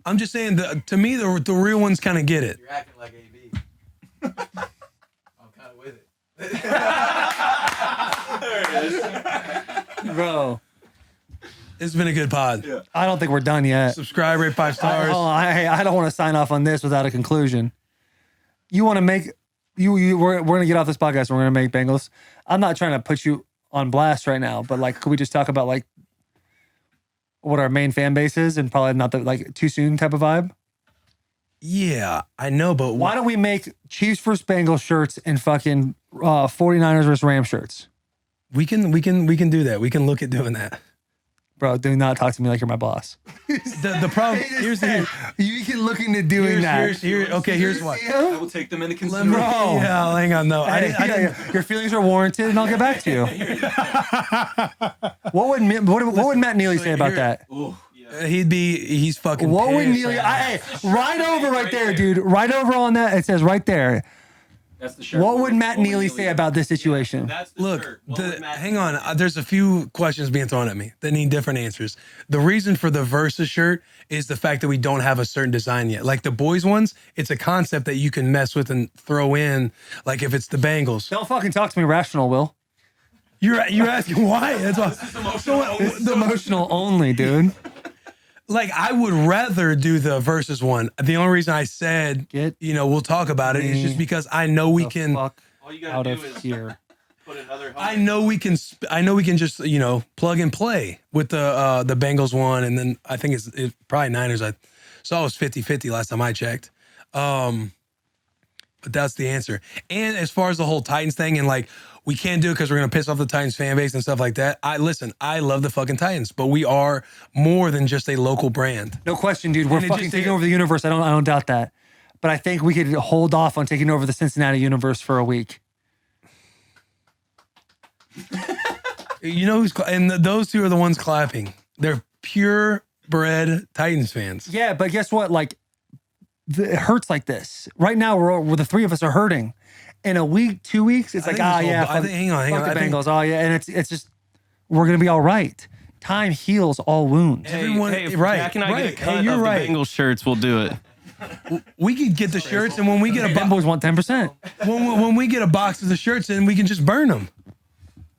I'm just saying, to me, the real ones kind of get it.
You're acting like AB.
I'm kind of with it.
There it is.
Bro,
It's been a good pod.
Yeah.
I don't think we're done yet.
Subscribe, rate 5 stars.
I don't want to sign off on this without a conclusion. You want to make we're gonna get off this podcast. And we're gonna make Bengals. I'm not trying to put you on blast right now, but like, could we just talk about like what our main fan base is and probably not the like too soon type of vibe?
Yeah, I know, but
Why don't we make Chiefs versus Bengals shirts and fucking 49ers versus Rams shirts?
we can do that. We can look at doing that.
Bro, do not talk to me like you're my boss.
The problem here's
You can look into doing that.
Here's why.
I will take them into
Bro,
consideration.
yeah, hang on. No, I didn't.
Your feelings are warranted, and I'll get back to you. What would Matt Neely say about that?
Ooh, yeah.
He's fucking.
What would
pissed.
Neely? Right over, right there, dude. Right over on that. It says right there.
That's the shirt.
What would Matt Neely say about this situation?
That's the
Look,
shirt. What would Matt
hang on. There's a few questions being thrown at me that need different answers. The reason for the Versus shirt is the fact that we don't have a certain design yet. Like the boys ones, it's a concept that you can mess with and throw in. Like if it's the Bengals,
Don't fucking talk to me rational, Will.
you're asking why. That's why.
This is emotional only, dude.
Like I would rather do the Versus one. The only reason I said we'll talk about it is just because I know we can.
Fuck
All you
out
gotta
of
do is
here.
put another.
I know we can just plug and play with the Bengals one, and then I think it's probably Niners. I saw it was 50-50 last time I checked. But that's the answer. And as far as the whole Titans thing, and like we can't do it because we're gonna piss off the Titans fan base and stuff like that. I love the fucking Titans, but we are more than just a local brand.
No question, dude. We're
And it
fucking
just-
taking over the universe. I don't doubt that. But I think we could hold off on taking over the Cincinnati universe for a week.
You know who's those two are the ones clapping. They're purebred Titans fans.
Yeah, but guess what? Like, it hurts like this. Right now, we're the three of us are hurting. In a week, 2 weeks, it's
I
like,
think this
yeah,
whole- I think- hang on.
fuck the
I think-
Bengals. Oh, yeah. And it's just, we're going to be all right. Time heals all wounds.
Everyone-
if
right,
Jack and I
right.
get a cut
Hey, you're
of
right.
the Bengals shirts, we'll do it.
We could get the shirts, and when we get
Them boys want 10%.
when we get a box of the shirts in, we can just burn them.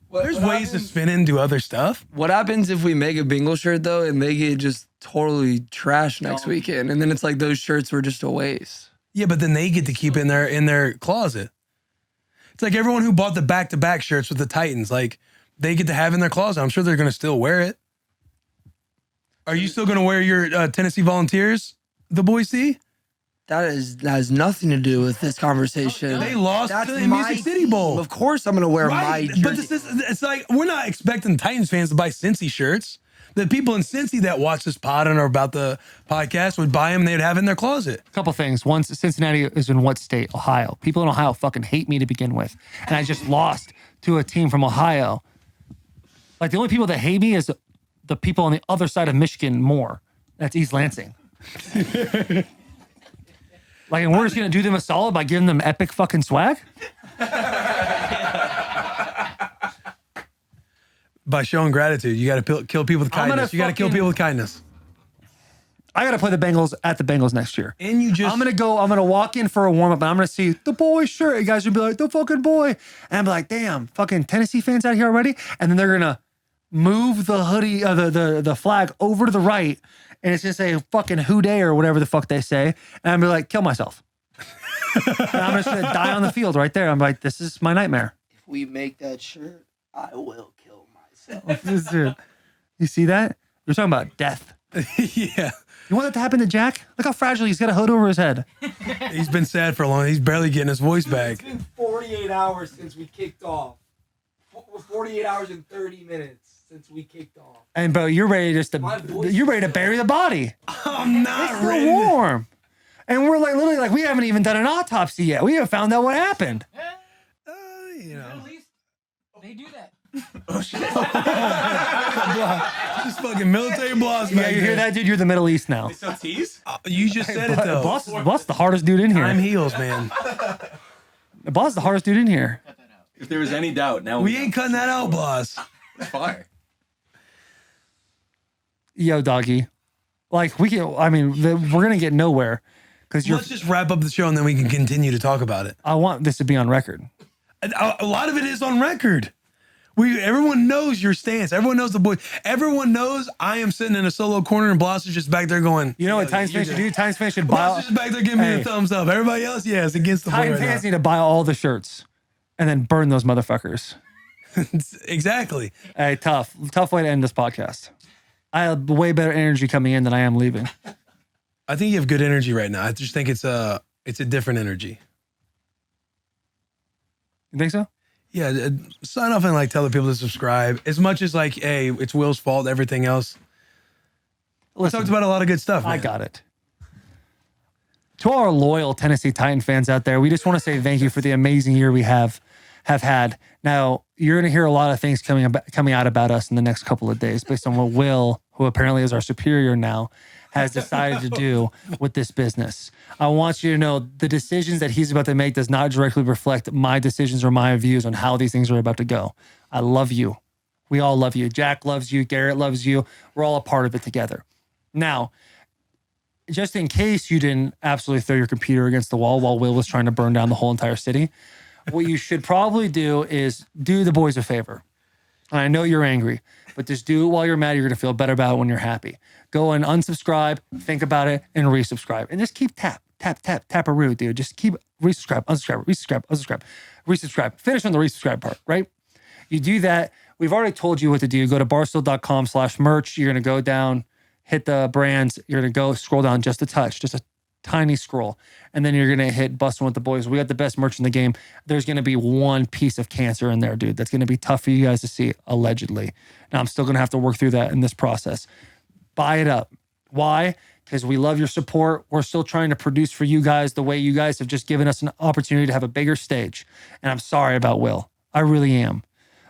There's ways to spin and do other stuff.
What happens if we make a Bengal shirt though and they get just totally trashed next weekend, and then it's like those shirts were just a waste?
Yeah, but then they get to keep in their closet. It's like everyone who bought the back-to-back shirts with the Titans, like they get to have in their closet. I'm sure they're going to still wear it. Are you still going to wear your Tennessee Volunteers, the boys see?
That has nothing to do with this conversation.
They lost
That's
to the
my
Music City Bowl.
team. Of course, I'm gonna wear
Right,
my jersey.
but it's like we're not expecting Titans fans to buy Cincy shirts. The people in Cincy that watch this pod and are about the podcast would buy them and they'd have it in their closet.
Couple things. One, Cincinnati is in what state? Ohio. People in Ohio fucking hate me to begin with. And I just lost to a team from Ohio. Like, the only people that hate me is the people on the other side of Michigan more. That's East Lansing. Like, and we're just going to do them a solid by giving them epic fucking swag?
By showing gratitude, you got to kill people with
I'm gonna
kindness. You got to kill
fucking-
people with kindness.
I got to play the Bengals at the Bengals next year.
And you just
I'm going to walk in for a warm up and I'm going to see the boy shirt. You guys will be like, the fucking boy. And I'm like, damn, fucking Tennessee fans out here already. And then they're going to move the hoodie, the flag over to the right. And it's going to say fucking who day or whatever the fuck they say. And I'm like, kill myself. And I'm just going to die on the field right there. I'm like, this is my nightmare.
If we make that shirt, I will kill myself.
This is it. You see that? You're talking about death.
yeah.
You want that to happen to Jack? Look how fragile he's got a hood over his head.
He's been sad for a long. He's barely getting his voice back.
It's been 48 hours since we kicked off. 48 hours and 30 minutes since we kicked off.
And bro, you're ready you're ready to bury the body.
I'm not
It's still
ready.
warm. And we're like literally like we haven't even done an autopsy yet. We haven't found out what happened.
You know,
At least they do that.
just fucking military boss.
Yeah, you hear that, dude? You're the Middle East now.
So tease?
You just said it though.
Boss is the hardest dude in
Time
here.
heals, man.
The boss is the hardest dude in here.
If there was any doubt, now
We ain't cutting that out, boss.
It's fire.
Yo, doggy. Like we're gonna get nowhere. because you're.
Let's just wrap up the show and then we can continue to talk about it.
I want this to be on record.
A lot of it is on record. Everyone knows your stance. Everyone knows the boys. Everyone knows I am sitting in a solo corner and Bloss is just back there going.
You know what Titans fans should do? Titans fans should buy.
Bloss is just back there giving me a thumbs up. Everybody else, yeah, it's against the boy
Titans
right
fans
now.
need to buy all the shirts and then burn those motherfuckers.
Exactly.
Hey, tough way to end this podcast. I have way better energy coming in than I am leaving.
I think you have good energy right now. I just think it's a different energy.
You think so?
Yeah, sign off and like tell the people to subscribe. As much as like, hey, it's Will's fault, everything else. We talked about a lot of good stuff, man.
I got it. To all our loyal Tennessee Titan fans out there, we just want to say thank you for the amazing year we have had. Now, you're going to hear a lot of things coming out about us in the next couple of days based on what Will, who apparently is our superior now, has decided to do with this business. I want you to know the decisions that he's about to make does not directly reflect my decisions or my views on how these things are about to go. I love you. We all love you. Jack loves you. Garrett loves you. We're all a part of it together. Now, just in case you didn't absolutely throw your computer against the wall while Will was trying to burn down the whole entire city, what you should probably do is do the boys a favor. And I know you're angry, but just do it while you're mad. You're going to feel better about it when you're happy. Go and unsubscribe, think about it, and resubscribe. And just keep tap-a-roo, dude. Just keep resubscribe, resubscribe. Finish on the resubscribe part, right? You do that. We've already told you what to do. Go to barstool.com/merch. You're going to go down, hit the brands. You're going to go scroll down just a touch, just a tiny scroll. And then you're going to hit Bussin' With The Boys. We got the best merch in the game. There's going to be one piece of cancer in there, dude. That's going to be tough for you guys to see, allegedly. Now, I'm still going to have to work through that in this process. Buy it up. Why? Because we love your support. We're still trying to produce for you guys the way you guys have just given us an opportunity to have a bigger stage. And I'm sorry about Will. I really am.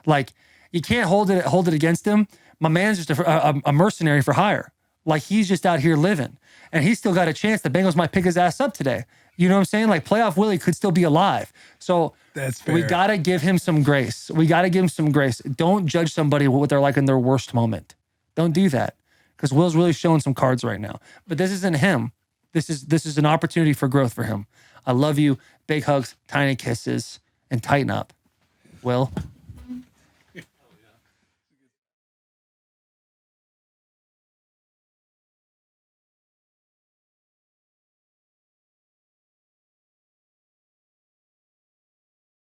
Like, you can't hold it against him. My man's just a mercenary for hire. Like, he's just out here living. And he's still got a chance. The Bengals might pick his ass up today. You know what I'm saying? Like, playoff Willie could still be alive. So
that's fair.
We got to give him some grace. Don't judge somebody what they're like in their worst moment. Don't do that. Because Will's really showing some cards right now. But this isn't him. This is an opportunity for growth for him. I love you. Big hugs, tiny kisses, and tighten up. Will.